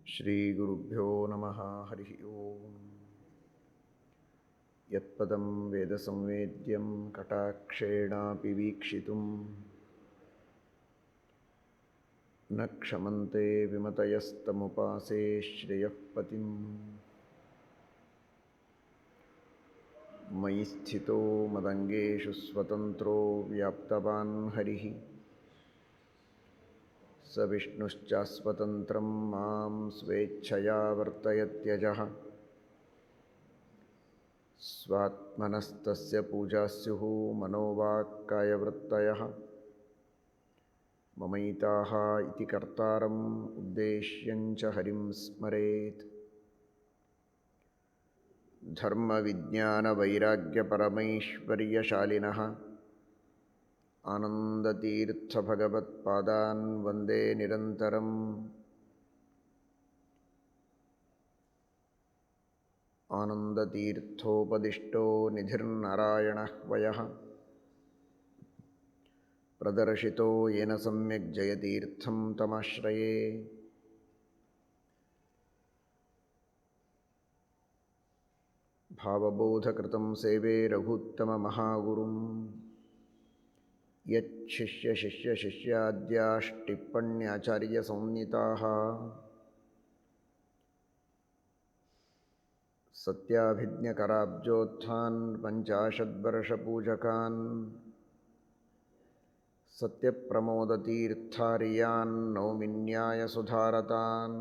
ಶ್ರೀಗುರುಭ್ಯೋ ನಮಃ. ಹರಿ ಓಂ. ಯತ್ಪದಂ ವೇದಸಂವೇದ್ಯಂ ಕಟಾಕ್ಷೇಣಾಪಿ ವೀಕ್ಷಿತುಂ ನ ಕ್ಷಮಂತೆ ವಿಮತಯಸ್ತಮುಪಾಸೇ ಶ್ರೇಯಃ ಪತಿಂ. ಮಯಿ ಸ್ಥಿತೋ ಮದಂಗೇಷು ಸ್ವತಂತ್ರೋ ವ್ಯಾಪ್ತವಾನ್ ಹರಿಃ ಸ ವಿಷ್ಣುಶ್ಚಾಸ್ವತಂತ್ರಂ ಮಾಂ ಸ್ವೇಚ್ಛಯಾ ವರ್ತಯತ್ಯಜಃ. ಸ್ವಾತ್ಮನಸ್ತಸ್ಯ ಪೂಜಾ ಸ್ಯುಃ ಮನೋವಾಕ್ಕಾಯವೃತ್ತಯಃ. ಮಮೈತಾಃ ಇತಿ ಕರ್ತಾರಂ ಉದ್ದೇಶ್ಯಂಚ ಹರಿಂ ಸ್ಮರೇತ್. ಧರ್ಮವಿಜ್ಞಾನವೈರಾಗ್ಯಪರಮೈಶ್ವರ್ಯಶಾಲಿನಃ ಆನಂದತೀರ್ಥಭಗವತ್ಪಾದಾನ್ ವಂದೇ ನಿರಂತರಂ. ಆನಂದತೀರ್ಥೋಪದಿಷ್ಟೋ ನಿಧಿರ್ನಾರಾಯಣಃ ವಯಃ ಪ್ರದರ್ಶಿತೋ ಯೇನ ಸಮ್ಯಕ್ ಜಯತೀರ್ಥಂ ತಮಾಶ್ರಯೇ. ಭಾವಬೋಧಕೃತಂ ಸೇವೆ ರಘುತ್ತಮಮಹಾಗುರುಂ ಯಚ್ಚಿಷ್ಯಶಿಷ್ಯಶಿಷ್ಯಾದ್ಯಾಷ್ಟಿಪ್ಪಣ್ಯಾಚಾರ್ಯಸಂಹಿತಾಃ ಸತ್ಯಾಭಿಜ್ಞಕರಾಬ್ಜೋತ್ಥಾನ್ ಪಂಚಾಶದ್ವರ್ಷಪೂಜಕಾನ್ ಸತ್ಯಪ್ರಮೋದತೀರ್ಥಾರ್ಯಾನ್ ನೌಮಿನ್ಯಾಯಸುಧಾರತಾನ್.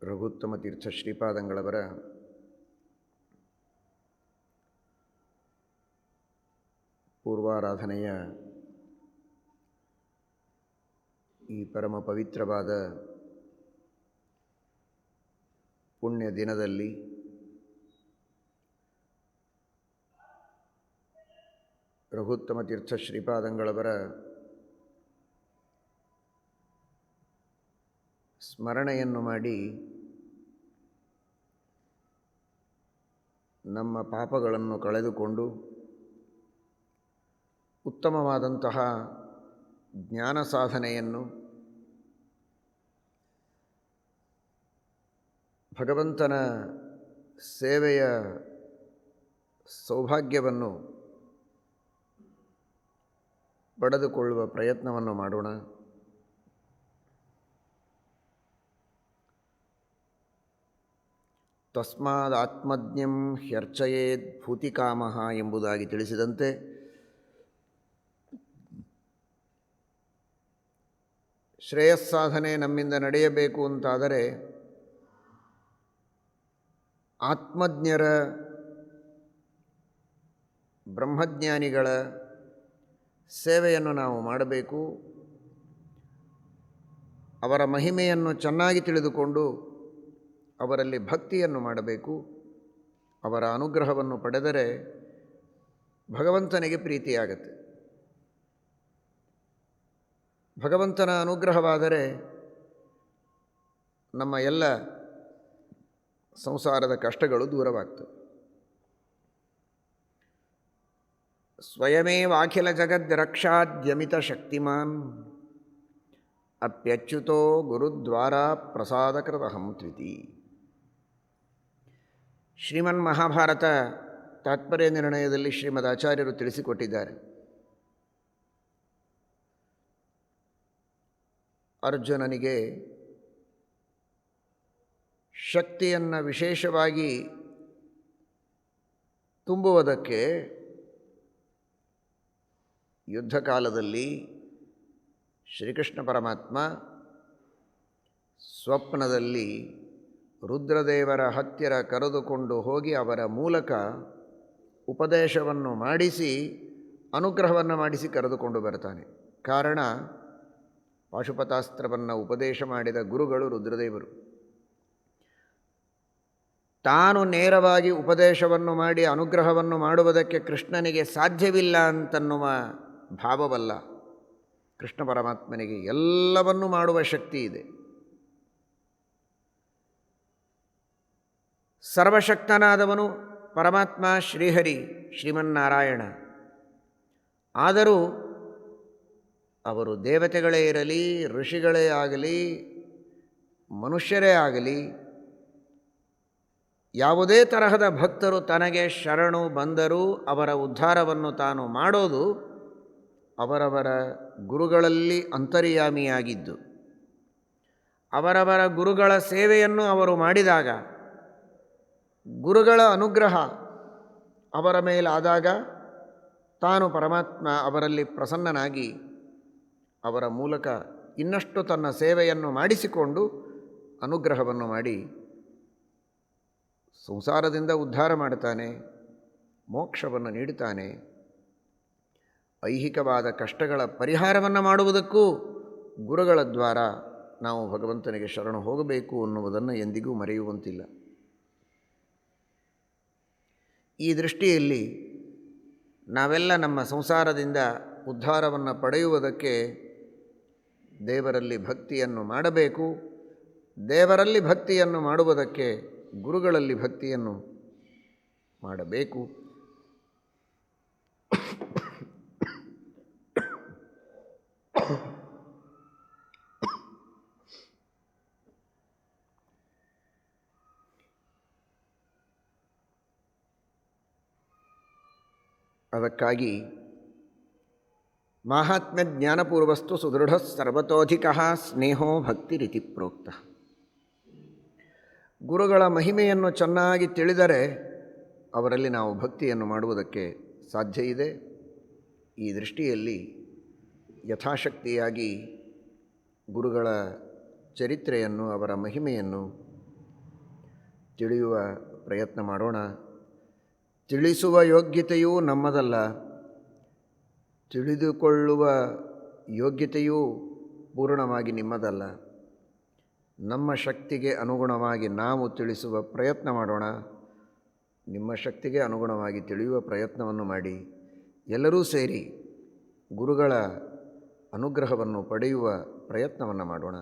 ರಘುತ್ತಮ ತೀರ್ಥ ಶ್ರೀಪಾದಂಗಳವರ ಪೂರ್ವಾರಾಧನೆಯ ಈ ಪರಮ ಪವಿತ್ರವಾದ ಪುಣ್ಯ ದಿನದಲ್ಲಿ ರಘುತ್ತಮ ತೀರ್ಥ ಶ್ರೀಪಾದಂಗಳವರ ಸ್ಮರಣೆಯನ್ನು ಮಾಡಿ ನಮ್ಮ ಪಾಪಗಳನ್ನು ಕಳೆದುಕೊಂಡು ಉತ್ತಮವಾದಂತಹ ಜ್ಞಾನ ಸಾಧನೆಯನ್ನು, ಭಗವಂತನ ಸೇವೆಯ ಸೌಭಾಗ್ಯವನ್ನು ಪಡೆದುಕೊಳ್ಳುವ ಪ್ರಯತ್ನವನ್ನು ಮಾಡೋಣ. ತಸ್ಮಾದಾತ್ಮಜ್ಞಂ ಹ್ಯರ್ಚಯೇದ್ ಭೂತಿಕಾಮಃ ಎಂಬುದಾಗಿ ತಿಳಿಸಿದಂತೆ ಶ್ರೇಯಸ್ಸಾಧನೆ ನಮ್ಮಿಂದ ನಡೆಯಬೇಕು ಅಂತಾದರೆ ಆತ್ಮಜ್ಞರ, ಬ್ರಹ್ಮಜ್ಞಾನಿಗಳ ಸೇವೆಯನ್ನು ನಾವು ಮಾಡಬೇಕು. ಅವರ ಮಹಿಮೆಯನ್ನು ಚೆನ್ನಾಗಿ ತಿಳಿದುಕೊಂಡು ಅವರಲ್ಲಿ ಭಕ್ತಿಯನ್ನು ಮಾಡಬೇಕು. ಅವರ ಅನುಗ್ರಹವನ್ನು ಪಡೆದರೆ ಭಗವಂತನಿಗೆ ಪ್ರೀತಿಯಾಗತ್ತೆ. ಭಗವಂತನ ಅನುಗ್ರಹವಾದರೆ ನಮ್ಮ ಎಲ್ಲ ಸಂಸಾರದ ಕಷ್ಟಗಳು ದೂರವಾಗ್ತವೆ. ಸ್ವಯಮೇವಾಖಿಲ ಜಗದ್ರಕ್ಷಾದ್ಯಮಿತ ಶಕ್ತಿಮಾನ್ ಅಪ್ಯಚ್ಯುತೋ ಗುರುದ್ವಾರ ಪ್ರಸಾದಕೃತಹಂ ತ್ವಿತಿ. ಶ್ರೀಮನ್ ಮಹಾಭಾರತ ತಾತ್ಪರ್ಯ ನಿರ್ಣಯದಲ್ಲಿ ಶ್ರೀಮದ್ ಆಚಾರ್ಯರು ತಿಳಿಸಿಕೊಟ್ಟಿದ್ದಾರೆ. ಅರ್ಜುನನಿಗೆ ಶಕ್ತಿಯನ್ನು ವಿಶೇಷವಾಗಿ ತುಂಬುವುದಕ್ಕೆ ಯುದ್ಧ ಕಾಲದಲ್ಲಿ ಶ್ರೀಕೃಷ್ಣ ಪರಮಾತ್ಮ ಸ್ವಪ್ನದಲ್ಲಿ ರುದ್ರದೇವರ ಹತ್ತಿರ ಕರೆದುಕೊಂಡು ಹೋಗಿ ಅವರ ಮೂಲಕ ಉಪದೇಶವನ್ನು ಮಾಡಿಸಿ, ಅನುಗ್ರಹವನ್ನು ಮಾಡಿಸಿ ಕರೆದುಕೊಂಡು ಬರ್ತಾನೆ. ಕಾರಣ, ಪಾಶುಪತಾಸ್ತ್ರವನ್ನು ಉಪದೇಶ ಮಾಡಿದ ಗುರುಗಳು ರುದ್ರದೇವರು. ತಾನು ನೇರವಾಗಿ ಉಪದೇಶವನ್ನು ಮಾಡಿ ಅನುಗ್ರಹವನ್ನು ಮಾಡುವುದಕ್ಕೆ ಕೃಷ್ಣನಿಗೆ ಸಾಧ್ಯವಿಲ್ಲ ಅಂತನ್ನುವ ಭಾವವಲ್ಲ. ಕೃಷ್ಣ ಪರಮಾತ್ಮನಿಗೆ ಎಲ್ಲವನ್ನೂ ಮಾಡುವ ಶಕ್ತಿ ಇದೆ. ಸರ್ವಶಕ್ತನಾದವನು ಪರಮಾತ್ಮ ಶ್ರೀಹರಿ ಶ್ರೀಮನ್ನಾರಾಯಣ. ಆದರೂ ಅವರು ದೇವತೆಗಳೇ ಇರಲಿ, ಋಷಿಗಳೇ ಆಗಲಿ, ಮನುಷ್ಯರೇ ಆಗಲಿ, ಯಾವುದೇ ತರಹದ ಭಕ್ತರು ತನಗೆ ಶರಣು ಬಂದರೂ ಅವರ ಉದ್ಧಾರವನ್ನು ತಾನು ಮಾಡೋದು ಅವರವರ ಗುರುಗಳಲ್ಲಿ ಅಂತರ್ಯಾಮಿಯಾಗಿದ್ದು, ಅವರವರ ಗುರುಗಳ ಸೇವೆಯನ್ನು ಅವರು ಮಾಡಿದಾಗ, ಗುರುಗಳ ಅನುಗ್ರಹ ಅವರ ಮೇಲಾದಾಗ ತಾನು ಪರಮಾತ್ಮ ಅವರಲ್ಲಿ ಪ್ರಸನ್ನನಾಗಿ ಅವರ ಮೂಲಕ ಇನ್ನಷ್ಟು ತನ್ನ ಸೇವೆಯನ್ನು ಮಾಡಿಸಿಕೊಂಡು ಅನುಗ್ರಹವನ್ನು ಮಾಡಿ ಸಂಸಾರದಿಂದ ಉದ್ಧಾರ ಮಾಡುತ್ತಾನೆ, ಮೋಕ್ಷವನ್ನು ನೀಡುತ್ತಾನೆ. ಐಹಿಕವಾದ ಕಷ್ಟಗಳ ಪರಿಹಾರವನ್ನು ಮಾಡುವುದಕ್ಕೂ ಗುರುಗಳ ದ್ವಾರ ನಾವು ಭಗವಂತನಿಗೆ ಶರಣು ಹೋಗಬೇಕು ಅನ್ನುವುದನ್ನು ಎಂದಿಗೂ ಮರೆಯುವಂತಿಲ್ಲ. ಈ ದೃಷ್ಟಿಯಲ್ಲಿ ನಾವೆಲ್ಲ ನಮ್ಮ ಸಂಸಾರದಿಂದ ಉದ್ಧಾರವನ್ನು ಪಡೆಯುವುದಕ್ಕೆ ದೇವರಲ್ಲಿ ಭಕ್ತಿಯನ್ನು ಮಾಡಬೇಕು. ದೇವರಲ್ಲಿ ಭಕ್ತಿಯನ್ನು ಮಾಡುವುದಕ್ಕೆ ಗುರುಗಳಲ್ಲಿ ಭಕ್ತಿಯನ್ನು ಮಾಡಬೇಕು. ಅದಕ್ಕಾಗಿ ಮಾಹಾತ್ಮ್ಯ ಜ್ಞಾನಪೂರ್ವಸ್ತು ಸುದೃಢ ಸರ್ವತೋಧಿಕ ಸ್ನೇಹೋ ಭಕ್ತಿರಿತಿ ಪ್ರೋಕ್ತ. ಗುರುಗಳ ಮಹಿಮೆಯನ್ನು ಚೆನ್ನಾಗಿ ತಿಳಿದರೆ ಅವರಲ್ಲಿ ನಾವು ಭಕ್ತಿಯನ್ನು ಮಾಡುವುದಕ್ಕೆ ಸಾಧ್ಯ ಇದೆ. ಈ ದೃಷ್ಟಿಯಲ್ಲಿ ಯಥಾಶಕ್ತಿಯಾಗಿ ಗುರುಗಳ ಚರಿತ್ರೆಯನ್ನು, ಅವರ ಮಹಿಮೆಯನ್ನು ತಿಳಿಯುವ ಪ್ರಯತ್ನ ಮಾಡೋಣ. ತಿಳಿಸುವ ಯೋಗ್ಯತೆಯೂ ನಮ್ಮದಲ್ಲ, ತಿಳಿದುಕೊಳ್ಳುವ ಯೋಗ್ಯತೆಯೂ ಪೂರ್ಣವಾಗಿ ನಿಮ್ಮದಲ್ಲ. ನಮ್ಮ ಶಕ್ತಿಗೆ ಅನುಗುಣವಾಗಿ ನಾವು ತಿಳಿಸುವ ಪ್ರಯತ್ನ ಮಾಡೋಣ. ನಿಮ್ಮ ಶಕ್ತಿಗೆ ಅನುಗುಣವಾಗಿ ತಿಳಿಯುವ ಪ್ರಯತ್ನವನ್ನು ಮಾಡಿ ಎಲ್ಲರೂ ಸೇರಿ ಗುರುಗಳ ಅನುಗ್ರಹವನ್ನು ಪಡೆಯುವ ಪ್ರಯತ್ನವನ್ನು ಮಾಡೋಣ.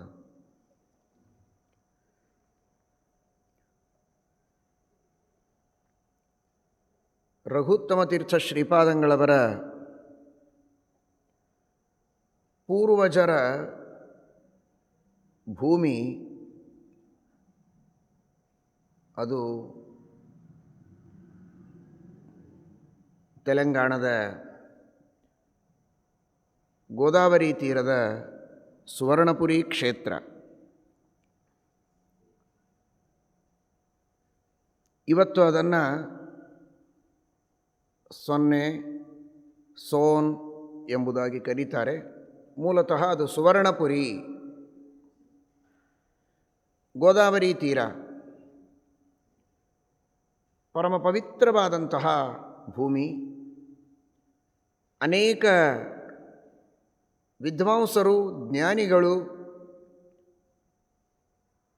ರಘುತ್ತಮ ತೀರ್ಥ ಶ್ರೀಪಾದಂಗಳವರ ಪೂರ್ವಜರ ಭೂಮಿ ಅದು ತೆಲಂಗಾಣದ ಗೋದಾವರಿ ತೀರದ ಸುವರ್ಣಪುರಿ ಕ್ಷೇತ್ರ. ಇವತ್ತು ಅದನ್ನು ಸೋನ್ ಎಂಬುದಾಗಿ ಕರೀತಾರೆ. ಮೂಲತಃ ಅದು ಸುವರ್ಣಪುರಿ, ಗೋದಾವರಿ ತೀರ, ಪರಮ ಪವಿತ್ರವಾದಂತಹ ಭೂಮಿ. ಅನೇಕ ವಿದ್ವಾಂಸರು, ಜ್ಞಾನಿಗಳು,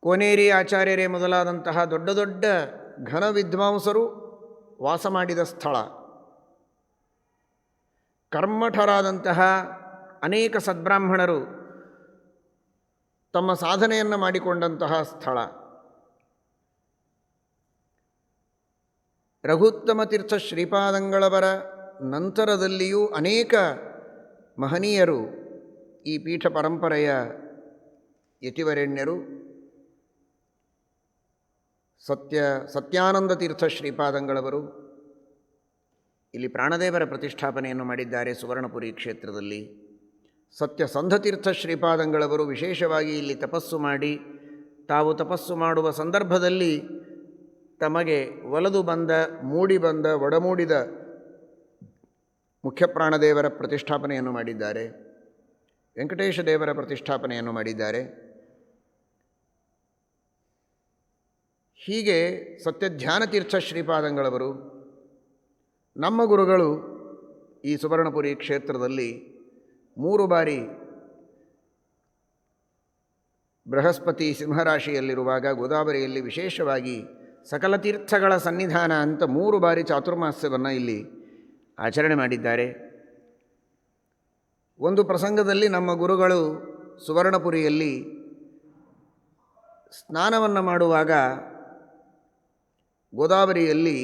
ಕೋನೇರಿ ಆಚಾರ್ಯರೇ ಮೊದಲಾದಂತಹ ದೊಡ್ಡ ದೊಡ್ಡ ಘನ ವಿದ್ವಾಂಸರು ವಾಸ ಮಾಡಿದ ಸ್ಥಳ. ಕರ್ಮಠರಾದಂತಹ ಅನೇಕ ಸದ್ಬ್ರಾಹ್ಮಣರು ತಮ್ಮ ಸಾಧನೆಯನ್ನು ಮಾಡಿಕೊಂಡಂತಹ ಸ್ಥಳ. ರಘುತ್ತಮ ತೀರ್ಥ ಶ್ರೀಪಾದಂಗಳವರ ನಂತರದಲ್ಲಿಯೂ ಅನೇಕ ಮಹನೀಯರು, ಈ ಪೀಠ ಪರಂಪರೆಯ ಯತಿವರೆಣ್ಯರು, ಸತ್ಯಾನಂದ ತೀರ್ಥ ಶ್ರೀಪಾದಂಗಳವರು ಇಲ್ಲಿ ಪ್ರಾಣದೇವರ ಪ್ರತಿಷ್ಠಾಪನೆಯನ್ನು ಮಾಡಿದ್ದಾರೆ ಸುವರ್ಣಪುರಿ ಕ್ಷೇತ್ರದಲ್ಲಿ. ಸತ್ಯಸಂಧತೀರ್ಥ ಶ್ರೀಪಾದಂಗಳವರು ವಿಶೇಷವಾಗಿ ಇಲ್ಲಿ ತಪಸ್ಸು ಮಾಡಿ, ತಾವು ತಪಸ್ಸು ಮಾಡುವ ಸಂದರ್ಭದಲ್ಲಿ ತಮಗೆ ಒಲದು ಬಂದ, ಮೂಡಿ ಬಂದ, ಒಡಮೂಡಿದ ಮುಖ್ಯಪ್ರಾಣದೇವರ ಪ್ರತಿಷ್ಠಾಪನೆಯನ್ನು ಮಾಡಿದ್ದಾರೆ. ವೆಂಕಟೇಶ ದೇವರ ಪ್ರತಿಷ್ಠಾಪನೆಯನ್ನು ಮಾಡಿದ್ದಾರೆ. ಹೀಗೆ ಸತ್ಯಧ್ಯಾನತೀರ್ಥ ಶ್ರೀಪಾದಂಗಳವರು ನಮ್ಮ ಗುರುಗಳು ಈ ಸುವರ್ಣಪುರಿ ಕ್ಷೇತ್ರದಲ್ಲಿ 3 ಬಾರಿ ಬೃಹಸ್ಪತಿ ಸಿಂಹರಾಶಿಯಲ್ಲಿರುವಾಗ ಗೋದಾವರಿಯಲ್ಲಿ ವಿಶೇಷವಾಗಿ ಸಕಲ ತೀರ್ಥಗಳ ಸನ್ನಿಧಾನ ಅಂತ 3 ಬಾರಿ ಚಾತುರ್ಮಾಸ್ಯವನ್ನು ಇಲ್ಲಿ ಆಚರಣೆ ಮಾಡಿದ್ದಾರೆ. ಒಂದು ಪ್ರಸಂಗದಲ್ಲಿ ನಮ್ಮ ಗುರುಗಳು ಸುವರ್ಣಪುರಿಯಲ್ಲಿ ಸ್ನಾನವನ್ನು ಮಾಡುವಾಗ ಗೋದಾವರಿಯಲ್ಲಿ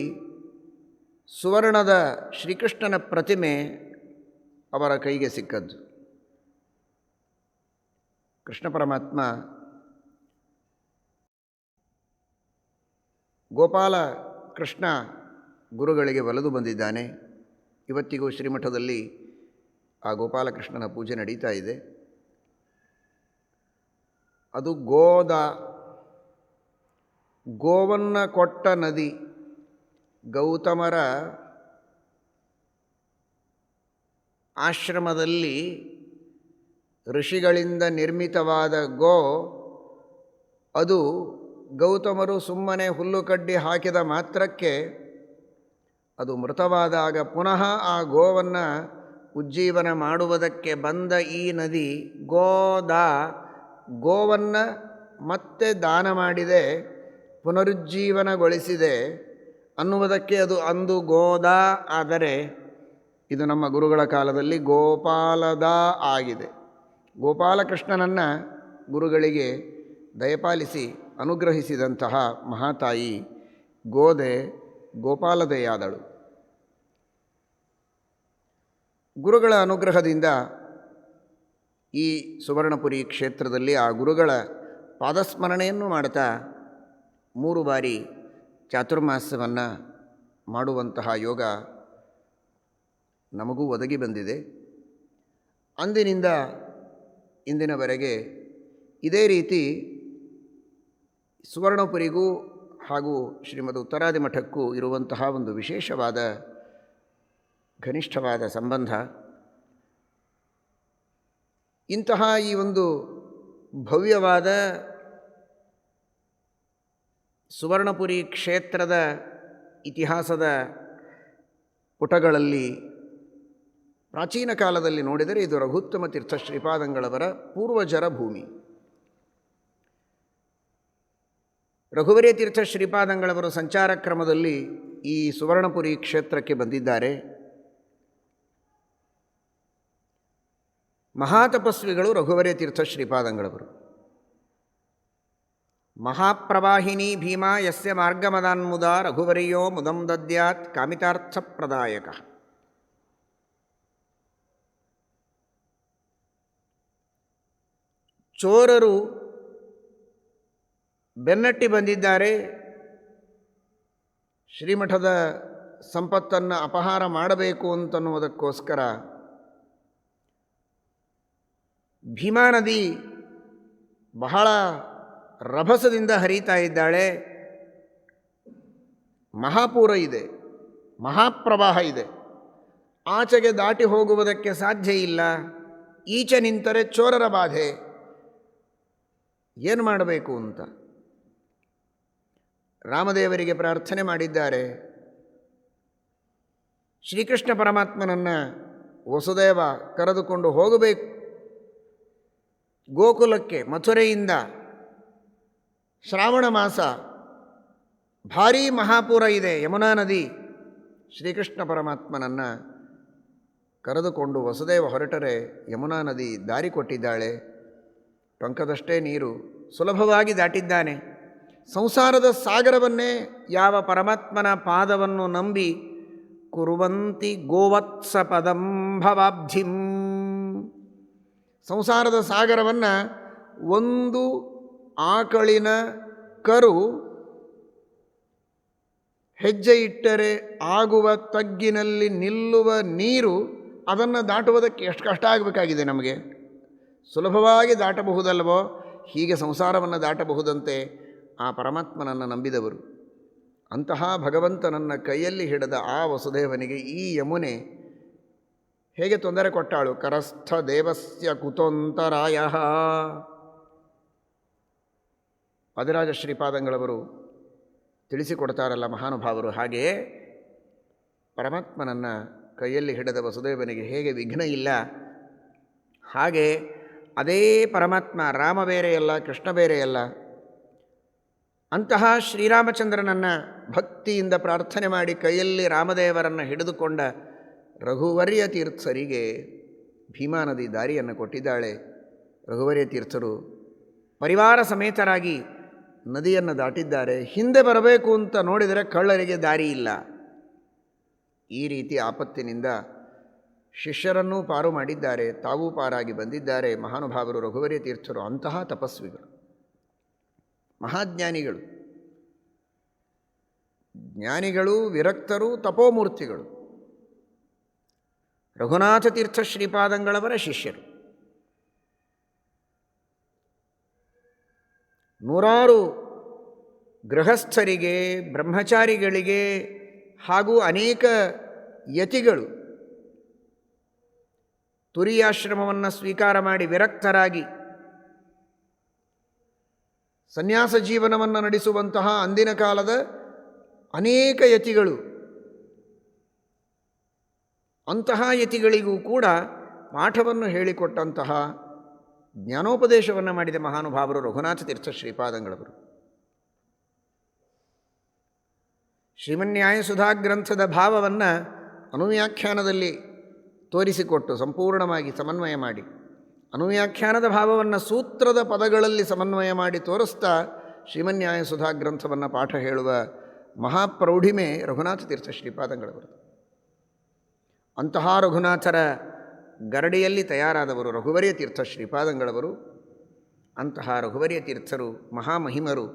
ಸುವರ್ಣದ ಶ್ರೀಕೃಷ್ಣನ ಪ್ರತಿಮೆ ಅವರ ಕೈಗೆ ಸಿಕ್ಕದ್ದು. ಕೃಷ್ಣ ಪರಮಾತ್ಮ ಗೋಪಾಲ ಕೃಷ್ಣ ಗುರುಗಳಿಗೆ ಒಲಿದು ಬಂದಿದ್ದಾನೆ. ಇವತ್ತಿಗೂ ಶ್ರೀಮಠದಲ್ಲಿ ಆ ಗೋಪಾಲಕೃಷ್ಣನ ಪೂಜೆ ನಡೀತಾ ಇದೆ. ಅದು ಗೋವನ್ನು ಕೊಟ್ಟ ನದಿ. ಗೌತಮರ ಆಶ್ರಮದಲ್ಲಿ ಋಷಿಗಳಿಂದ ನಿರ್ಮಿತವಾದ ಅದು ಗೌತಮರು ಸುಮ್ಮನೆ ಹುಲ್ಲುಕಡ್ಡಿ ಹಾಕಿದ ಮಾತ್ರಕ್ಕೆ ಅದು ಮೃತವಾದಾಗ ಪುನಃ ಆ ಗೋವನ್ನು ಉಜ್ಜೀವನ ಮಾಡುವುದಕ್ಕೆ ಬಂದ ಈ ನದಿ ಗೋವನ್ನು ಮತ್ತೆ ದಾನ ಮಾಡಿದೆ, ಪುನರುಜ್ಜೀವನಗೊಳಿಸಿದೆ ಅನ್ನುವುದಕ್ಕೆ ಅದು ಅಂದು ಗೋದಾ. ಆದರೆ ಇದು ನಮ್ಮ ಗುರುಗಳ ಕಾಲದಲ್ಲಿ ಗೋಪಾಲದಾ ಆಗಿದೆ. ಗೋಪಾಲಕೃಷ್ಣನನ್ನು ಗುರುಗಳಿಗೆ ದಯಪಾಲಿಸಿ ಅನುಗ್ರಹಿಸಿದಂತಹ ಮಹಾತಾಯಿ ಗೋಪಾಲದೆಯಾದಳು. ಗುರುಗಳ ಅನುಗ್ರಹದಿಂದ ಈ ಸುವರ್ಣಪುರಿ ಕ್ಷೇತ್ರದಲ್ಲಿ ಆ ಗುರುಗಳ ಪಾದಸ್ಮರಣೆಯನ್ನು ಮಾಡ್ತಾ 3 ಬಾರಿ ಚಾತುರ್ಮಾಸ್ಯವನ್ನು ಮಾಡುವಂತಹ ಯೋಗ ನಮಗೂ ಒದಗಿ ಬಂದಿದೆ. ಅಂದಿನಿಂದ ಇಂದಿನವರೆಗೆ ಇದೇ ರೀತಿ ಸುವರ್ಣಪುರಿಗೂ ಹಾಗೂ ಶ್ರೀಮದ್ ಉತ್ತರಾದಿ ಮಠಕ್ಕೂ ಇರುವಂತಹ ಒಂದು ವಿಶೇಷವಾದ ಘನಿಷ್ಠವಾದ ಸಂಬಂಧ. ಇಂತಹ ಈ ಒಂದು ಭವ್ಯವಾದ ಸುವರ್ಣಪುರಿ ಕ್ಷೇತ್ರದ ಇತಿಹಾಸದ ಪುಟಗಳಲ್ಲಿ ಪ್ರಾಚೀನ ಕಾಲದಲ್ಲಿ ನೋಡಿದರೆ ಇದು ರಘುತ್ತಮ ತೀರ್ಥ ಶ್ರೀಪಾದಂಗಳವರ ಪೂರ್ವಜರ ಭೂಮಿ. ರಘುವರ್ಯ ತೀರ್ಥ ಶ್ರೀಪಾದಂಗಳವರು ಸಂಚಾರ ಕ್ರಮದಲ್ಲಿ ಈ ಸುವರ್ಣಪುರಿ ಕ್ಷೇತ್ರಕ್ಕೆ ಬಂದಿದ್ದಾರೆ. ಮಹಾತಪಸ್ವಿಗಳು ರಘುವರ್ಯ ತೀರ್ಥ ಶ್ರೀಪಾದಂಗಳವರು. ಮಹಾಪ್ರವಾಹಿನಿ ಭೀಮಾ ಯಸ್ಯ ಮಾರ್ಗಮದಾನ್ಮುದ ರಘುವರ್ಯೋ ಮುದಂ ದದ್ಯಾತ್ ಕಾಮಿತಾರ್ಥ ಪ್ರದಾಯಕ. ಚೋರರು ಬೆನ್ನಟ್ಟಿ ಬಂದಿದ್ದಾರೆ, ಶ್ರೀಮಠದ ಸಂಪತ್ತನ್ನು ಅಪಹಾರ ಮಾಡಬೇಕು ಅಂತನ್ನುವುದಕ್ಕೋಸ್ಕರ ಭೀಮಾ ನದಿ ಬಹಳ ರಭಸದಿಂದ ಹರಿತಾ ಇದ್ದಾಳೆ. ಮಹಾಪೂರ ಇದೆ, ಮಹಾಪ್ರವಾಹ ಇದೆ, ಆಚೆಗೆ ದಾಟಿ ಹೋಗುವುದಕ್ಕೆ ಸಾಧ್ಯ ಇಲ್ಲ. ಈಚೆ ನಿಂತರೆ ಚೋರರ ಬಾಧೆ. ಏನು ಮಾಡಬೇಕು ಅಂತ ರಾಮದೇವರಿಗೆ ಪ್ರಾರ್ಥನೆ ಮಾಡಿದ್ದಾರೆ. ಶ್ರೀಕೃಷ್ಣ ಪರಮಾತ್ಮನನ್ನು ವಸುದೇವ ಕರೆದುಕೊಂಡು ಹೋಗಬೇಕು ಗೋಕುಲಕ್ಕೆ. ಮಥುರೆಯಿಂದ ಶ್ರಾವಣ ಮಾಸ, ಭಾರೀ ಮಹಾಪೂರ ಇದೆ, ಯಮುನಾ ನದಿ. ಶ್ರೀಕೃಷ್ಣ ಪರಮಾತ್ಮನನ್ನು ಕರೆದುಕೊಂಡು ವಸುದೇವ ಹೊರಟರೆ ಯಮುನಾ ನದಿ ದಾರಿ ಕೊಟ್ಟಿದ್ದಾಳೆ. ಟೊಂಕದಷ್ಟೇ ನೀರು, ಸುಲಭವಾಗಿ ದಾಟಿದ್ದಾನೆ. ಸಂಸಾರದ ಸಾಗರವನ್ನೇ ಯಾವ ಪರಮಾತ್ಮನ ಪಾದವನ್ನು ನಂಬಿ ಕುರುವಂತಿ ಗೋವತ್ಸ ಪದಂ ಭವಾಬ್ಧಿಂ, ಸಂಸಾರದ ಸಾಗರವನ್ನು ಒಂದು ಆಕಳಿನ ಕರು ಹೆಜ್ಜೆ ಇಟ್ಟರೆ ಆಗುವ ತಗ್ಗಿನಲ್ಲಿ ನಿಲ್ಲುವ ನೀರು, ಅದನ್ನು ದಾಟುವುದಕ್ಕೆ ಎಷ್ಟು ಕಷ್ಟ ಆಗಬೇಕಾಗಿದೆ ನಮಗೆ. ಸುಲಭವಾಗಿ ದಾಟಬಹುದಲ್ವೋ, ಹೀಗೆ ಸಂಸಾರವನ್ನು ದಾಟಬಹುದಂತೆ ಆ ಪರಮಾತ್ಮನನ್ನು ನಂಬಿದವರು. ಅಂತಹ ಭಗವಂತನನ್ನು ಕೈಯಲ್ಲಿ ಹಿಡಿದ ಆ ವಸುದೇವನಿಗೆ ಈ ಯಮುನೆ ಹೇಗೆ ತೊಂದರೆ ಕೊಟ್ಟಾಳು. ಕರಸ್ಥ ದೇವಸ್ಯ ಕುತೋಂತರಾಯ. ವಾದಿರಾಜ ಶ್ರೀಪಾದಂಗಳವರು ತಿಳಿಸಿಕೊಡ್ತಾರಲ್ಲ ಮಹಾನುಭಾವರು, ಹಾಗೆಯೇ ಪರಮಾತ್ಮನನ್ನು ಕೈಯಲ್ಲಿ ಹಿಡಿದ ವಸುದೇವನಿಗೆ ಹೇಗೆ ವಿಘ್ನ ಇಲ್ಲ, ಹಾಗೆ ಅದೇ ಪರಮಾತ್ಮ ರಾಮ ಬೇರೆಯಲ್ಲ, ಕೃಷ್ಣ ಬೇರೆಯಲ್ಲ. ಅಂತಹ ಶ್ರೀರಾಮಚಂದ್ರನನ್ನು ಭಕ್ತಿಯಿಂದ ಪ್ರಾರ್ಥನೆ ಮಾಡಿ ಕೈಯಲ್ಲಿ ರಾಮದೇವರನ್ನು ಹಿಡಿದುಕೊಂಡ ರಘುವರ್ಯ ತೀರ್ಥರಿಗೆ ಭೀಮಾ ನದಿ ದಾರಿಯನ್ನು ಕೊಟ್ಟಿದ್ದಾಳೆ. ರಘುವರ್ಯ ತೀರ್ಥರು ಪರಿವಾರ ಸಮೇತರಾಗಿ ನದಿಯನ್ನು ದಾಟಿದ್ದಾರೆ. ಹಿಂದೆ ಬರಬೇಕು ಅಂತ ನೋಡಿದರೆ ಕಳ್ಳರಿಗೆ ದಾರಿ ಇಲ್ಲ. ಈ ರೀತಿ ಆಪತ್ತಿನಿಂದ ಶಿಷ್ಯರನ್ನೂ ಪಾರು ಮಾಡಿದ್ದಾರೆ, ತಾವೂ ಪಾರಾಗಿ ಬಂದಿದ್ದಾರೆ ಮಹಾನುಭಾವರು ರಘುವರ್ಯ ತೀರ್ಥರು. ಅಂತಹ ತಪಸ್ವಿಗಳು, ಮಹಾಜ್ಞಾನಿಗಳು, ಜ್ಞಾನಿಗಳು, ವಿರಕ್ತರು, ತಪೋಮೂರ್ತಿಗಳು. ರಘುನಾಥ ತೀರ್ಥ ಶ್ರೀಪಾದಂಗಳವರ ಶಿಷ್ಯರು. ನೂರಾರು ಗೃಹಸ್ಥರಿಗೆ, ಬ್ರಹ್ಮಚಾರಿಗಳಿಗೆ ಹಾಗೂ ಅನೇಕ ಯತಿಗಳು ತುರಿಯಾಶ್ರಮವನ್ನು ಸ್ವೀಕಾರ ಮಾಡಿ ವಿರಕ್ತರಾಗಿ ಸನ್ಯಾಸ ಜೀವನವನ್ನು ನಡೆಸುವಂತಹ ಅಂದಿನ ಕಾಲದ ಅನೇಕ ಯತಿಗಳು, ಅಂತಹ ಯತಿಗಳಿಗೂ ಕೂಡ ಪಾಠವನ್ನು ಹೇಳಿಕೊಟ್ಟಂತಹ ಜ್ಞಾನೋಪದೇಶವನ್ನು ಮಾಡಿದ ಮಹಾನುಭಾವರು ರಘುನಾಥ ತೀರ್ಥ ಶ್ರೀಪಾದಂಗಳವರು. ಶ್ರೀಮನ್ಯಾಯ ಸುಧಾ ಗ್ರಂಥದ ಭಾವವನ್ನು ಅನುವ್ಯಾಖ್ಯಾನದಲ್ಲಿ ತೋರಿಸಿಕೊಟ್ಟು ಸಂಪೂರ್ಣವಾಗಿ ಸಮನ್ವಯ ಮಾಡಿ, ಅನುವ್ಯಾಖ್ಯಾನದ ಭಾವವನ್ನು ಸೂತ್ರದ ಪದಗಳಲ್ಲಿ ಸಮನ್ವಯ ಮಾಡಿ ತೋರಿಸ್ತಾ ಶ್ರೀಮನ್ಯಾಯ ಸುಧಾ ಗ್ರಂಥವನ್ನು ಪಾಠ ಹೇಳುವ ಮಹಾಪ್ರೌಢಿಮೆ ರಘುನಾಥ ತೀರ್ಥ ಶ್ರೀಪಾದಂಗಳವರು. ಅಂತಹ ರಘುನಾಥರ ಗರಡಿಯಲ್ಲಿ ತಯಾರಾದವರು ರಘುವರ್ಯ ತೀರ್ಥ ಶ್ರೀಪಾದಂಗಳವರು. ಅಂತಹ ರಘುವರ್ಯ ತೀರ್ಥರು ಮಹಾಮಹಿಮರು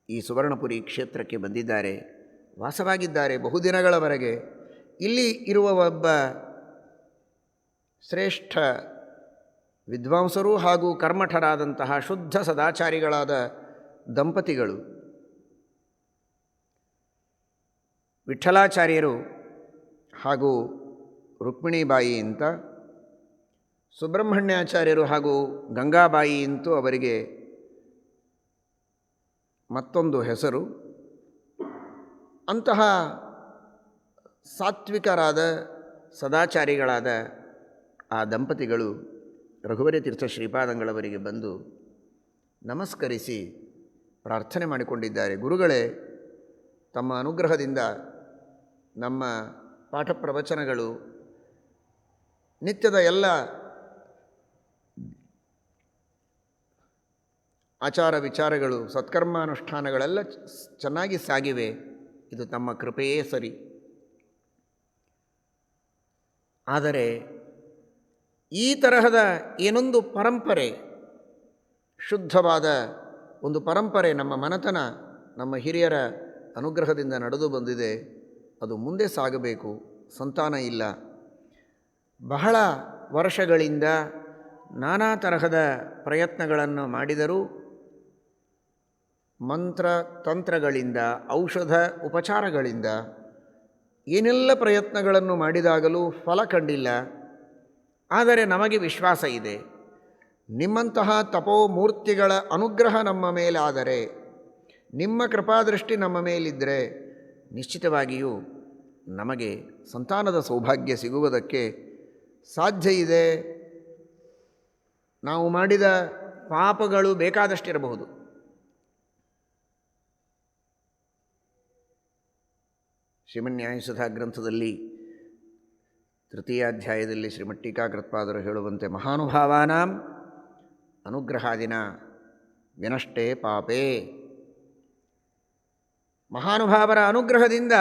ಈ ಸುವರ್ಣಪುರಿ ಕ್ಷೇತ್ರಕ್ಕೆ ಬಂದಿದ್ದಾರೆ, ವಾಸವಾಗಿದ್ದಾರೆ ಬಹುದಿನಗಳವರೆಗೆ. ಇಲ್ಲಿ ಇರುವ ಒಬ್ಬ ಶ್ರೇಷ್ಠ ವಿದ್ವಾಂಸರು ಹಾಗೂ ಕರ್ಮಠರಾದಂತಹ ಶುದ್ಧ ಸದಾಚಾರಿಗಳಾದ ದಂಪತಿಗಳು ವಿಠ್ಠಲಾಚಾರ್ಯರು ಹಾಗೂ ರುಕ್ಮಿಣೀಬಾಯಿ ಅಂತ, ಸುಬ್ರಹ್ಮಣ್ಯಾಚಾರ್ಯರು ಹಾಗೂ ಗಂಗಾಬಾಯಿ ಅಂತೂ ಅವರಿಗೆ ಮತ್ತೊಂದು ಹೆಸರು. ಅಂತಹ ಸಾತ್ವಿಕರಾದ ಸದಾಚಾರಿಗಳಾದ ಆ ದಂಪತಿಗಳು ರಘುವರ್ಯ ತೀರ್ಥ ಶ್ರೀಪಾದಂಗಳವರಿಗೆ ಬಂದು ನಮಸ್ಕರಿಸಿ ಪ್ರಾರ್ಥನೆ ಮಾಡಿಕೊಂಡಿದ್ದಾರೆ. ಗುರುಗಳೇ, ತಮ್ಮ ಅನುಗ್ರಹದಿಂದ ನಮ್ಮ ಪಾಠ ಪ್ರವಚನಗಳು, ನಿತ್ಯದ ಎಲ್ಲ ಆಚಾರ ವಿಚಾರಗಳು, ಸತ್ಕರ್ಮಾನುಷ್ಠಾನಗಳೆಲ್ಲ ಚೆನ್ನಾಗಿ ಸಾಗಿವೆ. ಇದು ತಮ್ಮ ಕೃಪೆಯೇ ಸರಿ. ಆದರೆ ಈ ತರಹದ ಏನೊಂದು ಪರಂಪರೆ, ಶುದ್ಧವಾದ ಒಂದು ಪರಂಪರೆ ನಮ್ಮ ಮನೆತನ, ನಮ್ಮ ಹಿರಿಯರ ಅನುಗ್ರಹದಿಂದ ನಡೆದು ಬಂದಿದೆ. ಅದು ಮುಂದೆ ಸಾಗಬೇಕು. ಸಂತಾನ ಇಲ್ಲ. ಬಹಳ ವರ್ಷಗಳಿಂದ ನಾನಾ ತರಹದ ಪ್ರಯತ್ನಗಳನ್ನು ಮಾಡಿದರೂ ಮಂತ್ರ ತಂತ್ರಗಳಿಂದ, ಔಷಧ ಉಪಚಾರಗಳಿಂದ ಏನೆಲ್ಲ ಪ್ರಯತ್ನಗಳನ್ನು ಮಾಡಿದಾಗಲೂ ಫಲ ಕಂಡಿಲ್ಲ. ಆದರೆ ನಮಗೆ ವಿಶ್ವಾಸ ಇದೆ, ನಿಮ್ಮಂತಹ ತಪೋಮೂರ್ತಿಗಳ ಅನುಗ್ರಹ ನಮ್ಮ ಮೇಲಾದರೆ, ನಿಮ್ಮ ಕೃಪಾದೃಷ್ಟಿ ನಮ್ಮ ಮೇಲಿದ್ದರೆ ನಿಶ್ಚಿತವಾಗಿಯೂ ನಮಗೆ ಸಂತಾನದ ಸೌಭಾಗ್ಯ ಸಿಗುವುದಕ್ಕೆ ಸಾಧ್ಯ ಇದೆ. ನಾವು ಮಾಡಿದ ಪಾಪಗಳು ಬೇಕಾದಷ್ಟಿರಬಹುದು. ಶ್ರೀಮನ್ಯಾಯಸುಧಾ ಗ್ರಂಥದಲ್ಲಿ ತೃತೀಯಾಧ್ಯಾಯದಲ್ಲಿ ಶ್ರೀಮಠ್ ಟೀಕಾಕೃತ್ಪಾದರು ಹೇಳುವಂತೆ ಮಹಾನುಭಾವಾನಾಂ ಅನುಗ್ರಹಾದಿನ ವಿನಷ್ಟೇ ಪಾಪೇ. ಮಹಾನುಭಾವರ ಅನುಗ್ರಹದಿಂದ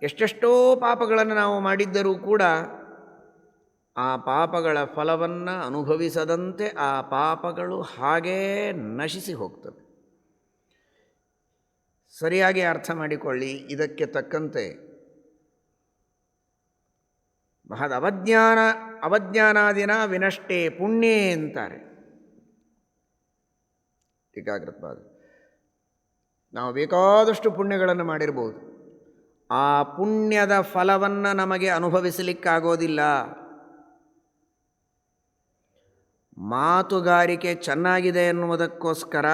ಎಷ್ಟೆಷ್ಟೋ ಪಾಪಗಳನ್ನು ನಾವು ಮಾಡಿದ್ದರೂ ಕೂಡ ಆ ಪಾಪಗಳ ಫಲವನ್ನು ಅನುಭವಿಸದಂತೆ ಆ ಪಾಪಗಳು ಹಾಗೇ ನಶಿಸಿ ಹೋಗ್ತವೆ. ಸರಿಯಾಗಿ ಅರ್ಥ ಮಾಡಿಕೊಳ್ಳಿ. ಇದಕ್ಕೆ ತಕ್ಕಂತೆ ಮಹದ್ ಅವಜ್ಞಾನಾದಿನ ವಿನಷ್ಟೇ ಪುಣ್ಯೇ ಅಂತಾರೆ ಟೀಕಾಕೃತ್ಪಾದ. ನಾವು ಬೇಕಾದಷ್ಟು ಪುಣ್ಯಗಳನ್ನು ಮಾಡಿರ್ಬೋದು, ಆ ಪುಣ್ಯದ ಫಲವನ್ನು ನಮಗೆ ಅನುಭವಿಸಲಿಕ್ಕಾಗೋದಿಲ್ಲ. ಮಾತುಗಾರಿಕೆ ಚೆನ್ನಾಗಿದೆ ಎನ್ನುವುದಕ್ಕೋಸ್ಕರ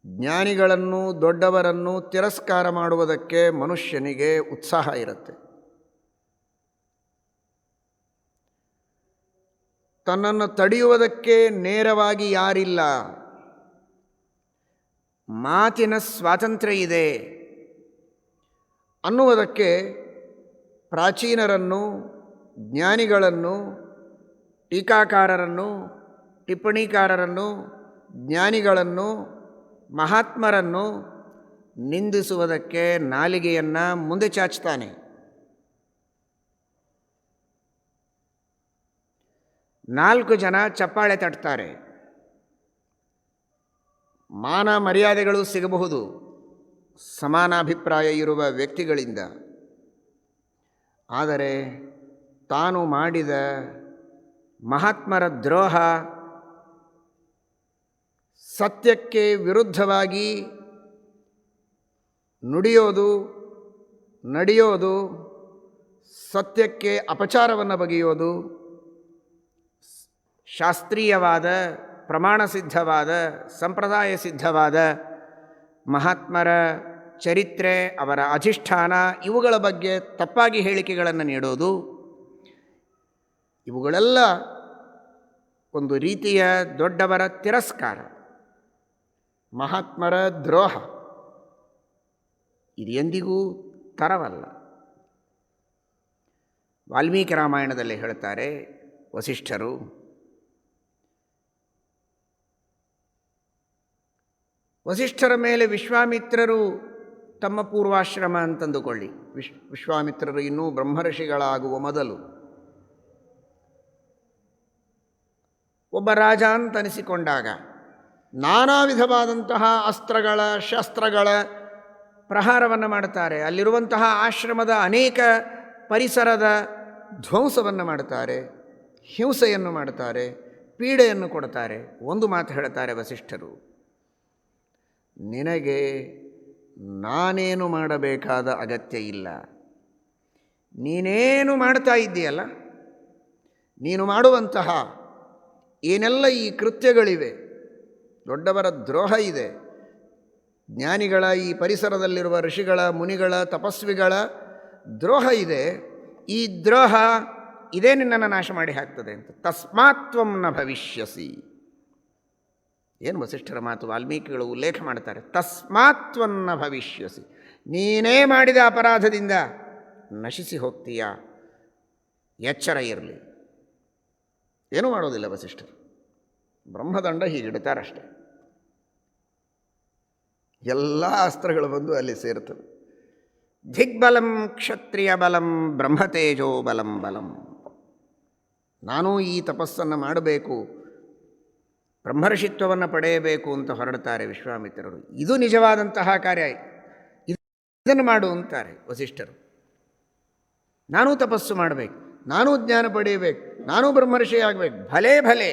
ಜ್ಞಾನಿಗಳನ್ನು, ದೊಡ್ಡವರನ್ನು ತಿರಸ್ಕಾರ ಮಾಡುವುದಕ್ಕೆ ಮನುಷ್ಯನಿಗೆ ಉತ್ಸಾಹ ಇರುತ್ತೆ. ತನ್ನನ್ನು ತಡೆಯುವುದಕ್ಕೆ ನೇರವಾಗಿ ಯಾರಿಲ್ಲ. ಮಾತಿನ ಸ್ವಾತಂತ್ರ್ಯ ಇದೆ ಅನ್ನುವುದಕ್ಕೆ ಪ್ರಾಚೀನರನ್ನು, ಜ್ಞಾನಿಗಳನ್ನು, ಟೀಕಾಕಾರರನ್ನು, ಟಿಪ್ಪಣಿಕಾರರನ್ನು, ಜ್ಞಾನಿಗಳನ್ನು, ಮಹಾತ್ಮರನ್ನು ನಿಂದಿಸುವುದಕ್ಕೆ ನಾಲಿಗೆಯನ್ನು ಮುಂದೆ ಚಾಚ್ತಾನೆ. ನಾಲ್ಕು ಜನ ಚಪ್ಪಾಳೆ ತಟ್ತಾರೆ, ಮಾನ ಮರ್ಯಾದೆಗಳು ಸಿಗಬಹುದು ಸಮಾನಾಭಿಪ್ರಾಯ ಇರುವ ವ್ಯಕ್ತಿಗಳಿಂದ. ಆದರೆ ತಾನು ಮಾಡಿದ ಮಹಾತ್ಮರ ದ್ರೋಹ, ಸತ್ಯಕ್ಕೆ ವಿರುದ್ಧವಾಗಿ ನುಡಿಯೋದು, ನಡೆಯೋದು, ಸತ್ಯಕ್ಕೆ ಅಪಚಾರವನ್ನು ಬಗೆಯೋದು, ಶಾಸ್ತ್ರೀಯವಾದ, ಪ್ರಮಾಣ ಸಿದ್ಧವಾದ, ಸಂಪ್ರದಾಯ ಸಿದ್ಧವಾದ ಮಹಾತ್ಮರ ಚರಿತ್ರೆ, ಅವರ ಅಧಿಷ್ಠಾನ, ಇವುಗಳ ಬಗ್ಗೆ ತಪ್ಪಾಗಿ ಹೇಳಿಕೆಗಳನ್ನು ನೀಡೋದು, ಇವುಗಳೆಲ್ಲ ಒಂದು ರೀತಿಯ ದೊಡ್ಡವರ ತಿರಸ್ಕಾರ, ಮಹಾತ್ಮರ ದ್ರೋಹ. ಇದು ಎಂದಿಗೂ ತರವಲ್ಲ. ವಾಲ್ಮೀಕಿ ರಾಮಾಯಣದಲ್ಲಿ ಹೇಳ್ತಾರೆ ವಸಿಷ್ಠರು, ವಸಿಷ್ಠರ ಮೇಲೆ ವಿಶ್ವಾಮಿತ್ರರು ತಮ್ಮ ಪೂರ್ವಾಶ್ರಮ ಅಂತಂದುಕೊಳ್ಳಿ. ವಿಶ್ವಾಮಿತ್ರರು ಇನ್ನೂ ಬ್ರಹ್ಮರ್ಷಿಗಳಾಗುವ ಮೊದಲು ಒಬ್ಬ ರಾಜ ಅಂತನಿಸಿಕೊಂಡಾಗ ನಾನಾ ವಿಧವಾದಂತಹ ಅಸ್ತ್ರಗಳ, ಶಸ್ತ್ರಗಳ ಪ್ರಹಾರವನ್ನು ಮಾಡುತ್ತಾರೆ. ಅಲ್ಲಿರುವಂತಹ ಆಶ್ರಮದ ಅನೇಕ ಪರಿಸರದ ಧ್ವಂಸವನ್ನು ಮಾಡುತ್ತಾರೆ, ಹಿಂಸೆಯನ್ನು ಮಾಡುತ್ತಾರೆ, ಪೀಡೆಯನ್ನು ಕೊಡುತ್ತಾರೆ. ಒಂದು ಮಾತು ಹೇಳ್ತಾರೆ ವಸಿಷ್ಠರು, ನಿನಗೆ ನಾನೇನು ಮಾಡಬೇಕಾದ ಅಗತ್ಯ ಇಲ್ಲ. ನೀನೇನು ಮಾಡ್ತಾ ಇದ್ದೀಯಲ್ಲ, ನೀನು ಮಾಡುವಂತಹ ಏನೆಲ್ಲ ಈ ಕೃತ್ಯಗಳಿವೆ, ದೊಡ್ಡವರ ದ್ರೋಹ ಇದೆ, ಜ್ಞಾನಿಗಳ, ಈ ಪರಿಸರದಲ್ಲಿರುವ ಋಷಿಗಳ, ಮುನಿಗಳ, ತಪಸ್ವಿಗಳ ದ್ರೋಹ ಇದೆ, ಈ ದ್ರೋಹ ಇದೇ ನಿನ್ನನ್ನು ನಾಶ ಮಾಡಿ ಹಾಕ್ತದೆ ಅಂತ. ತಸ್ಮಾತ್ವಂ ನ ಭವಿಷ್ಯಸಿ. ಏನು ವಸಿಷ್ಠರ ಮಾತು ವಾಲ್ಮೀಕಿಗಳು ಉಲ್ಲೇಖ ಮಾಡ್ತಾರೆ. ತಸ್ಮಾತ್ವನ್ನ ಭವಿಷ್ಯಸಿ, ನೀನೇ ಮಾಡಿದ ಅಪರಾಧದಿಂದ ನಶಿಸಿ ಹೋಗ್ತೀಯ, ಎಚ್ಚರ ಇರಲಿ. ಏನೂ ಮಾಡೋದಿಲ್ಲ ವಸಿಷ್ಠರು, ಬ್ರಹ್ಮದಂಡ ಹೀಗಿಡ್ತಾರಷ್ಟೆ. ಎಲ್ಲ ಅಸ್ತ್ರಗಳು ಬಂದು ಅಲ್ಲಿ ಸೇರ್ತವೆ. ದಿಗ್ಬಲಂ ಕ್ಷತ್ರಿಯ ಬಲಂ ಬ್ರಹ್ಮತೇಜೋ ಬಲಂ ಬಲಂ. ನಾನೂ ಈ ತಪಸ್ಸನ್ನು ಮಾಡಬೇಕು, ಬ್ರಹ್ಮರ್ಷಿತ್ವವನ್ನು ಪಡೆಯಬೇಕು ಅಂತ ಹೊರಡ್ತಾರೆ ವಿಶ್ವಾಮಿತ್ರರು. ಇದು ನಿಜವಾದಂತಹ ಕಾರ್ಯ, ಇದನ್ನು ಮಾಡು ಅಂತಾರೆ ವಸಿಷ್ಠರು. ನಾನೂ ತಪಸ್ಸು ಮಾಡಬೇಕು, ನಾನೂ ಜ್ಞಾನ ಪಡೆಯಬೇಕು, ನಾನೂ ಬ್ರಹ್ಮರ್ಷಿ ಆಗಬೇಕು. ಭಲೇ ಭಲೇ,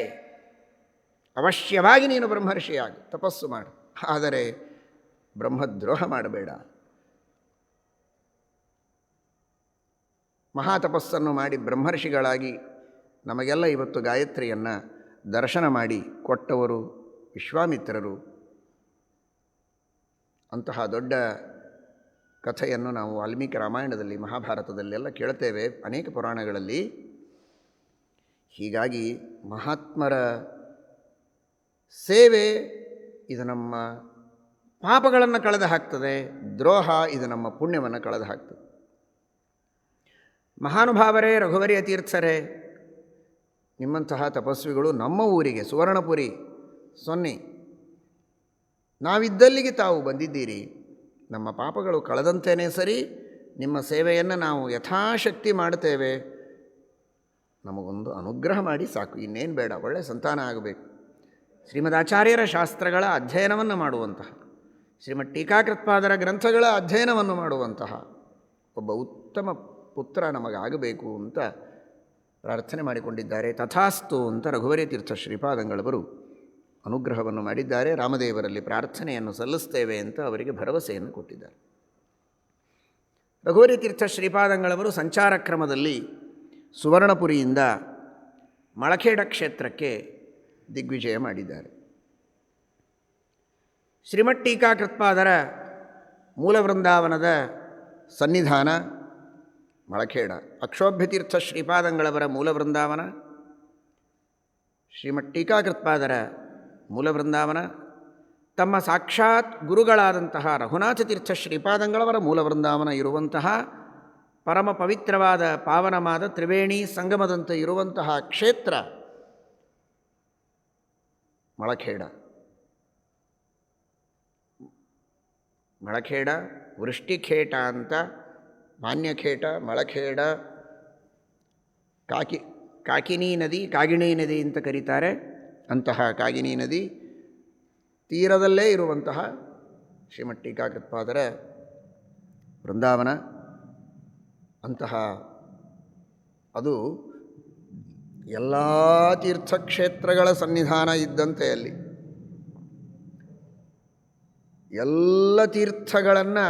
ಅವಶ್ಯವಾಗಿ ನೀನು ಬ್ರಹ್ಮರ್ಷಿಯಾಗಿ ತಪಸ್ಸು ಮಾಡು, ಆದರೆ ಬ್ರಹ್ಮದ್ರೋಹ ಮಾಡಬೇಡ. ಮಹಾತಪಸ್ಸನ್ನು ಮಾಡಿ ಬ್ರಹ್ಮರ್ಷಿಗಳಾಗಿ ನಮಗೆಲ್ಲ ಇವತ್ತು ಗಾಯತ್ರಿಯನ್ನು ದರ್ಶನ ಮಾಡಿ ಕೊಟ್ಟವರು ವಿಶ್ವಾಮಿತ್ರರು. ಅಂತಹ ದೊಡ್ಡ ಕಥೆಯನ್ನು ನಾವು ವಾಲ್ಮೀಕಿ ರಾಮಾಯಣದಲ್ಲಿ, ಮಹಾಭಾರತದಲ್ಲೆಲ್ಲ ಕೇಳ್ತೇವೆ, ಅನೇಕ ಪುರಾಣಗಳಲ್ಲಿ. ಹೀಗಾಗಿ ಮಹಾತ್ಮರ ಸೇವೆ ಇದು ನಮ್ಮ ಪಾಪಗಳನ್ನು ಕಳೆದು ಹಾಕ್ತದೆ, ದ್ರೋಹ ಇದು ನಮ್ಮ ಪುಣ್ಯವನ್ನು ಕಳೆದು ಹಾಕ್ತದೆ. ಮಹಾನುಭಾವರೇ, ರಘುವರಿಯ ತೀರ್ಥರೇ, ನಿಮ್ಮಂತಹ ತಪಸ್ವಿಗಳು ನಮ್ಮ ಊರಿಗೆ ಸುವರ್ಣಪುರಿ ಸೊನ್ನೆ ನಾವಿದ್ದಲ್ಲಿಗೆ ತಾವು ಬಂದಿದ್ದೀರಿ. ನಮ್ಮ ಪಾಪಗಳು ಕಳೆದಂತೆಯೇ ಸರಿ, ನಿಮ್ಮ ಸೇವೆಯನ್ನು ನಾವು ಯಥಾಶಕ್ತಿ ಮಾಡುತ್ತೇವೆ. ನಮಗೊಂದು ಅನುಗ್ರಹ ಮಾಡಿ ಸಾಕು, ಇನ್ನೇನು ಬೇಡ. ಒಳ್ಳೆಯ ಸಂತಾನ ಆಗಬೇಕು. ಶ್ರೀಮದಾಚಾರ್ಯರ ಶಾಸ್ತ್ರಗಳ ಅಧ್ಯಯನವನ್ನು ಮಾಡುವಂತಹ, ಶ್ರೀಮದ್ ಟೀಕಾಕೃತ್ಪಾದರ ಗ್ರಂಥಗಳ ಅಧ್ಯಯನವನ್ನು ಮಾಡುವಂತಹ ಒಬ್ಬ ಉತ್ತಮ ಪುತ್ರ ನಮಗಾಗಬೇಕು ಅಂತ ಪ್ರಾರ್ಥನೆ ಮಾಡಿಕೊಂಡಿದ್ದಾರೆ. ತಥಾಸ್ತು ಅಂತ ರಘುವರಿ ತೀರ್ಥ ಶ್ರೀಪಾದಂಗಳವರು ಅನುಗ್ರಹವನ್ನು ಮಾಡಿದ್ದಾರೆ. ರಾಮದೇವರಲ್ಲಿ ಪ್ರಾರ್ಥನೆಯನ್ನು ಸಲ್ಲಿಸ್ತೇವೆ ಅಂತ ಅವರಿಗೆ ಭರವಸೆಯನ್ನು ಕೊಟ್ಟಿದ್ದಾರೆ. ರಘುವರಿ ತೀರ್ಥ ಶ್ರೀಪಾದಂಗಳವರು ಸಂಚಾರ ಕ್ರಮದಲ್ಲಿ ಸುವರ್ಣಪುರಿಯಿಂದ ಮಳಖೇಡ ಕ್ಷೇತ್ರಕ್ಕೆ ದಿಗ್ವಿಜಯ ಮಾಡಿದ್ದಾರೆ. ಶ್ರೀಮದ್ ಟೀಕಾಕೃತ್ಪಾದರ ಮೂಲ ವೃಂದಾವನದ ಸನ್ನಿಧಾನ ಮಳಖೇಡ. ಅಕ್ಷೋಭ್ಯತೀರ್ಥ ಶ್ರೀಪಾದಂಗಳವರ ಮೂಲ ವೃಂದಾವನ, ಶ್ರೀಮದ್ ಟೀಕಾಕೃತ್ಪಾದರ ಮೂಲ ವೃಂದಾವನ, ತಮ್ಮ ಸಾಕ್ಷಾತ್ ಗುರುಗಳಾದಂತಹ ರಘುನಾಥ ತೀರ್ಥ ಶ್ರೀಪಾದಂಗಳವರ ಮೂಲ ವೃಂದಾವನ ಇರುವಂತಹ ಪರಮ ಪವಿತ್ರವಾದ ಪಾವನವಾದ ತ್ರಿವೇಣಿ ಸಂಗಮದಂತೆ ಇರುವಂತಹ ಕ್ಷೇತ್ರ ಮಳಖೇಡ. ಮಳಖೇಡ, ವೃಷ್ಟಿಖೇಟ ಅಂತ, ಮಾನ್ಯಖೇಟ, ಮಳಖೇಡ, ಕಾಕಿನಿ ನದಿ, ಕಾಗಿಣಿ ನದಿ ಅಂತ ಕರೀತಾರೆ. ಅಂತಹ ಕಾಗಿನಿ ನದಿ ತೀರದಲ್ಲೇ ಇರುವಂತಹ ಶ್ರೀಮಠ್ ಟೀಕಾಕೃತ್ಪಾದರ ವೃಂದಾವನ. ಅಂತಹ ಅದು ಎಲ್ಲ ತೀರ್ಥಕ್ಷೇತ್ರಗಳ ಸನ್ನಿಧಾನ ಇದ್ದಂತೆ ಅಲ್ಲಿ ಎಲ್ಲ ತೀರ್ಥಗಳನ್ನು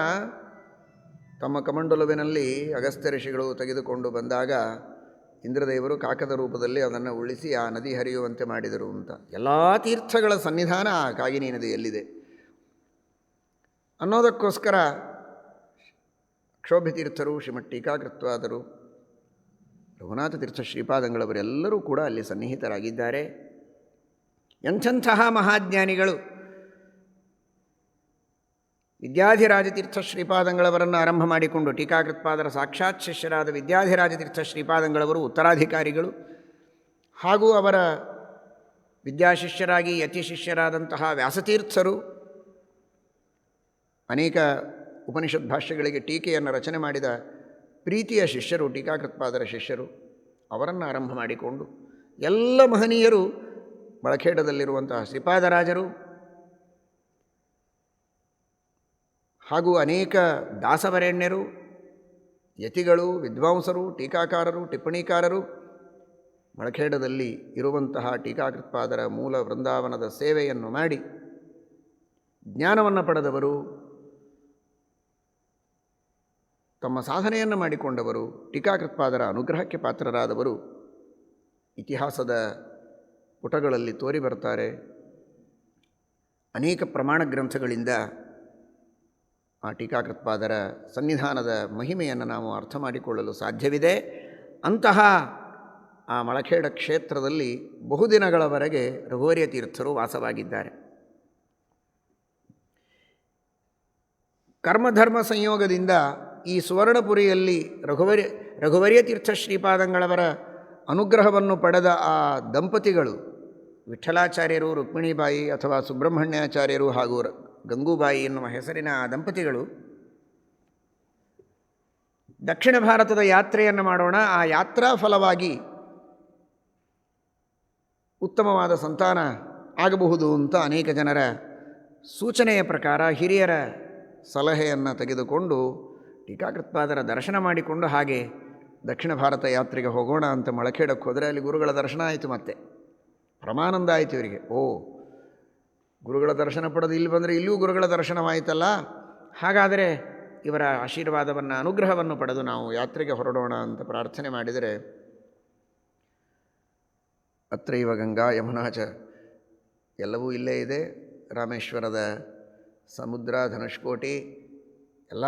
ತಮ್ಮ ಕಮಂಡಲುವಿನಲ್ಲಿ ಅಗಸ್ತ್ಯ ಋಷಿಗಳು ತೆಗೆದುಕೊಂಡು ಬಂದಾಗ ಇಂದ್ರದೇವರು ಕಾಕದ ರೂಪದಲ್ಲಿ ಅದನ್ನು ಉಳಿಸಿ ಆ ನದಿ ಹರಿಯುವಂತೆ ಮಾಡಿದರು ಅಂತ. ಎಲ್ಲ ತೀರ್ಥಗಳ ಸನ್ನಿಧಾನ ಆ ಕಾಗಿನಿ ನದಿಯಲ್ಲಿದೆ ಅನ್ನೋದಕ್ಕೋಸ್ಕರ ಕ್ಷೋಭ್ಯತೀರ್ಥರು, ಶ್ರೀಮಠ್ ಟೀಕಾಕೃತ್ಪಾದರು, ರಘುನಾಥ ತೀರ್ಥ ಶ್ರೀಪಾದಂಗಳವರೆಲ್ಲರೂ ಕೂಡ ಅಲ್ಲಿ ಸನ್ನಿಹಿತರಾಗಿದ್ದಾರೆ. ಎಂಥೆಂತಹ ಮಹಾಜ್ಞಾನಿಗಳು! ವಿದ್ಯಾಧಿರಾಜತೀರ್ಥ ಶ್ರೀಪಾದಂಗಳವರನ್ನು ಆರಂಭ ಮಾಡಿಕೊಂಡು ಟೀಕಾಕೃತ್ಪಾದರ ಸಾಕ್ಷಾತ್ ಶಿಷ್ಯರಾದ ವಿದ್ಯಾಧಿರಾಜತೀರ್ಥ ಶ್ರೀಪಾದಂಗಳವರು ಉತ್ತರಾಧಿಕಾರಿಗಳು, ಹಾಗೂ ಅವರ ವಿದ್ಯಾಶಿಷ್ಯರಾಗಿ ಯತಿಶಿಷ್ಯರಾದಂತಹ ವ್ಯಾಸತೀರ್ಥರು ಅನೇಕ ಉಪನಿಷತ್ ಭಾಷ್ಯಗಳಿಗೆ ಟೀಕೆಯನ್ನು ರಚನೆ ಮಾಡಿದ ಪ್ರೀತಿಯ ಶಿಷ್ಯರು, ಟೀಕಾಕೃತ್ಪಾದರ ಶಿಷ್ಯರು, ಅವರನ್ನು ಆರಂಭ ಮಾಡಿಕೊಂಡು ಎಲ್ಲ ಮಹನೀಯರು, ಮಳಖೇಡದಲ್ಲಿರುವಂತಹ ಶ್ರೀಪಾದರಾಜರು ಹಾಗೂ ಅನೇಕ ದಾಸವರೇಣ್ಯರು, ಯತಿಗಳು, ವಿದ್ವಾಂಸರು, ಟೀಕಾಕಾರರು, ಟಿಪ್ಪಣಿಕಾರರು ಮಳಖೇಡದಲ್ಲಿ ಇರುವಂತಹ ಟೀಕಾಕೃತ್ಪಾದರ ಮೂಲ ವೃಂದಾವನದ ಸೇವೆಯನ್ನು ಮಾಡಿ ಜ್ಞಾನವನ್ನು ಪಡೆದವರು, ತಮ್ಮ ಸಾಧನೆಯನ್ನು ಮಾಡಿಕೊಂಡವರು, ಟೀಕಾಕೃತ್ಪಾದರ ಅನುಗ್ರಹಕ್ಕೆ ಪಾತ್ರರಾದವರು ಇತಿಹಾಸದ ಪುಟಗಳಲ್ಲಿ ತೋರಿ ಬರ್ತಾರೆ. ಅನೇಕ ಪ್ರಮಾಣ ಗ್ರಂಥಗಳಿಂದ ಆ ಟೀಕಾಕೃತ್ಪಾದರ ಸನ್ನಿಧಾನದ ಮಹಿಮೆಯನ್ನು ನಾವು ಅರ್ಥ ಮಾಡಿಕೊಳ್ಳಲು ಸಾಧ್ಯವಿದೆ. ಅಂತಹ ಆ ಮಳಖೇಡ ಕ್ಷೇತ್ರದಲ್ಲಿ ಬಹುದಿನಗಳವರೆಗೆ ರಘುವರ್ಯ ತೀರ್ಥರು ವಾಸವಾಗಿದ್ದಾರೆ. ಕರ್ಮಧರ್ಮ ಸಂಯೋಗದಿಂದ ಈ ಸುವರ್ಣಪುರಿಯಲ್ಲಿ ರಘುವರ್ಯ ತೀರ್ಥ ಶ್ರೀಪಾದಂಗಳವರ ಅನುಗ್ರಹವನ್ನು ಪಡೆದ ಆ ದಂಪತಿಗಳು ವಿಠಲಾಚಾರ್ಯರು, ರುಕ್ಮಿಣಿಬಾಯಿ ಅಥವಾ ಸುಬ್ರಹ್ಮಣ್ಯಾಚಾರ್ಯರು ಹಾಗೂ ಗಂಗೂಬಾಯಿ ಎನ್ನುವ ಹೆಸರಿನ ಆ ದಂಪತಿಗಳು ದಕ್ಷಿಣ ಭಾರತದ ಯಾತ್ರೆಯನ್ನು ಮಾಡೋಣ, ಆ ಯಾತ್ರಾ ಫಲವಾಗಿ ಉತ್ತಮವಾದ ಸಂತಾನ ಆಗಬಹುದು ಅಂತ ಅನೇಕ ಜನರ ಸೂಚನೆಯ ಪ್ರಕಾರ ಹಿರಿಯರ ಸಲಹೆಯನ್ನು ತೆಗೆದುಕೊಂಡು ಟೀಕಾಕೃತ್ಪಾದರ ದರ್ಶನ ಮಾಡಿಕೊಂಡು ಹಾಗೆ ದಕ್ಷಿಣ ಭಾರತ ಯಾತ್ರೆಗೆ ಹೋಗೋಣ ಅಂತ ಮಳಖೇಡಕ್ಕೆ ಹೋದರೆ ಅಲ್ಲಿ ಗುರುಗಳ ದರ್ಶನ ಆಯಿತು. ಮತ್ತೆ ಪರಮಾನಂದ ಆಯಿತು ಇವರಿಗೆ. ಓ, ಗುರುಗಳ ದರ್ಶನ ಪಡೆದು ಇಲ್ಲಿ ಬಂದರೆ ಇಲ್ಲಿಯೂ ಗುರುಗಳ ದರ್ಶನವಾಯಿತಲ್ಲ, ಹಾಗಾದರೆ ಇವರ ಆಶೀರ್ವಾದವನ್ನು, ಅನುಗ್ರಹವನ್ನು ಪಡೆದು ನಾವು ಯಾತ್ರೆಗೆ ಹೊರಡೋಣ ಅಂತ ಪ್ರಾರ್ಥನೆ ಮಾಡಿದರೆ ಅತ್ರೈವ ಗಂಗಾ ಯಮುನಾ ಚ, ಎಲ್ಲವೂ ಇಲ್ಲೇ ಇದೆ. ರಾಮೇಶ್ವರದ ಸಮುದ್ರ, ಧನುಷ್ಕೋಟಿ, ಎಲ್ಲ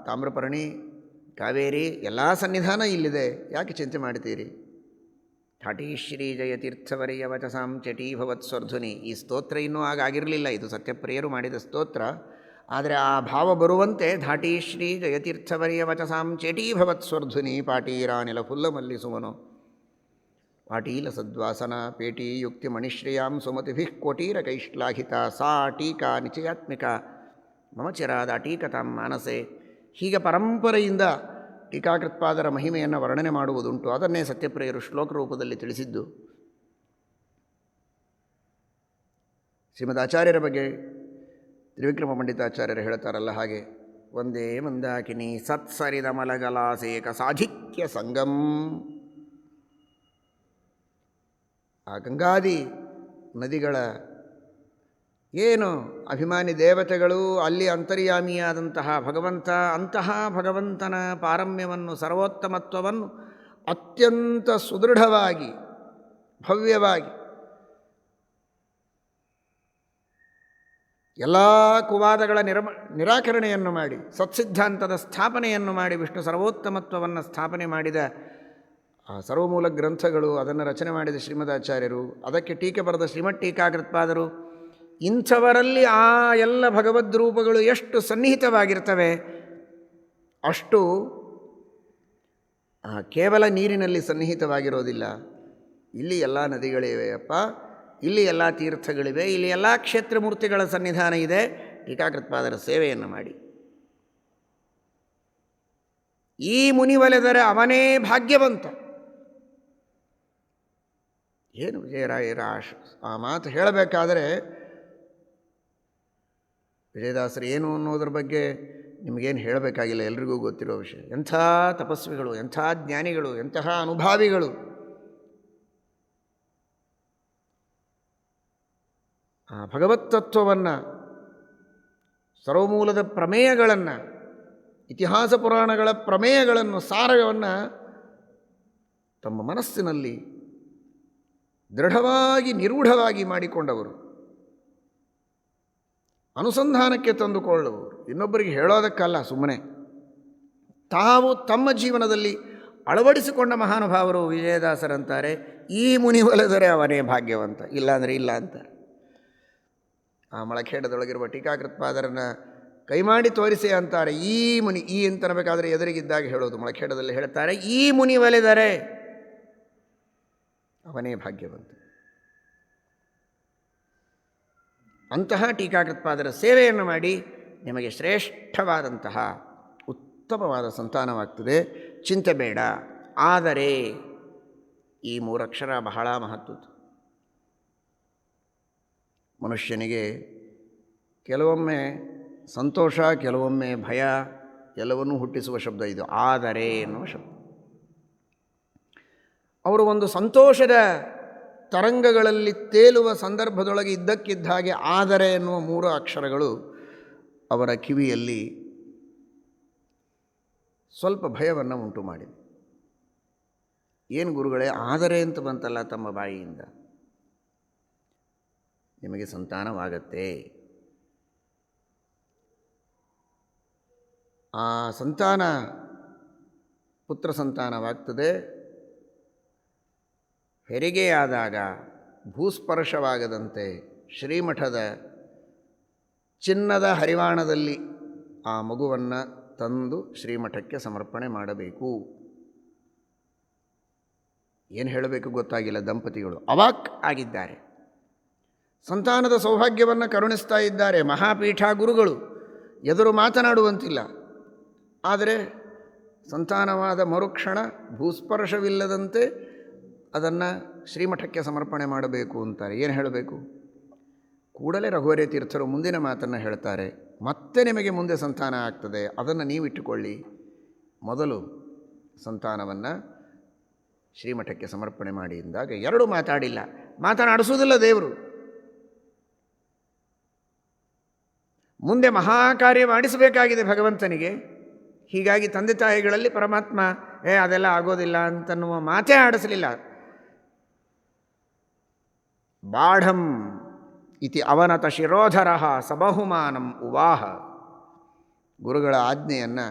ತಾಮ್ರಪರ್ಣಿ, ಕಾವೇರಿ ಎಲ್ಲ ಸನ್ನಿಧಾನ ಇಲ್ಲಿದೆ, ಯಾಕೆ ಚಿಂತೆ ಮಾಡ್ತೀರಿ? ಠಾಟಿ ಶ್ರೀ ಜಯತೀರ್ಥವರ್ಯ ವಚಸಾಂ ಚಟೀಭವತ್ ಸ್ವರ್ಧುನಿ. ಈ ಸ್ತೋತ್ರ ಇನ್ನೂ ಆಗಿರಲಿಲ್ಲ, ಇದು ಸತ್ಯಪ್ರಿಯರು ಮಾಡಿದ ಸ್ತೋತ್ರ. ಆದರೆ ಆ ಭಾವ ಬರುವಂತೆ ಧಾಟಿ ಶ್ರೀ ಜಯತೀರ್ಥವರ್ಯ ವಚಸಾಂ ಚಟೀಭವತ್ ಸ್ವರ್ಧುನಿ ಪಾಟೀರಾನಿಲ ಫುಲ್ಲ ಮಲ್ಲಿಸುವನು ಪಾಟೀಲ ಸದ್ವಾಸನ ಪೇಟಿ ಯುಕ್ತಿ ಮಣಿಶ್ರೇಯಾಂ ಸುಮತಿಭಿಃ ಕೋಟೀರ ಕೈಶ್ಲಾಘಿತ ಸಾ ಟೀಕಾ ನಿಚಯಾತ್ಮಿಕ ಮಮ ಚಿರಾದ ಟೀಕತಾಂ ಮಾನಸೆ. ಹೀಗೆ ಪರಂಪರೆಯಿಂದ ಟೀಕಾಕೃತ್ಪಾದರ ಮಹಿಮೆಯನ್ನು ವರ್ಣನೆ ಮಾಡುವುದುಂಟು. ಅದನ್ನೇ ಸತ್ಯಪ್ರಿಯರು ಶ್ಲೋಕ ರೂಪದಲ್ಲಿ ತಿಳಿಸಿದ್ದು. ಶ್ರೀಮದ್ ಆಚಾರ್ಯರ ಬಗ್ಗೆ ತ್ರಿವಿಕ್ರಮ ಪಂಡಿತಾಚಾರ್ಯರು ಹೇಳ್ತಾರಲ್ಲ ಹಾಗೆ, ಒಂದೇ ಮಂದಾಕಿನಿ ಸತ್ಸರಿದ ಮಲಗಲಾಸೇಕ ಸಾಧಿಕ್ಯ ಸಂಗಂ. ಆ ಗಂಗಾದಿ ನದಿಗಳ ಏನು ಅಭಿಮಾನಿ ದೇವತೆಗಳು, ಅಲ್ಲಿ ಅಂತರ್ಯಾಮಿಯಾದಂತಹ ಭಗವಂತ, ಅಂತಹ ಭಗವಂತನ ಪಾರಮ್ಯವನ್ನು, ಸರ್ವೋತ್ತಮತ್ವವನ್ನು ಅತ್ಯಂತ ಸುದೃಢವಾಗಿ, ಭವ್ಯವಾಗಿ ಎಲ್ಲ ಕುವಾದಗಳ ನಿರಾಕರಣೆಯನ್ನು ಮಾಡಿ ಸತ್ಸಿದ್ಧಾಂತದ ಸ್ಥಾಪನೆಯನ್ನು ಮಾಡಿ ವಿಷ್ಣು ಸರ್ವೋತ್ತಮತ್ವವನ್ನು ಸ್ಥಾಪನೆ ಮಾಡಿದ ಆ ಸರ್ವಮೂಲ ಗ್ರಂಥಗಳು, ಅದನ್ನು ರಚನೆ ಮಾಡಿದ ಶ್ರೀಮದಾಚಾರ್ಯರು, ಅದಕ್ಕೆ ಟೀಕೆ ಬರೆದ ಶ್ರೀಮಠ್ ಟೀಕಾಕೃತ್ಪಾದರು, ಇಂಥವರಲ್ಲಿ ಆ ಎಲ್ಲ ಭಗವದ್ರೂಪಗಳು ಎಷ್ಟು ಸನ್ನಿಹಿತವಾಗಿರ್ತವೆ, ಅಷ್ಟು ಕೇವಲ ನೀರಿನಲ್ಲಿ ಸನ್ನಿಹಿತವಾಗಿರೋದಿಲ್ಲ. ಇಲ್ಲಿ ಎಲ್ಲ ನದಿಗಳಿವೆ ಅಪ್ಪ, ಇಲ್ಲಿ ಎಲ್ಲ ತೀರ್ಥಗಳಿವೆ, ಇಲ್ಲಿ ಎಲ್ಲ ಕ್ಷೇತ್ರ ಮೂರ್ತಿಗಳ ಸನ್ನಿಧಾನ ಇದೆ. ಟೀಕಾಕೃತ್ಪಾದರ ಸೇವೆಯನ್ನು ಮಾಡಿ. ಈ ಮುನಿವಲೆದರೆ ಅವನೇ ಭಾಗ್ಯವಂತ. ಏನು ವಿಜಯರಾಯರ ಆ ಮಾತು ಹೇಳಬೇಕಾದರೆ ವಿಜಯದಾಸರು ಏನು ಅನ್ನೋದ್ರ ಬಗ್ಗೆ ನಿಮಗೇನು ಹೇಳಬೇಕಾಗಿಲ್ಲ, ಎಲ್ರಿಗೂ ಗೊತ್ತಿರೋ ವಿಷಯ. ಎಂಥ ತಪಸ್ವಿಗಳು, ಎಂಥ ಜ್ಞಾನಿಗಳು, ಎಂತಹ ಅನುಭಾವಿಗಳು. ಆ ಭಗವತ್ ತತ್ವವನ್ನು, ಸರ್ವಮೂಲದ ಪ್ರಮೇಯಗಳನ್ನು, ಇತಿಹಾಸ ಪುರಾಣಗಳ ಪ್ರಮೇಯಗಳನ್ನು, ಸಾರವನ್ನು ತಮ್ಮ ಮನಸ್ಸಿನಲ್ಲಿ ದೃಢವಾಗಿ ನಿರೂಢವಾಗಿ ಮಾಡಿಕೊಂಡವರು, ಅನುಸಂಧಾನಕ್ಕೆ ತಂದುಕೊಳ್ಳುವವರು. ಇನ್ನೊಬ್ಬರಿಗೆ ಹೇಳೋದಕ್ಕಲ್ಲ, ಸುಮ್ಮನೆ ತಾವು ತಮ್ಮ ಜೀವನದಲ್ಲಿ ಅಳವಡಿಸಿಕೊಂಡ ಮಹಾನುಭಾವರು. ವಿಜಯದಾಸರಂತಾರೆ, ಈ ಮುನಿವಲೆದರೆ ಅವನೇ ಭಾಗ್ಯವಂತ, ಇಲ್ಲಾಂದರೆ ಇಲ್ಲ ಅಂತಾರೆ. ಆ ಮಳಖೇಡದೊಳಗಿರುವ ಟೀಕಾಕೃತ್ಪಾದರನ್ನು ಕೈಮಾಡಿ ತೋರಿಸಿ ಅಂತಾರೆ. ಈ ಮುನಿ, ಈ ಅಂತನಬೇಕಾದರೆ ಎದುರಿಗಿದ್ದಾಗ ಹೇಳೋದು. ಮಳಖೇಡದಲ್ಲಿ ಹೇಳ್ತಾರೆ, ಈ ಮುನಿವಲೆದರೆ ಅವನೇ ಭಾಗ್ಯವಂತ. ಅಂತಹ ಟೀಕಾಕೃತ್ಪಾದರ ಸೇವೆಯನ್ನು ಮಾಡಿ ನಿಮಗೆ ಶ್ರೇಷ್ಠವಾದಂತಹ ಉತ್ತಮವಾದ ಸಂತಾನವಾಗ್ತದೆ. ಚಿಂತೆ ಬೇಡ. ಆದರೆ ಈ ಮೂರಕ್ಷರ ಬಹಳ ಮಹತ್ವದ್ದು. ಮನುಷ್ಯನಿಗೆ ಕೆಲವೊಮ್ಮೆ ಸಂತೋಷ, ಕೆಲವೊಮ್ಮೆ ಭಯ, ಎಲ್ಲವನ್ನೂ ಹುಟ್ಟಿಸುವ ಶಬ್ದ ಇದು ಆದರೆ ಎನ್ನುವ ಶಬ್ದ. ಅವರು ಒಂದು ಸಂತೋಷದ ತರಂಗಗಳಲ್ಲಿ ತೇಲುವ ಸಂದರ್ಭದೊಳಗೆ ಇದ್ದಕ್ಕಿದ್ದ ಹಾಗೆ ಆದರೆ ಎನ್ನುವ 3 ಅಕ್ಷರಗಳು ಅವರ ಕಿವಿಯಲ್ಲಿ ಸ್ವಲ್ಪ ಭಯವನ್ನು ಉಂಟು ಮಾಡಿದೆ. ಏನು ಗುರುಗಳೇ, ಆದರೆ ಅಂತ ಬಂತಲ್ಲ ತಮ್ಮ ಬಾಯಿಯಿಂದ, ನಿಮಗೆ ಸಂತಾನವಾಗತ್ತೆ. ಆ ಸಂತಾನ ಪುತ್ರ ಸಂತಾನವಾಗ್ತದೆ. ಹೆರಿಗೆಯಾದಾಗ ಭೂಸ್ಪರ್ಶವಾಗದಂತೆ ಶ್ರೀಮಠದ ಚಿನ್ನದ ಹರಿವಾಣದಲ್ಲಿ ಆ ಮಗುವನ್ನು ತಂದು ಶ್ರೀಮಠಕ್ಕೆ ಸಮರ್ಪಣೆ ಮಾಡಬೇಕು. ಏನು ಹೇಳಬೇಕು ಗೊತ್ತಾಗಿಲ್ಲ. ದಂಪತಿಗಳು ಅವಾಕ್ ಆಗಿದ್ದಾರೆ. ಸಂತಾನದ ಸೌಭಾಗ್ಯವನ್ನು ಕರುಣಿಸ್ತಾ ಇದ್ದಾರೆ. ಮಹಾಪೀಠ ಗುರುಗಳು ಎದುರು ಮಾತನಾಡುವಂತಿಲ್ಲ. ಆದರೆ ಸಂತಾನವಾದ ಮರುಕ್ಷಣ ಭೂಸ್ಪರ್ಶವಿಲ್ಲದಂತೆ ಅದನ್ನು ಶ್ರೀಮಠಕ್ಕೆ ಸಮರ್ಪಣೆ ಮಾಡಬೇಕು ಅಂತಾರೆ. ಏನು ಹೇಳಬೇಕು? ಕೂಡಲೇ ರಘುವರೇ ತೀರ್ಥರು ಮುಂದಿನ ಮಾತನ್ನು ಹೇಳ್ತಾರೆ. ಮತ್ತೆ ನಿಮಗೆ ಮುಂದೆ ಸಂತಾನ ಆಗ್ತದೆ, ಅದನ್ನು ನೀವು ಇಟ್ಟುಕೊಳ್ಳಿ. ಮೊದಲು ಸಂತಾನವನ್ನು ಶ್ರೀಮಠಕ್ಕೆ ಸಮರ್ಪಣೆ ಮಾಡಿ ಎಂದಾಗ 2 ಮಾತಾಡಿಲ್ಲ. ಮಾತನಾಡಿಸುವುದಿಲ್ಲ ದೇವರು. ಮುಂದೆ ಮಹಾಕಾರ್ಯ ಮಾಡಿಸಬೇಕಾಗಿದೆ ಭಗವಂತನಿಗೆ. ಹೀಗಾಗಿ ತಂದೆ ತಾಯಿಗಳಲ್ಲಿ ಪರಮಾತ್ಮ ಅದೆಲ್ಲ ಆಗೋದಿಲ್ಲ ಅಂತನ್ನುವ ಮಾತೇ ಆಡಿಸಲಿಲ್ಲ. ಬಾಢಂ ಇತಿ ಅವನತ ಶಿರೋಧರ ಸಬಹುಮಾನಂ ಉವಾಹ. ಗುರುಗಳ ಆಜ್ಞೆಯನ್ನು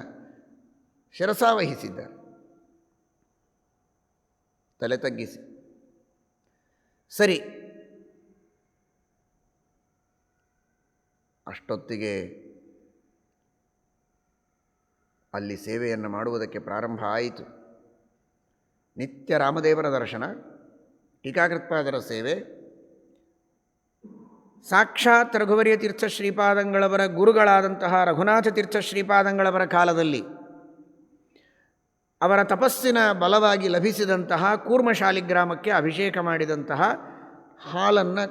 ಶಿರಸಾವಹಿಸಿದ್ದಾರೆ, ತಲೆ ತಗ್ಗಿಸಿ. ಸರಿ, ಅಷ್ಟೊತ್ತಿಗೆ ಅಲ್ಲಿ ಸೇವೆಯನ್ನು ಮಾಡುವುದಕ್ಕೆ ಪ್ರಾರಂಭ ಆಯಿತು. ನಿತ್ಯ ರಾಮದೇವರ ದರ್ಶನ, ಟೀಕಾಕೃತ್ಪಾದರ ಸೇವೆ. ಸಾಕ್ಷಾತ್ ರಘುವರ್ಯ ತೀರ್ಥ ಶ್ರೀಪಾದಂಗಳವರ ಗುರುಗಳಾದಂತಹ ರಘುನಾಥ ತೀರ್ಥ ಶ್ರೀಪಾದಂಗಳವರ ಕಾಲದಲ್ಲಿ ಅವರ ತಪಸ್ಸಿನ ಬಲವಾಗಿ ಲಭಿಸಿದಂತಹ ಕೂರ್ಮಶಾಲಿಗ್ರಾಮಕ್ಕೆ ಅಭಿಷೇಕ ಮಾಡಿದಂತಹ ಹಾಲನ್ನು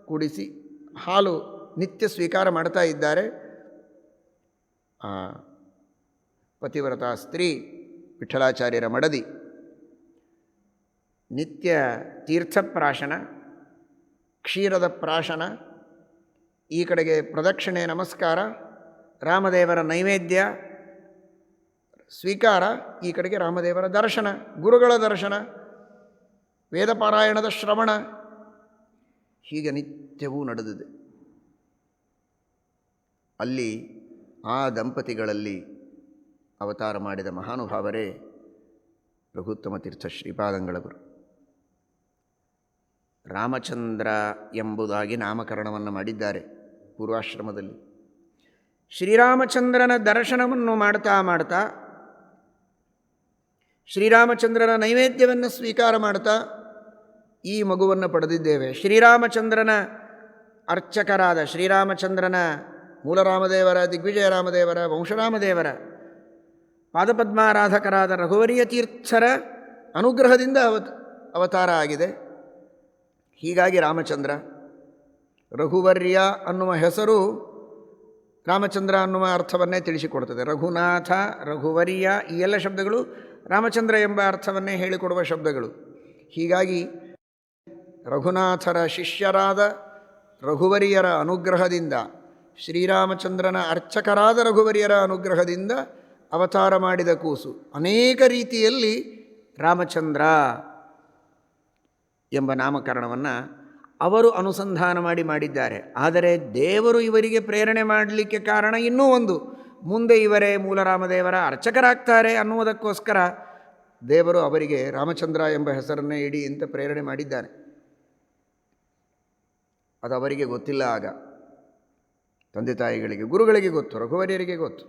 ಕುಡಿಸಿ, ಹಾಲು ನಿತ್ಯ ಸ್ವೀಕಾರ ಮಾಡ್ತಾ ಇದ್ದಾರೆ. ಪತಿವ್ರತ ಸ್ತ್ರೀ ವಿಠಲಾಚಾರ್ಯರ ಮಡದಿ. ನಿತ್ಯ ತೀರ್ಥಪ್ರಾಶನ, ಕ್ಷೀರದ ಪ್ರಾಶನ, ಈ ಕಡೆಗೆ ಪ್ರದಕ್ಷಿಣೆ ನಮಸ್ಕಾರ, ರಾಮದೇವರ ನೈವೇದ್ಯ ಸ್ವೀಕಾರ, ಈ ಕಡೆಗೆ ರಾಮದೇವರ ದರ್ಶನ, ಗುರುಗಳ ದರ್ಶನ, ವೇದಪಾರಾಯಣದ ಶ್ರವಣ, ಹೀಗೆ ನಿತ್ಯವೂ ನಡೆದಿದೆ. ಅಲ್ಲಿ ಆ ದಂಪತಿಗಳಲ್ಲಿ ಅವತಾರ ಮಾಡಿದ ಮಹಾನುಭಾವರೇ ರಘುತ್ತಮ ತೀರ್ಥ ಶ್ರೀಪಾದಂಗಳವರು. ರಾಮಚಂದ್ರ ಎಂಬುದಾಗಿ ನಾಮಕರಣವನ್ನು ಮಾಡಿದ್ದಾರೆ ಪೂರ್ವಾಶ್ರಮದಲ್ಲಿ. ಶ್ರೀರಾಮಚಂದ್ರನ ದರ್ಶನವನ್ನು ಮಾಡ್ತಾ ಮಾಡ್ತಾ ಶ್ರೀರಾಮಚಂದ್ರನ ನೈವೇದ್ಯವನ್ನು ಸ್ವೀಕಾರ ಮಾಡ್ತಾ ಈ ಮಗುವನ್ನು ಪಡೆದಿದ್ದೇವೆ. ಶ್ರೀರಾಮಚಂದ್ರನ ಅರ್ಚಕರಾದ ಶ್ರೀರಾಮಚಂದ್ರನ ಮೂಲರಾಮದೇವರ, ದಿಗ್ವಿಜಯ ರಾಮದೇವರ, ವಂಶರಾಮದೇವರ ಪಾದಪದ್ಮಾರಾಧಕರಾದ ರಘುವರಿಯ ತೀರ್ಥರ ಅನುಗ್ರಹದಿಂದ ಅವತಾರ ಆಗಿದೆ. ಹೀಗಾಗಿ ರಾಮಚಂದ್ರ, ರಘುವರ್ಯ ಅನ್ನುವ ಹೆಸರು ರಾಮಚಂದ್ರ ಅನ್ನುವ ಅರ್ಥವನ್ನೇ ತಿಳಿಸಿಕೊಡ್ತದೆ. ರಘುನಾಥ, ರಘುವರ್ಯ ಈ ಎಲ್ಲ ಶಬ್ದಗಳು ರಾಮಚಂದ್ರ ಎಂಬ ಅರ್ಥವನ್ನೇ ಹೇಳಿಕೊಡುವ ಶಬ್ದಗಳು. ಹೀಗಾಗಿ ರಘುನಾಥರ ಶಿಷ್ಯರಾದ ರಘುವರಿಯರ ಅನುಗ್ರಹದಿಂದ, ಶ್ರೀರಾಮಚಂದ್ರನ ಅರ್ಚಕರಾದ ರಘುವರಿಯರ ಅನುಗ್ರಹದಿಂದ ಅವತಾರ ಮಾಡಿದ ಕೂಸು. ಅನೇಕ ರೀತಿಯಲ್ಲಿ ರಾಮಚಂದ್ರ ಎಂಬ ನಾಮಕರಣವನ್ನು ಅವರು ಅನುಸಂಧಾನ ಮಾಡಿದ್ದಾರೆ. ಆದರೆ ದೇವರು ಇವರಿಗೆ ಪ್ರೇರಣೆ ಮಾಡಲಿಕ್ಕೆ ಕಾರಣ ಇನ್ನೂ ಒಂದು, ಮುಂದೆ ಇವರೇ ಮೂಲರಾಮದೇವರ ಅರ್ಚಕರಾಗ್ತಾರೆ ಅನ್ನುವುದಕ್ಕೋಸ್ಕರ ದೇವರು ಅವರಿಗೆ ರಾಮಚಂದ್ರ ಎಂಬ ಹೆಸರನ್ನೇ ಇಡಿ ಅಂತ ಪ್ರೇರಣೆ ಮಾಡಿದ್ದಾನೆ. ಅದು ಅವರಿಗೆ ಗೊತ್ತಿಲ್ಲ. ಆಗ ತಂದೆ ತಾಯಿಗಳಿಗೆ, ಗುರುಗಳಿಗೆ ಗೊತ್ತು, ರಘುವರಿಯರಿಗೆ ಗೊತ್ತು.